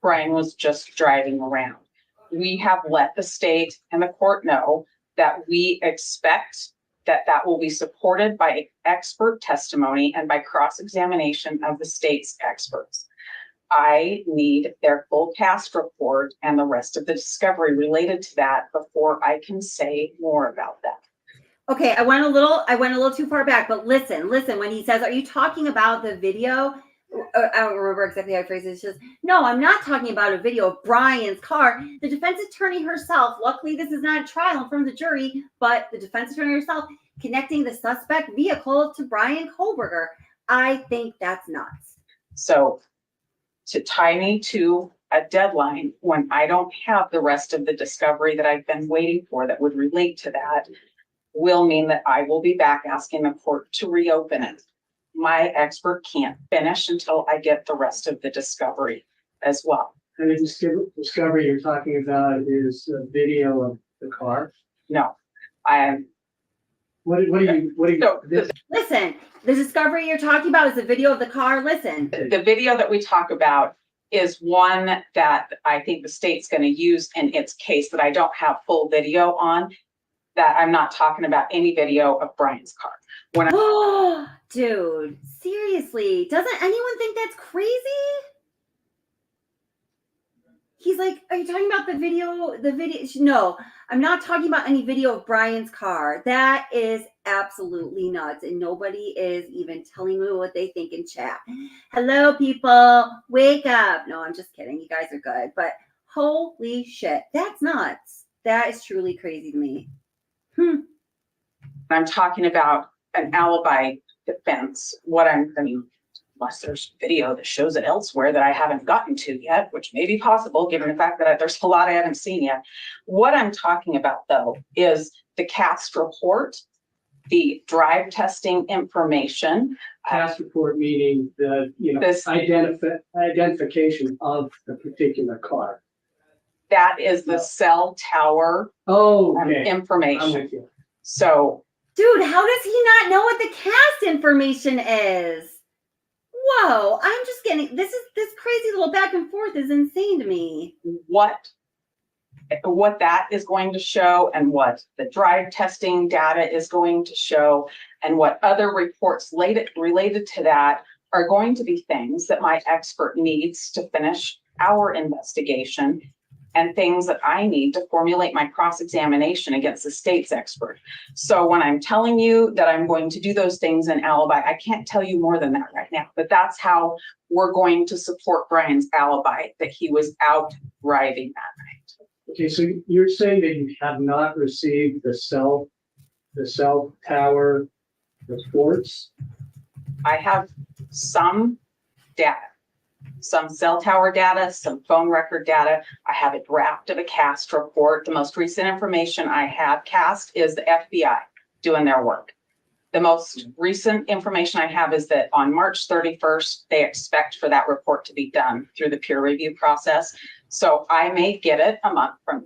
Bryan was just driving around. We have let the state and the court know that we expect that will be supported by expert testimony and by cross-examination of the state's experts. I need their full cast report and the rest of the discovery related to that before I can say more about that. Okay, I went a little too far back, but listen, when he says, are you talking about the video? I don't remember exactly how I phrased it. It's just, no, I'm not talking about a video of Bryan's car. The defense attorney herself, luckily this is not a trial in front of the jury, but the defense attorney herself connecting the suspect vehicle to Bryan Kohberger. I think that's nuts. So to tie me to a deadline when I don't have the rest of the discovery that I've been waiting for that would relate to that will mean that I will be back asking the court to reopen it. My expert can't finish until I get the rest of the discovery as well. And the discovery you're talking about is a video of the car. No, I am. What do you? So Listen, the discovery you're talking about is a video of the car. Listen. the video that we talk about is one that I think the state's going to use in its case that I don't have full video on, that I'm not talking about any video of Bryan's car. Oh, dude, seriously, doesn't anyone think that's crazy? He's like, are you talking about the video? No, I'm not talking about any video of Bryan's car. That is absolutely nuts. And nobody is even telling me what they think in chat. Hello, people. Wake up. No, I'm just kidding. You guys are good. But holy shit, that's nuts. That is truly crazy to me. I'm talking about an alibi defense. Unless there's video that shows it elsewhere that I haven't gotten to yet, which may be possible given the fact that there's a lot I haven't seen yet. What I'm talking about though is the cast report, the drive testing information. Cast report meaning the identification of the particular car. That is the cell tower information. I'm with you. So, dude, how does he not know what the cast information is? Whoa, I'm just getting this crazy little back and forth is insane to me. What that is going to show and what the drive testing data is going to show and what other reports related to that are going to be things that my expert needs to finish our investigation and things that I need to formulate my cross-examination against the state's expert. So when I'm telling you that I'm going to do those things in Alibi, I can't tell you more than that right now, but that's how we're going to support Bryan's alibi, that he was out driving that night. Okay, so you're saying that you have not received the cell tower reports? I have some data, some cell tower data, some phone record data. I have a draft of a CAST report. The most recent information I have CAST is the FBI doing their work. The most recent information I have is that on March 31st, they expect for that report to be done through the peer review process. So I may get it a month from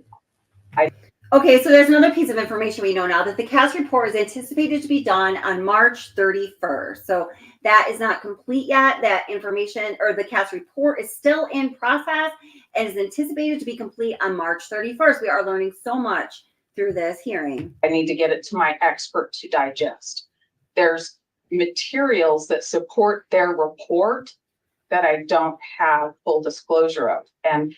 now. Okay, so there's another piece of information we know now that the CAS report is anticipated to be done on March 31st. So that is not complete yet. That information or the CAS report is still in process and is anticipated to be complete on March 31st. We are learning so much through this hearing. I need to get it to my expert to digest. There's materials that support their report that I don't have full disclosure of. And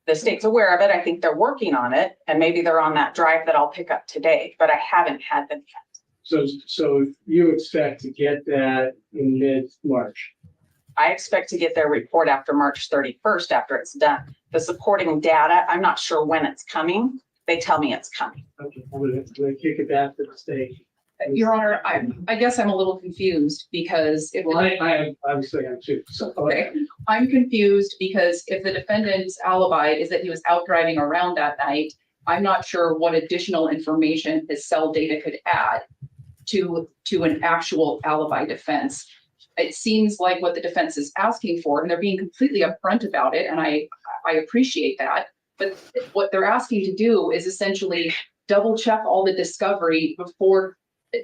the state's aware of it. I think they're working on it, and maybe they're on that drive that I'll pick up today, but I haven't had them yet. So you expect to get that in mid-March? I expect to get their report after March 31st, after it's done. The supporting data, I'm not sure when it's coming. They tell me it's coming. Okay, I'm gonna kick it back to the state. Your Honor, I guess I'm a little confused because if Well, I obviously am too. So, okay, I'm confused because if the defendant's alibi is that he was out driving around that night, I'm not sure what additional information his cell data could add to an actual alibi defense. It seems like what the defense is asking for, and they're being completely upfront about it, and I appreciate that. But what they're asking to do is essentially double check all the discovery before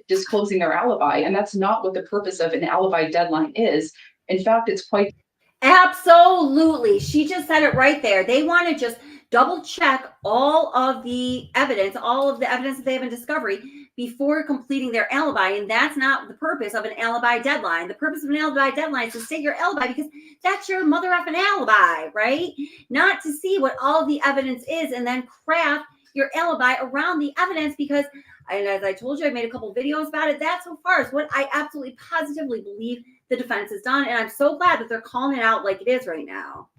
disclosing their alibi, and that's not what the purpose of an alibi deadline is. In fact, it's quite Absolutely. She just said it right there. They want to just double check all of the evidence that they have in discovery before completing their alibi. And that's not the purpose of an alibi deadline. The purpose of an alibi deadline is to state your alibi because that's your mother effing alibi, right? Not to see what all of the evidence is and then craft your alibi around the evidence because, and as I told you, I made a couple videos about it. That so far is what I absolutely positively believe the defense has done. And I'm so glad that they're calling it out like it is right now.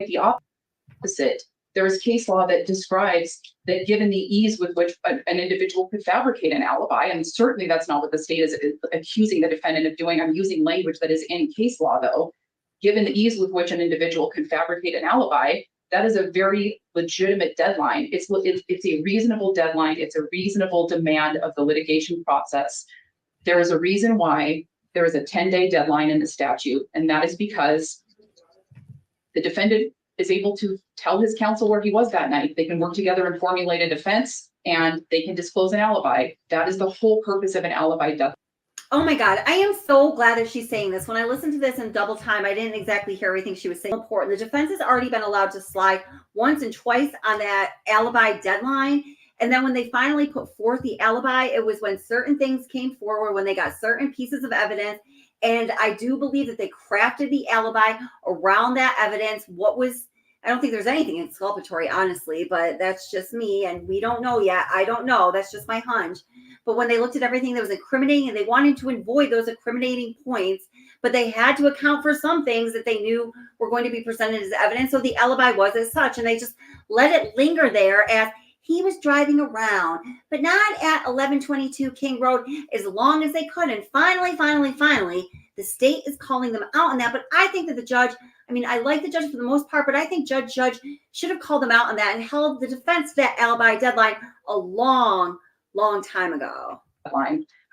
the opposite. There is case law that describes that given the ease with which an individual could fabricate an alibi, and certainly that's not what the state is accusing the defendant of doing. I'm using language that is in case law, though. Given the ease with which an individual can fabricate an alibi, that is a very legitimate deadline. It's a reasonable deadline. It's a reasonable demand of the litigation process. There is a reason why there is a 10-day deadline in the statute, and that is because the defendant is able to tell his counsel where he was that night. They can work together and formulate a defense, and they can disclose an alibi. That is the whole purpose of an alibi deadline. Oh my God, I am so glad that she's saying this. When I listened to this in double time, I didn't exactly hear everything she was saying. Important. The defense has already been allowed to slide once and twice on that alibi deadline. And then when they finally put forth the alibi, it was when certain things came forward, when they got certain pieces of evidence. And I do believe that they crafted the alibi around that evidence. I don't think there's anything exculpatory, honestly, but that's just me. And we don't know yet. I don't know. That's just my hunch. But when they looked at everything that was incriminating and they wanted to avoid those incriminating points, but they had to account for some things that they knew were going to be presented as evidence. So the alibi was as such, and they just let it linger there as he was driving around, but not at 1122 King Road as long as they could. And finally, the state is calling them out on that. But I think that the judge, I like the judge for the most part, but I think Judge should have called them out on that and held the defense to that alibi deadline a long time ago.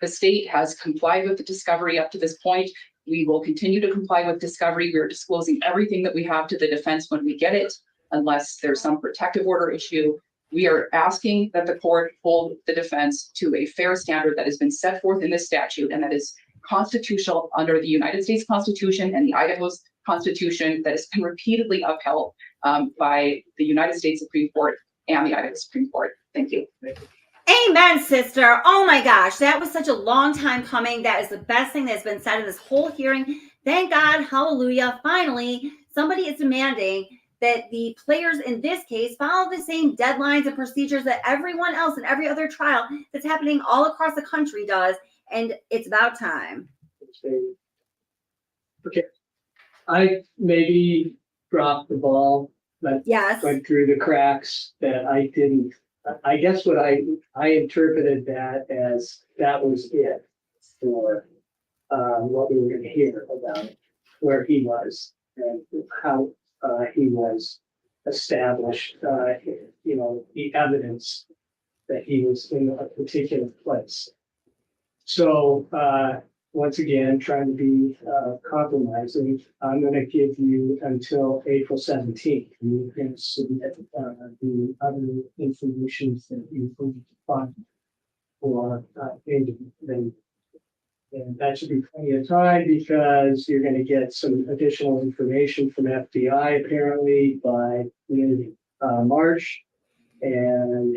The state has complied with the discovery up to this point. We will continue to comply with discovery. We are disclosing everything that we have to the defense when we get it, unless there's some protective order issue. We are asking that the court hold the defense to a fair standard that has been set forth in this statute and that is constitutional under the United States Constitution and the Idaho's Constitution that has been repeatedly upheld by the United States Supreme Court and the Idaho Supreme Court. Thank you. Amen, sister. Oh my gosh, that was such a long time coming. That is the best thing that's been said in this whole hearing. Thank God, hallelujah. Finally, somebody is demanding that the players in this case follow the same deadlines and procedures that everyone else in every other trial that's happening all across the country does. And it's about time. Okay. I maybe dropped the ball, but Yes. went through the cracks that I didn't. I guess what I interpreted that as that was it for what we were going to hear about where he was and how he was established, the evidence that he was in a particular place. So once again, trying to be compromising, I'm going to give you until April 17th. You can submit the other information that you need to find for then. And that should be plenty of time because you're going to get some additional information from FBI apparently by March. And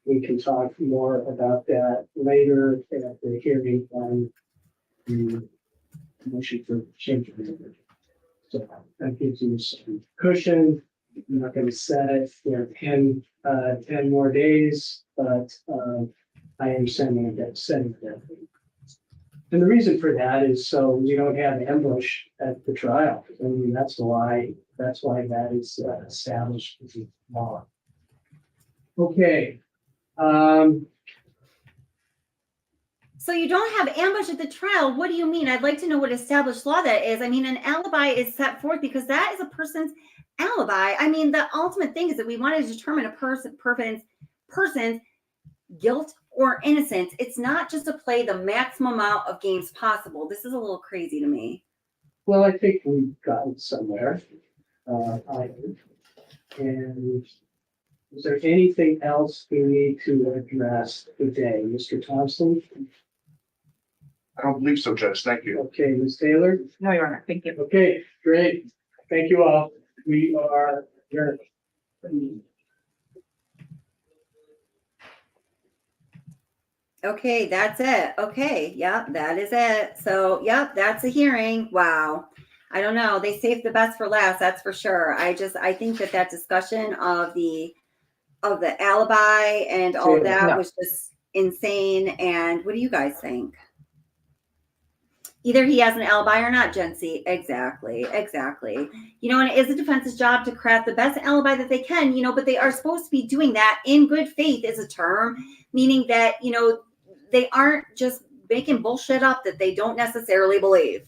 we can talk more about that later at the hearing on the motion for change of language. So that gives you some cushion. I'm not going to set it for 10 more days, but I am setting that. And the reason for that is so you don't have ambush at the trial. I mean, that's why that is established as a law. Okay. So you don't have ambush at the trial. What do you mean? I'd like to know what established law that is. I mean, an alibi is set forth because that is a person's alibi. I mean, the ultimate thing is that we want to determine a person's guilt or innocence. It's not just to play the maximum amount of games possible. This is a little crazy to me. Well, I think we've gotten somewhere. And is there anything else we need to address today, Mr. Thompson? I don't believe so, Judge. Thank you. Okay, Ms. Taylor? No, Your Honor. Thank you. Okay, great. Thank you all. We are adjourned. Okay, that's it. Okay, yep, that is it. So, yep, that's a hearing. Wow. I don't know. They saved the best for last, that's for sure. I think that discussion of the alibi and all that was just insane. And what do you guys think? Either he has an alibi or not, Jency. Exactly. You know, and it is the defense's job to craft the best alibi that they can, but they are supposed to be doing that in good faith is a term, meaning that, they aren't just making bullshit up that they don't necessarily believe,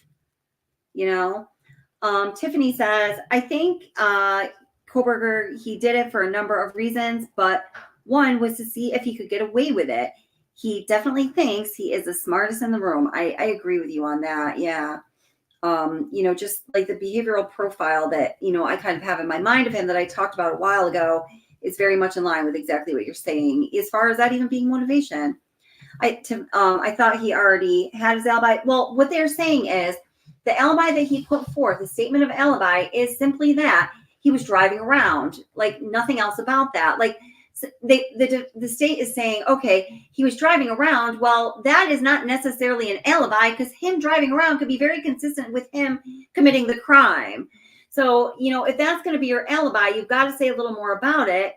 Tiffany says, I think Kohberger, he did it for a number of reasons, but one was to see if he could get away with it. He definitely thinks he is the smartest in the room. I agree with you on that. Yeah. Just like the behavioral profile that, I kind of have in my mind of him that I talked about a while ago is very much in line with exactly what you're saying. As far as that even being motivation, I thought he already had his alibi. Well, what they're saying is the alibi that he put forth, the statement of alibi is simply that he was driving around, like nothing else about that. Like the state is saying, okay, he was driving around. Well, that is not necessarily an alibi because him driving around could be very consistent with him committing the crime. So, if that's going to be your alibi, you've got to say a little more about it.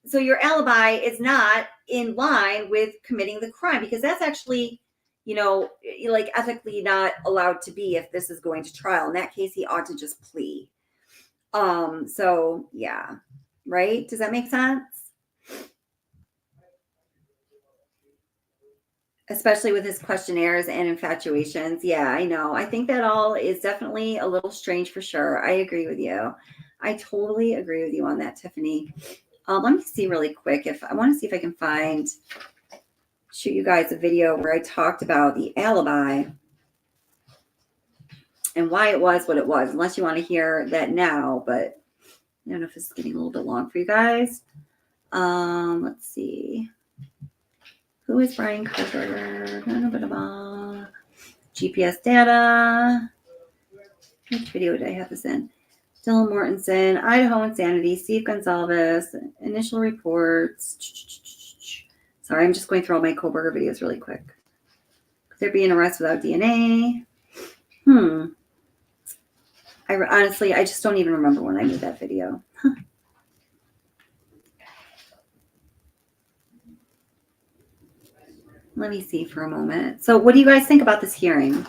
So your alibi is not in line with committing the crime because that's actually, like ethically not allowed to be if this is going to trial. In that case, he ought to just plea. So yeah, right? Does that make sense? Especially with his questionnaires and infatuations. Yeah, I know. I think that all is definitely a little strange for sure. I agree with you. I totally agree with you on that, Tiffany. Let me see really quick I want to see if I can shoot you guys a video where I talked about the alibi and why it was what it was, unless you want to hear that now, but I don't know if it's getting a little bit long for you guys. Let's see. Who is Bryan Kohberger? GPS data. Which video did I have this in? Dylan Mortensen, Idaho Insanity, Steve Gonzalez, initial reports. Sorry, I'm just going through all my Kohberger videos really quick. Could there be an arrest without DNA? Honestly, I just don't even remember when I made that video. Let me see for a moment. So what do you guys think about this hearing?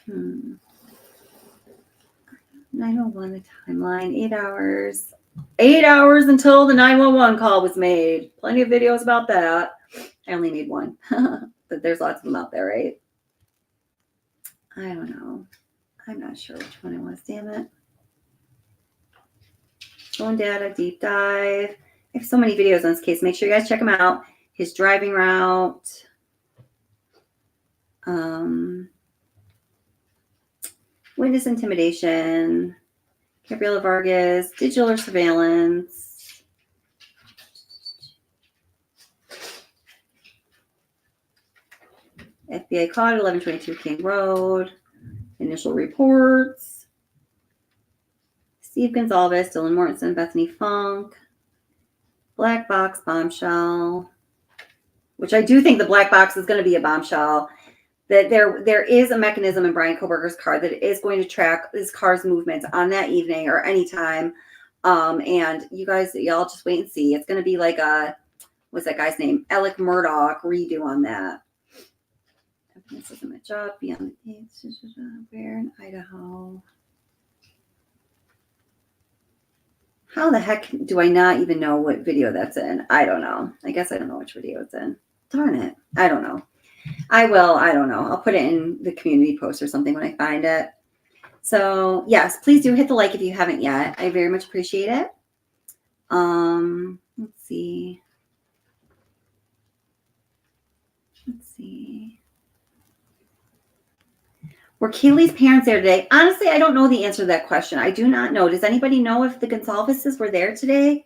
Hmm. 911, the timeline, 8 hours. 8 hours until the 911 call was made. Plenty of videos about that. I only made one, but there's lots of them out there, right? I don't know. I'm not sure which one it was. Damn it. Phone data, deep dive. I have so many videos on this case. Make sure you guys check them out. His driving route. Witness intimidation. Gabriela Vargas. Digital surveillance. FBI caught at 1122 King Road. Initial reports. Steve Gonzalez, Dylan Mortensen, Bethany Funk. Black box bombshell. Which I do think the black box is going to be a bombshell. That there is a mechanism in Bryan Kohberger's car that is going to track his car's movements on that evening or anytime. And you guys, y'all just wait and see. It's going to be like a, what's that guy's name? Alec Murdoch redo on that. This doesn't match up. Beyond the gates. Where in Idaho? How the heck do I not even know what video that's in? I don't know. I guess I don't know which video it's in. Darn it. I don't know. I don't know. I'll put it in the community post or something when I find it. So yes, please do hit the like if you haven't yet. I very much appreciate it. Let's see. Were Kaylee's parents there today? Honestly, I don't know the answer to that question. I do not know. Does anybody know if the Gonsalveses were there today?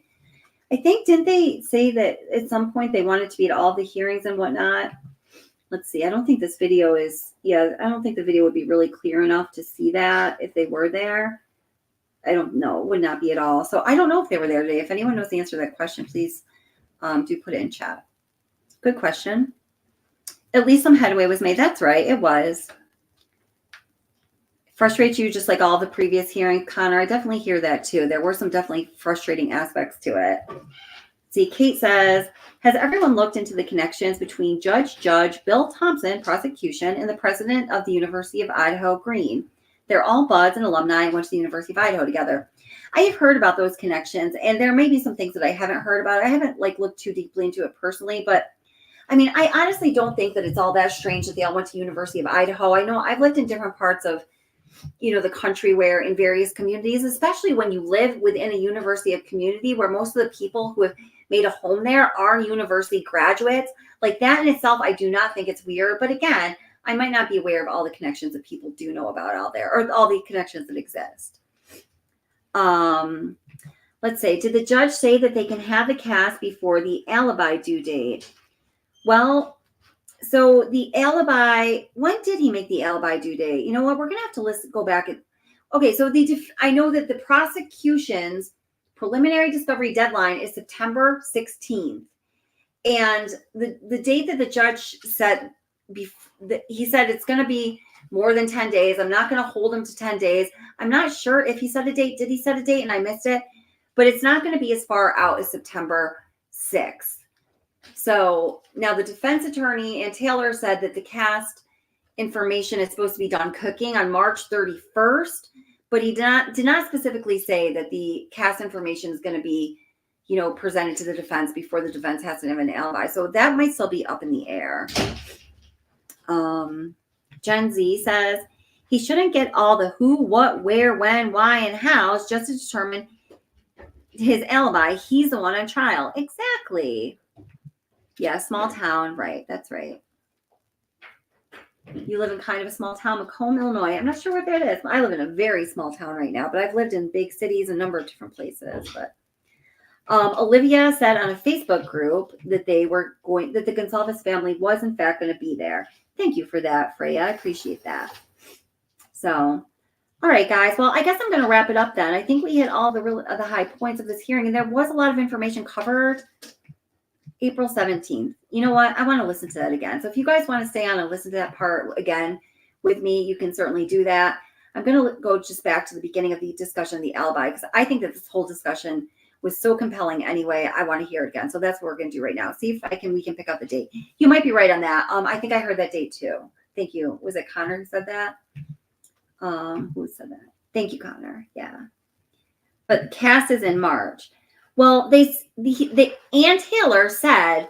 I think, didn't they say that at some point they wanted to be at all the hearings and whatnot? Let's see. I don't think this video is, I don't think the video would be really clear enough to see that if they were there. I don't know. It would not be at all. So I don't know if they were there today. If anyone knows the answer to that question, please do put it in chat. Good question. At least some headway was made. That's right. It was. Frustrates you just like all the previous hearings, Connor. I definitely hear that too. There were some definitely frustrating aspects to it. See, Kate says, has everyone looked into the connections between Judge Bill Thompson, prosecution, and the president of the University of Idaho, Green? They're all buds and alumni and went to the University of Idaho together. I have heard about those connections, and there may be some things that I haven't heard about. I haven't looked too deeply into it personally, but I mean, I honestly don't think that it's all that strange that they all went to the University of Idaho. I know I've lived in different parts of the country where in various communities, especially when you live within a university of community where most of the people who have made a home there are university graduates, like that in itself, I do not think it's weird. But again, I might not be aware of all the connections that people do know about out there or all the connections that exist. Let's say, did the judge say that they can have the cast before the alibi due date? Well, so the alibi, when did he make the alibi due date? You know what? We're going to have to go back. Okay, so I know that the prosecution's preliminary discovery deadline is September 16th. And the date that the judge said, he said it's going to be more than 10 days. I'm not going to hold him to 10 days. I'm not sure if he set a date. Did he set a date and I missed it? But it's not going to be as far out as September 6th. So now the defense attorney and Taylor said that the cast information is supposed to be done cooking on March 31st, but he did not specifically say that the cast information is going to be, presented to the defense before the defense has to have an alibi. So that might still be up in the air. Gen Z says he shouldn't get all the who, what, where, when, why, and hows just to determine his alibi. He's the one on trial. Exactly. Yeah, small town. Right. That's right. You live in kind of a small town, Macomb, Illinois. I'm not sure what that is. I live in a very small town right now, but I've lived in big cities, a number of different places. But Olivia said on a Facebook group that that the Gonsalves family was in fact going to be there. Thank you for that, Freya. I appreciate that. So All right, guys. Well, I guess I'm going to wrap it up then. I think we hit all the high points of this hearing, and there was a lot of information covered. April 17th. You know what? I want to listen to that again. So if you guys want to stay on and listen to that part again with me, you can certainly do that. I'm going to go just back to the beginning of the discussion of the alibi, because I think that this whole discussion was so compelling anyway. I want to hear it again. So that's what we're going to do right now. See if we can pick up the date. You might be right on that. I think I heard that date too. Thank you. Was it Connor who said that? Who said that? Thank you, Connor. Yeah. But CAS is in March. Well, Ann Taylor said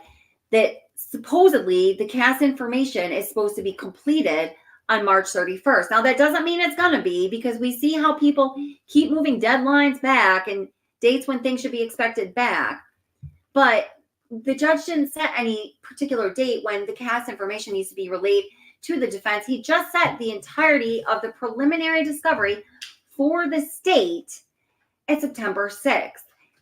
that supposedly the CAS information is supposed to be completed on March 31st. Now, that doesn't mean it's going to be, because we see how people keep moving deadlines back and dates when things should be expected back. But the judge didn't set any particular date when the CAS information needs to be relayed to the defense. He just set the entirety of the preliminary discovery for the state at September 6th.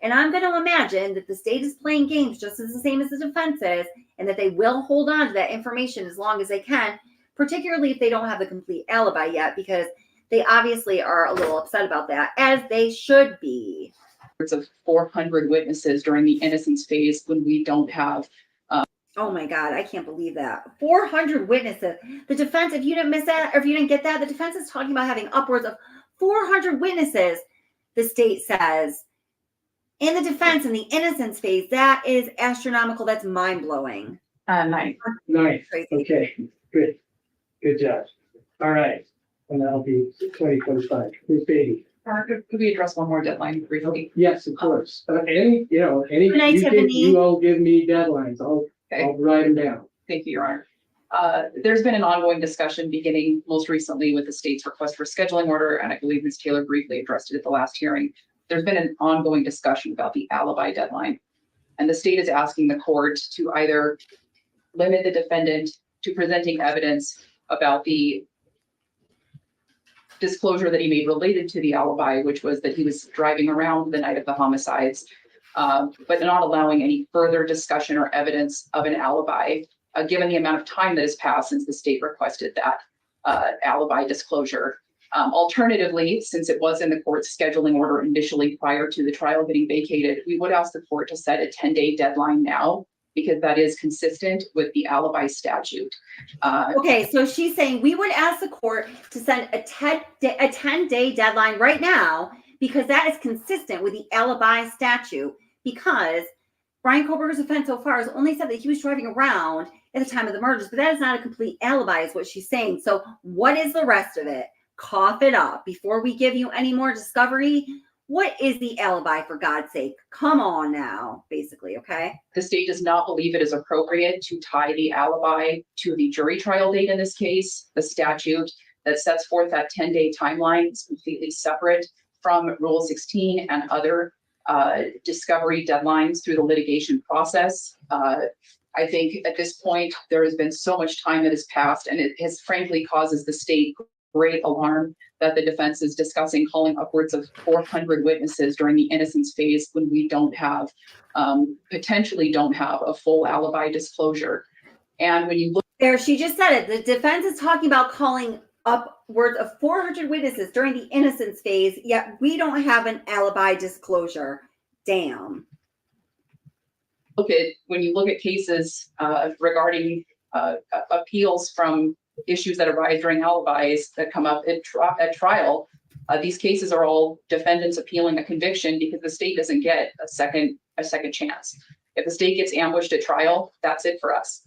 And I'm going to imagine that the state is playing games just as the same as the defense is, and that they will hold on to that information as long as they can, particularly if they don't have the complete alibi yet, because they obviously are a little upset about that, as they should be. Of 400 witnesses during the innocence phase when we don't have. Oh my God, I can't believe that. 400 witnesses. The defense, if you didn't miss that, or if you didn't get that, the defense is talking about having upwards of 400 witnesses, the state says. In the defense, in the innocence phase, that is astronomical. That's mind-blowing. 9. Nice. Crazy. Okay, good job. All right, and that'll be 2025. Who's baby? Could we address one more deadline briefly? Yes, of course. Any, Good night, Tiffany. you all give me deadlines. I'll write them down. Thank you, Your Honor. There's been an ongoing discussion beginning most recently with the state's request for scheduling order, and I believe Ms. Taylor briefly addressed it at the last hearing. There's been an ongoing discussion about the alibi deadline, and the state is asking the court to either limit the defendant to presenting evidence about the disclosure that he made related to the alibi, which was that he was driving around the night of the homicides, but not allowing any further discussion or evidence of an alibi, given the amount of time that has passed since the state requested that alibi disclosure. Alternatively, since it was in the court's scheduling order initially prior to the trial getting vacated, we would ask the court to set a 10-day deadline now, because that is consistent with the alibi statute. Okay, so she's saying we would ask the court to set a 10-day deadline right now, because that is consistent with the alibi statute, because Bryan Kohberger's offense so far has only said that he was driving around at the time of the murders, but that is not a complete alibi is what she's saying. So what is the rest of it? Cough it up before we give you any more discovery. What is the alibi, for God's sake? Come on now, basically, okay? The state does not believe it is appropriate to tie the alibi to the jury trial date in this case. The statute that sets forth that 10-day timeline is completely separate from Rule 16 and other discovery deadlines through the litigation process. I think at this point, there has been so much time that has passed, and it has frankly causes the state great alarm that the defense is discussing calling upwards of 400 witnesses during the innocence phase when we don't have, potentially don't have a full alibi disclosure. And when you look there, she just said it. The defense is talking about calling upwards of 400 witnesses during the innocence phase, yet we don't have an alibi disclosure. Damn. when you look at cases regarding appeals from issues that arise during alibis that come up at trial, these cases are all defendants appealing a conviction because the state doesn't get a second chance. If the state gets ambushed at trial, that's it for us.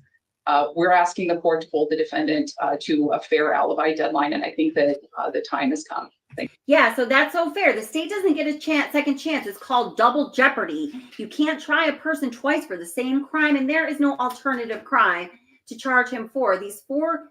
We're asking the court to hold the defendant to a fair alibi deadline, and I think that the time has come. Thank you. Yeah, so that's so fair. The state doesn't get a second chance. It's called double jeopardy. You can't try a person twice for the same crime, and there is no alternative crime to charge him for. These four,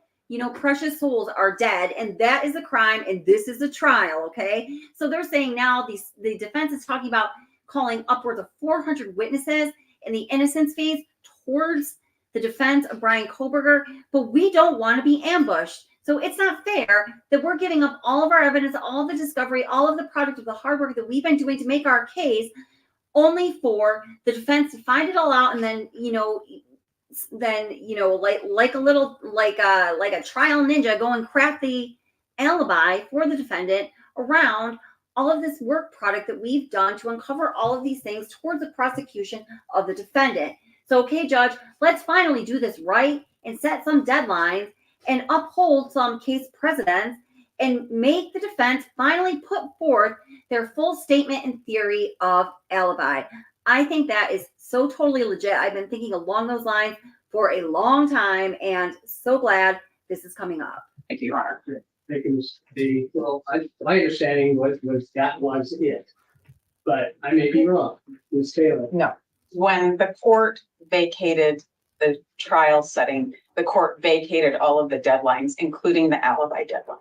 precious souls are dead, and that is a crime, and this is a trial, okay? So they're saying now the defense is talking about calling upwards of 400 witnesses in the innocence phase towards the defense of Bryan Kohberger, but we don't want to be ambushed. So it's not fair that we're giving up all of our evidence, all the discovery, all of the product of the hard work that we've been doing to make our case, only for the defense to find it all out and then, like a trial ninja, go and craft the alibi for the defendant around all of this work product that we've done to uncover all of these things towards the prosecution of the defendant. So, okay, Judge, let's finally do this right and set some deadlines and uphold some case precedents and make the defense finally put forth their full statement and theory of alibi. I think that is so totally legit. I've been thinking along those lines for a long time and so glad this is coming up. Thank you, Your Honor. Making my understanding was that was it, but I may be wrong. Ms. Taylor. No. When the court vacated the trial setting, the court vacated all of the deadlines, including the alibi deadline.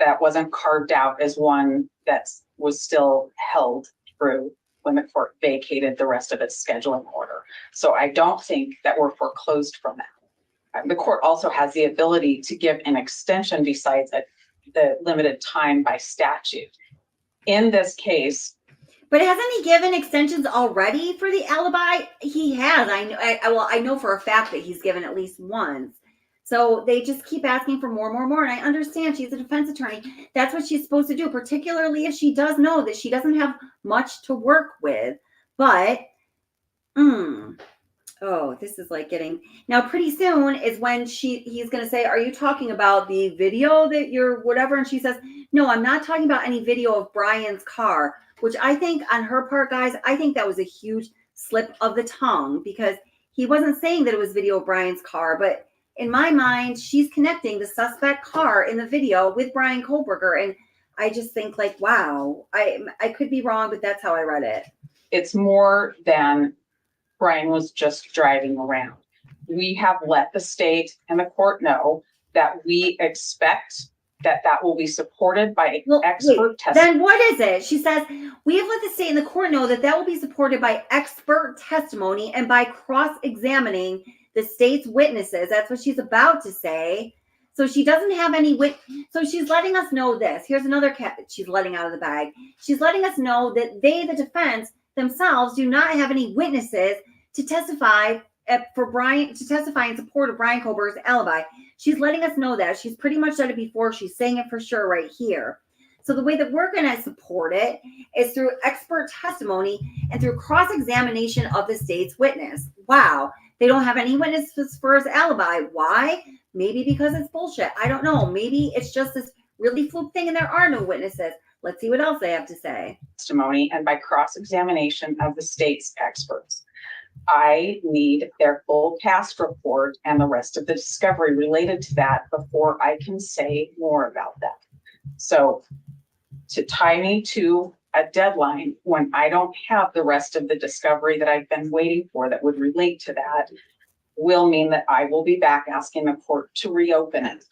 That wasn't carved out as one that was still held through when the court vacated the rest of its scheduling order. So I don't think that we're foreclosed from that. The court also has the ability to give an extension besides the limited time by statute. In this case, but hasn't he given extensions already for the alibi? He has. I know for a fact that he's given at least once. So they just keep asking for more and more and more. And I understand she's a defense attorney. That's what she's supposed to do, particularly if she does know that she doesn't have much to work with. But, oh, this is like getting, now pretty soon is when he's going to say, are you talking about the video that you're whatever? And she says, no, I'm not talking about any video of Bryan's car, which I think on her part, guys, I think that was a huge slip of the tongue because he wasn't saying that it was video of Bryan's car, but in my mind, she's connecting the suspect car in the video with Bryan Kohberger. And I just think like, wow, I could be wrong, but that's how I read it. it's more than Bryan was just driving around. We have let the state and the court know that we expect that will be supported by expert testimony. Then what is it? She says, we have let the state and the court know that will be supported by expert testimony and by cross-examining the state's witnesses. That's what she's about to say. So she doesn't have any so she's letting us know this. Here's another cat that she's letting out of the bag. She's letting us know that they, the defense themselves, do not have any witnesses to testify in support of Bryan Kohberger's alibi. She's letting us know that. She's pretty much said it before. She's saying it for sure right here. So the way that we're going to support it is through expert testimony and through cross-examination of the state's witness. Wow. They don't have any witnesses for his alibi. Why? Maybe because it's bullshit. I don't know. Maybe it's just this really fluke thing and there are no witnesses. Let's see what else they have to say. Testimony and by cross-examination of the state's experts. I need their full cast report and the rest of the discovery related to that before I can say more about that. So to tie me to a deadline when I don't have the rest of the discovery that I've been waiting for that would relate to that will mean that I will be back asking the court to reopen it.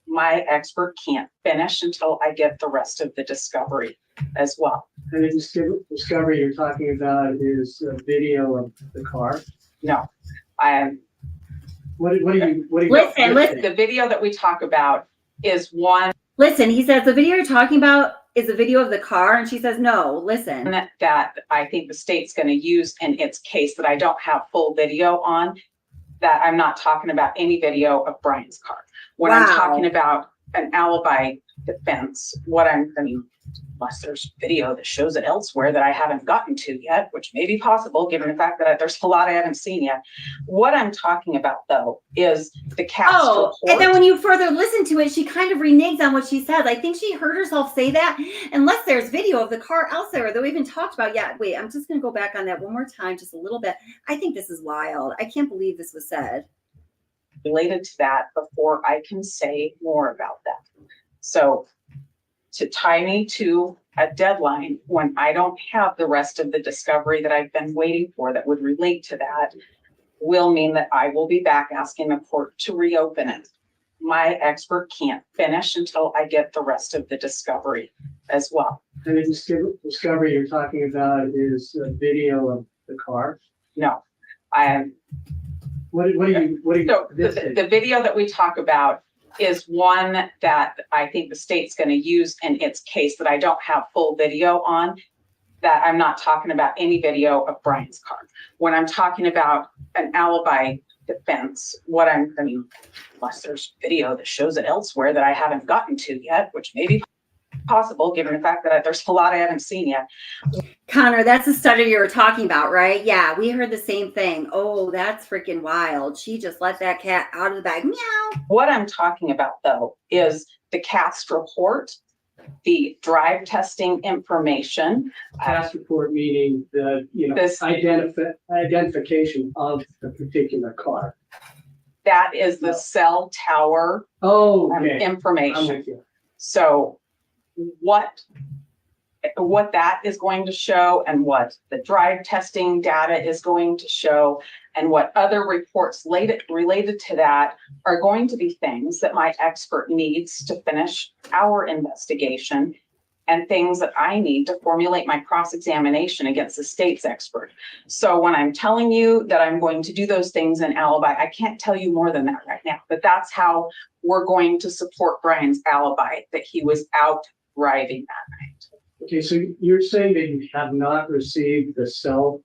My expert can't finish until I get the rest of the discovery as well. And the discovery you're talking about is a video of the car? No, I am. What do you Listen. The video that we talk about is one. Listen, he says the video you're talking about is a video of the car. And she says, no, listen. That I think the state's going to use in its case that I don't have full video on, that I'm not talking about any video of Bryan's car. When I'm talking about an alibi defense, unless there's video that shows it elsewhere that I haven't gotten to yet, which may be possible given the fact that there's a lot I haven't seen yet. What I'm talking about though is the cast report. And then when you further listen to it, she kind of reneges on what she says. I think she heard herself say that unless there's video of the car elsewhere that we haven't talked about yet. Wait, I'm just going to go back on that one more time, just a little bit. I think this is wild. I can't believe this was said. Related to that before I can say more about that. So to tie me to a deadline when I don't have the rest of the discovery that I've been waiting for that would relate to that will mean that I will be back asking the court to reopen it. My expert can't finish until I get the rest of the discovery as well. And the discovery you're talking about is a video of the car? No, I am. The video that we talk about is one that I think the state's going to use in its case that I don't have full video on, that I'm not talking about any video of Bryan's car. When I'm talking about an alibi defense, unless there's video that shows it elsewhere that I haven't gotten to yet, which may be possible, given the fact that there's a lot I haven't seen yet. Connor, that's the study you were talking about, right? Yeah, we heard the same thing. Oh, that's freaking wild. She just let that cat out of the bag. Meow. What I'm talking about, though, is the CAST report, the drive testing information. Task report meaning the, This- identification of the particular car. That is the cell tower Oh, okay. I'm information. with you. So what that is going to show and what the drive testing data is going to show and what other reports related to that are going to be things that my expert needs to finish our investigation and things that I need to formulate my cross-examination against the state's expert. So when I'm telling you that I'm going to do those things in Alibi, I can't tell you more than that right now, but that's how we're going to support Bryan's alibi, that he was out driving that night. Okay, so you're saying that you have not received the cell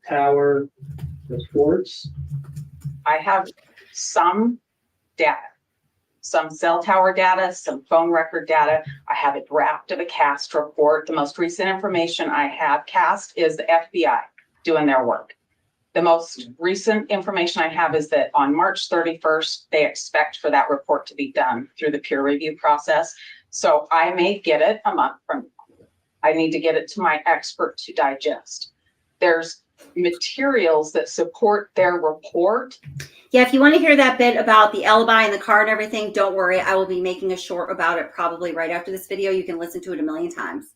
tower reports? I have some data, some cell tower data, some phone record data. I have a draft of a CAST report. The most recent information I have CAST is the FBI doing their work. The most recent information I have is that on March 31st, they expect for that report to be done through the peer review process. So I may get it a month from now. I need to get it to my expert to digest. There's materials that support their report. Yeah, if you want to hear that bit about the alibi and the car and everything, don't worry. I will be making a short about it probably right after this video. You can listen to it a million times.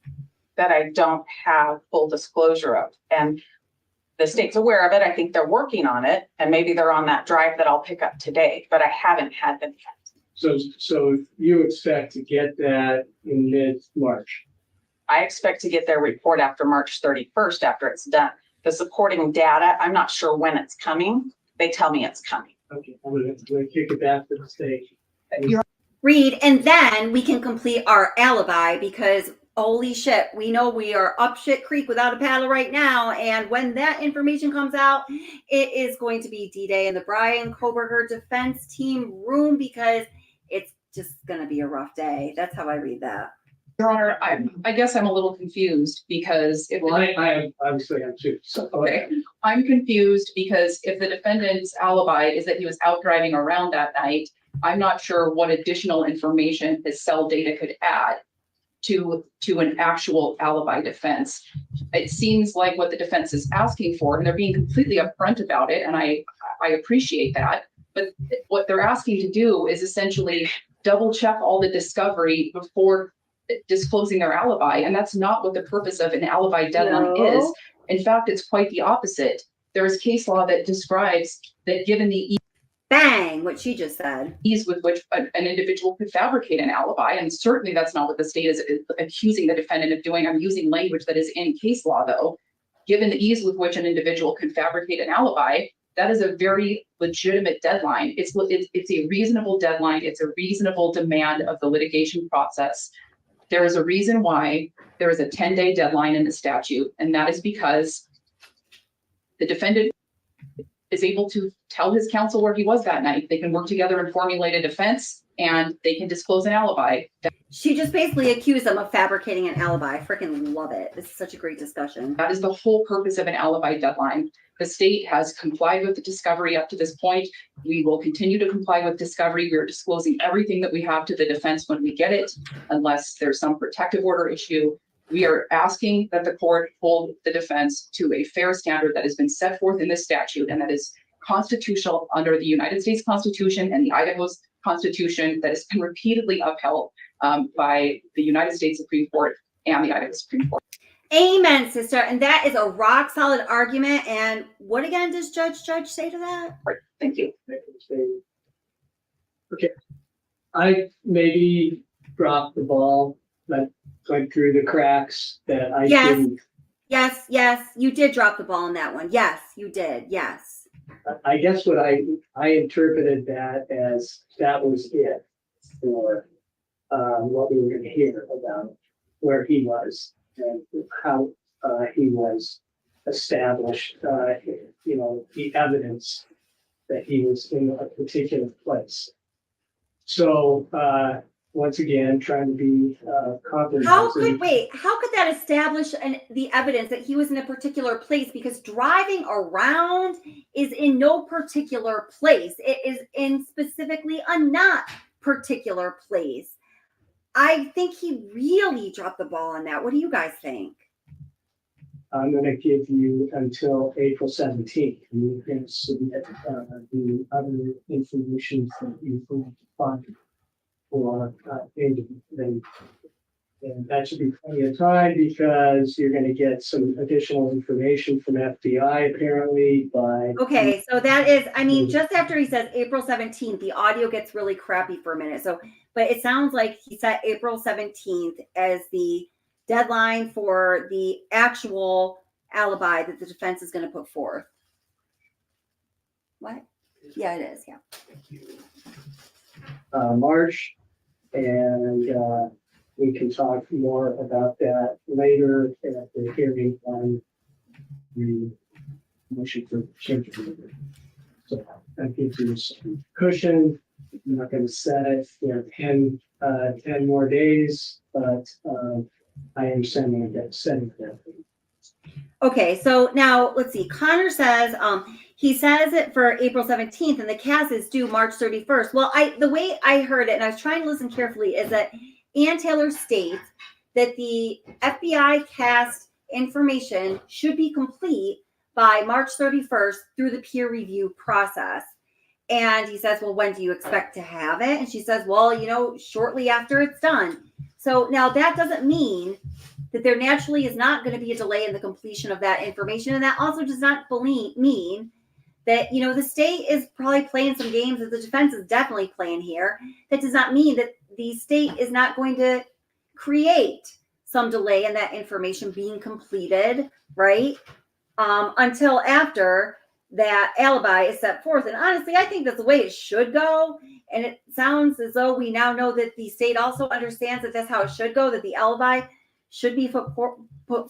That I don't have full disclosure of. And the state's aware of it. I think they're working on it. And maybe they're on that drive that I'll pick up today, but I haven't had them yet. So you expect to get that in mid-March? I expect to get their report after March 31st after it's done. The supporting data, I'm not sure when it's coming. They tell me it's coming. Okay, I'm gonna kick it back to the state. Read, and then we can complete our alibi because holy shit, we know we are up shit creek without a paddle right now. And when that information comes out, it is going to be D-Day in the Bryan Kohberger defense team room because it's just going to be a rough day. That's how I read that. Your Honor, I guess I'm a little confused because if Well, I obviously am too. So, okay, I'm confused because if the defendant's alibi is that he was out driving around that night, I'm not sure what additional information his cell data could add to an actual alibi defense. It seems like what the defense is asking for, and they're being completely upfront about it, and I appreciate that. But what they're asking to do is essentially double check all the discovery before disclosing their alibi, and that's not what the purpose of an alibi deadline is. In fact, it's quite the opposite. There is case law that describes that given the Bang, what she just said. ease with which an individual could fabricate an alibi, and certainly that's not what the state is accusing the defendant of doing. I'm using language that is in case law, though. Given the ease with which an individual can fabricate an alibi, that is a very legitimate deadline. It's a reasonable deadline. It's a reasonable demand of the litigation process. There is a reason why there is a 10-day deadline in the statute, and that is because the defendant is able to tell his counsel where he was that night. They can work together and formulate a defense, and they can disclose an alibi. She just basically accused them of fabricating an alibi. I freaking love it. This is such a great discussion. That is the whole purpose of an alibi deadline. The state has complied with the discovery up to this point. We will continue to comply with discovery. We are disclosing everything that we have to the defense when we get it, unless there's some protective order issue. We are asking that the court hold the defense to a fair standard that has been set forth in this statute and that is constitutional under the United States Constitution and the Idaho's Constitution that has been repeatedly upheld by the United States Supreme Court and the Idaho Supreme Court. Amen, sister. And that is a rock solid argument. And what again does Judge say to that? Right. Thank you. Okay. I maybe dropped the ball, but went through the cracks that I didn't. Yes, you did drop the ball on that one. Yes, you did. Yes. I guess what I interpreted that as that was it for what we were going to hear about where he was and how he was established, the evidence that he was in a particular place. So once again, trying to be comprehensive. How could that establish the evidence that he was in a particular place? Because driving around is in no particular place. It is in specifically a not particular place. I think he really dropped the ball on that. What do you guys think? I'm going to give you until April 17th. You can submit the other information that you find for then. And that should be plenty of time because you're going to get some additional information from FBI apparently by. Okay, so that is, I mean, just after he says April 17th, the audio gets really crappy for a minute. So, but it sounds like he set April 17th as the deadline for the actual alibi that the defense is going to put forth. What? Yeah, it is. Yeah. March, and we can talk more about that later at the hearing on the motion for change of order. So that gives you some cushion. I'm not going to set it, 10 more days, but I understand when I get setting that. Okay, so now let's see. Connor says he says it for April 17th, and the cast is due March 31st. Well, the way I heard it, and I was trying to listen carefully, is that Ann Taylor states that the FBI cast information should be complete by March 31st through the peer review process. And he says, well, when do you expect to have it? And she says, well, shortly after it's done. So now that doesn't mean that there naturally is not going to be a delay in the completion of that information. And that also does not mean that, the state is probably playing some games that the defense is definitely playing here. That does not mean that the state is not going to create some delay in that information being completed, right? Until after that alibi is set forth. And honestly, I think that's the way it should go. And it sounds as though we now know that the state also understands that that's how it should go, that the alibi should be put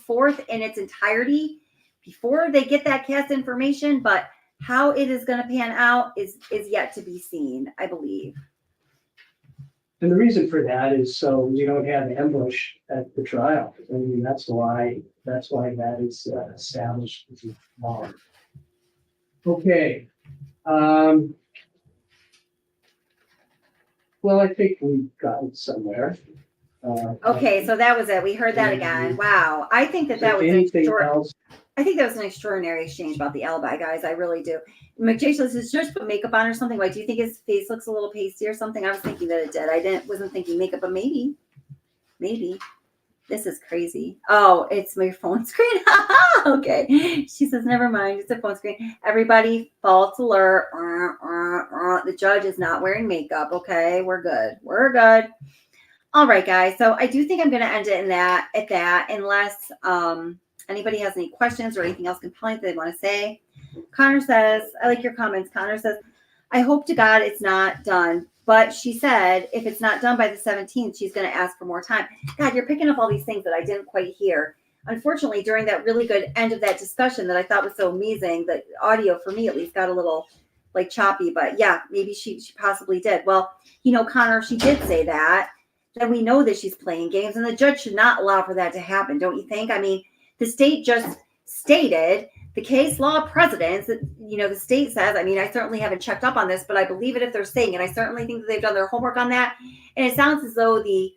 forth in its entirety before they get that cast information. But how it is going to pan out is yet to be seen, I believe. And the reason for that is so you don't have an ambush at the trial. I mean, that's why that is established as law. Okay. Well, I think we've gotten somewhere. Okay, so that was it. We heard that again. Wow. I think that was anything else. I think that was an extraordinary exchange about the alibi, guys. I really do. McJay says, "Does Judge put makeup on or something? Why do you think his face looks a little pasty or something?" I was thinking that it did. Wasn't thinking makeup, but maybe. This is crazy. Oh, it's my phone screen. Okay. She says, never mind. It's a phone screen. Everybody, false alert. The judge is not wearing makeup. Okay. We're good. All right, guys. So I do think I'm going to end it at that, unless anybody has any questions or anything else compelling that they want to say. Connor says, I like your comments. Connor says, I hope to God it's not done. But she said, if it's not done by the 17th, she's going to ask for more time. God, you're picking up all these things that I didn't quite hear. Unfortunately, during that really good end of that discussion that I thought was so amazing, the audio for me at least got a little choppy. But yeah, maybe she possibly did. Well, Connor, she did say that. Then we know that she's playing games, and the judge should not allow for that to happen, don't you think? I mean, the state just stated the case law precedents that, the state says, I mean, I certainly haven't checked up on this, but I believe it if they're saying it. I certainly think that they've done their homework on that. And it sounds as though the,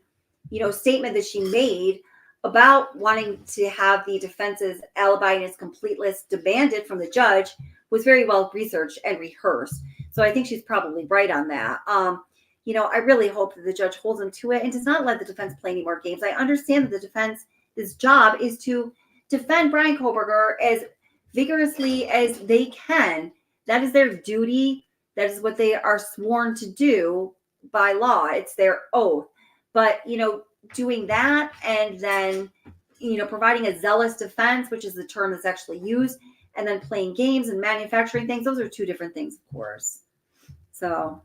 statement that she made about wanting to have the defense's alibi and its complete list demanded from the judge was very well researched and rehearsed. So I think she's probably right on that. I really hope that the judge holds him to it and does not let the defense play any more games. I understand that the defense's job is to defend Bryan Kohberger as vigorously as they can. That is their duty. That is what they are sworn to do by law. It's their oath. But, doing that and then, providing a zealous defense, which is the term that's actually used, and then playing games and manufacturing things, those are two different things, of course. So,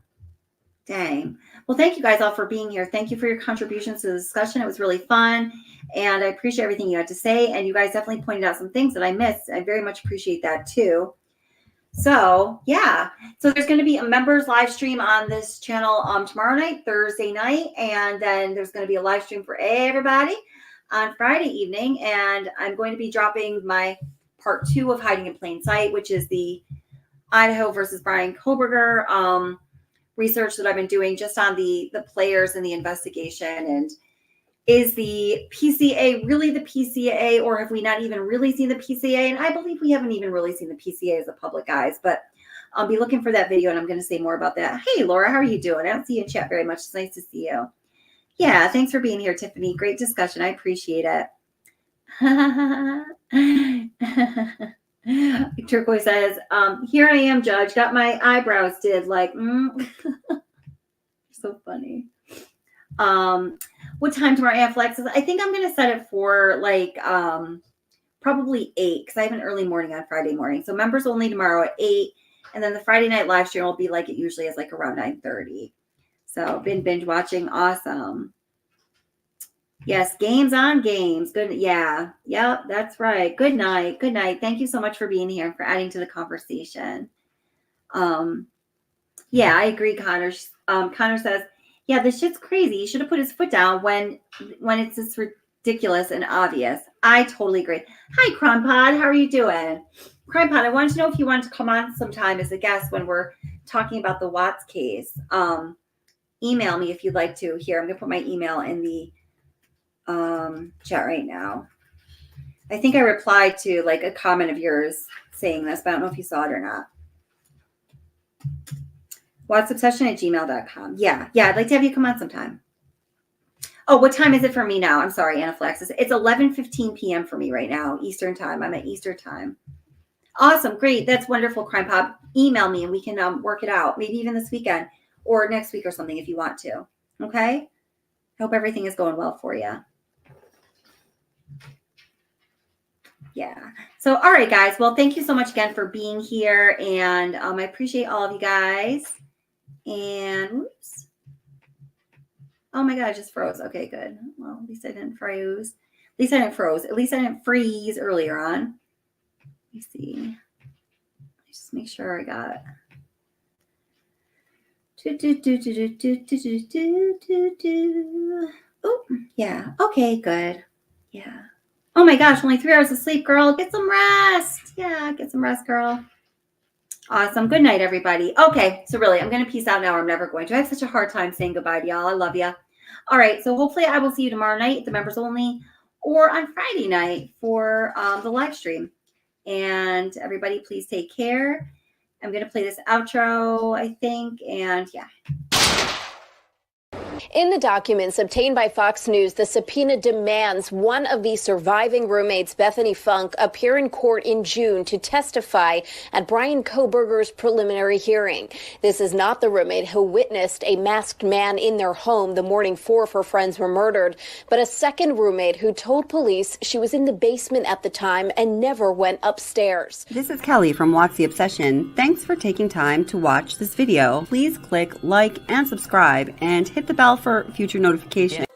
dang. Well, thank you guys all for being here. Thank you for your contributions to the discussion. It was really fun. And I appreciate everything you had to say. And you guys definitely pointed out some things that I missed. I very much appreciate that too. So yeah, so there's going to be a members live stream on this channel tomorrow night, Thursday night, and then there's going to be a live stream for everybody on Friday evening. And I'm going to be dropping my part 2 of Hiding in Plain Sight, which is the Idaho versus Bryan Kohberger research that I've been doing just on the players in the investigation. And is the PCA really the PCA, or have we not even really seen the PCA? And I believe we haven't even really seen the PCA as a public, guys, but I'll be looking for that video and I'm going to say more about that. Hey, Laura, how are you doing? I don't see you in chat very much. It's nice to see you. Yeah, thanks for being here, Tiffany. Great discussion. I appreciate it. Turquoise says, here I am, Judge. Got my eyebrows did. Like, so funny. What time tomorrow, Afflex? I think I'm going to set it for like probably 8 because I have an early morning on Friday morning. So members only tomorrow at 8. And then the Friday night live stream will be like it usually is, like around 9:30. So been binge watching. Awesome. Yes, games on games. Good. Yeah. Yep, that's right. Good night. Good night. Thank you so much for being here and for adding to the conversation. Yeah, I agree, Connor. Connor says, yeah, this shit's crazy. He should have put his foot down when it's this ridiculous and obvious. I totally agree. Hi, Crime Pod. How are you doing? Crime Pod, I wanted to know if you wanted to come on sometime as a guest when we're talking about the Watts case. Email me if you'd like to. Here, I'm going to put my email in the chat right now. I think I replied to like a comment of yours saying this, but I don't know if you saw it or not. WattsObsession@gmail.com. Yeah, I'd like to have you come on sometime. Oh, what time is it for me now? I'm sorry, Anaphylaxis. It's 11:15 p.m. for me right now, Eastern time. I'm at Eastern time. Awesome, great. That's wonderful, Crime Pop. Email me and we can work it out. Maybe even this weekend or next week or something if you want to. Okay? I hope everything is going well for you. Yeah. So, all right, guys. Well, thank you so much again for being here. And I appreciate all of you guys. And whoops. Oh my God, I just froze. Okay, good. Well, at least I didn't freeze. At least I didn't froze. At least I didn't freeze earlier on. Let me see. Just make sure I got. Oh, yeah. Okay, good. Yeah. Oh my gosh, only 3 hours of sleep, girl. Get some rest. Yeah, get some rest, girl. Awesome. Good night, everybody. Okay, so really, I'm going to peace out now. I'm never going to. I have such a hard time saying goodbye to y'all. I love you. All right, so hopefully I will see you tomorrow night at the members only or on Friday night for the live stream. And everybody, please take care. I'm going to play this outro, I think, and yeah. In the documents obtained by Fox News, the subpoena demands one of the surviving roommates, Bethany Funk, appear in court in June to testify at Bryan Kohberger's preliminary hearing. This is not the roommate who witnessed a masked man in their home the morning 4 of her friends were murdered, but a second roommate who told police she was in the basement at the time and never went upstairs. This is Kelly from Watts the Obsession. Thanks for taking time to watch this video. Please click like and subscribe and hit the bell for future notifications.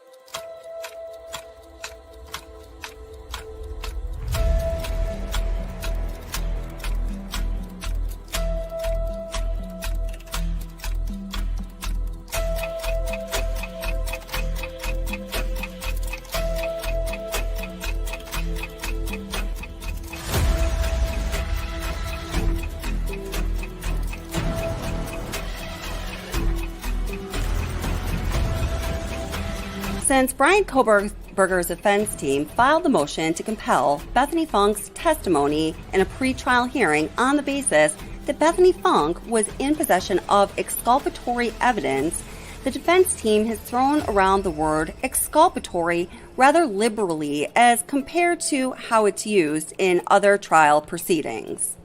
Since Bryan Kohberger's defense team filed the motion to compel Bethany Funk's testimony in a pretrial hearing on the basis that Bethany Funk was in possession of exculpatory evidence, the defense team has thrown around the word exculpatory rather liberally as compared to how it's used in other trial proceedings.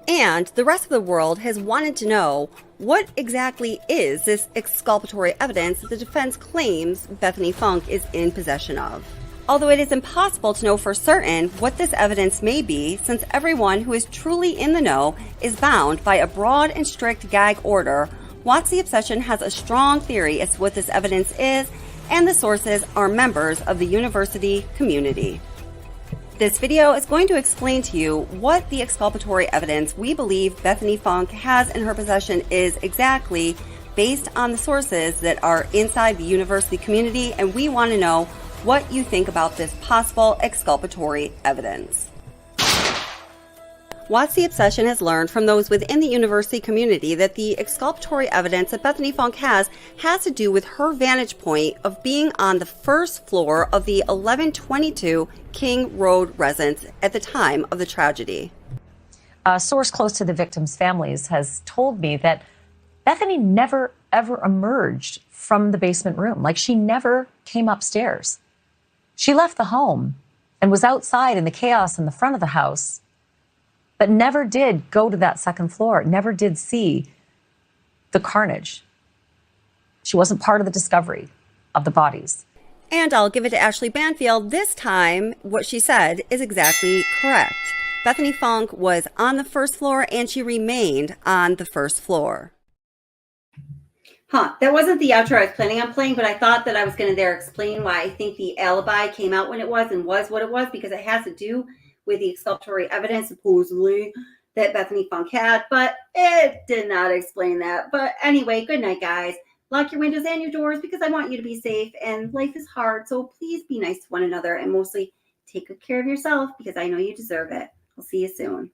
And the rest of the world has wanted to know, what exactly is this exculpatory evidence that the defense claims Bethany Funk is in possession of? Although it is impossible to know for certain what this evidence may be, since everyone who is truly in the know is bound by a broad and strict gag order, Watts the Obsession has a strong theory as to what this evidence is, and the sources are members of the university community. This video is going to explain to you what the exculpatory evidence we believe Bethany Funk has in her possession is exactly, based on the sources that are inside the university community, and we want to know what you think about this possible exculpatory evidence. WotC Obsession has learned from those within the university community that the exculpatory evidence that Bethany Funk has to do with her vantage point of being on the first floor of the 1122 King Road residence at the time of the tragedy. A source close to the victims' families has told me that Bethany never, ever emerged from the basement room. Like, she never came upstairs. She left the home and was outside in the chaos in the front of the house, but never did go to that second floor, never did see the carnage. She wasn't part of the discovery of the bodies. And I'll give it to Ashley Banfield. This time, what she said is exactly correct. Bethany Funk was on the first floor and she remained on the first floor. That wasn't the outro I was planning on playing, but I thought that I was going to explain why I think the alibi came out when it was and was what it was, because it has to do with the exculpatory evidence, supposedly, that Bethany Funk had, but it did not explain that. But anyway, good night, guys. Lock your windows and your doors because I want you to be safe, and life is hard, so please be nice to one another, and mostly take good care of yourself because I know you deserve it. I'll see you soon.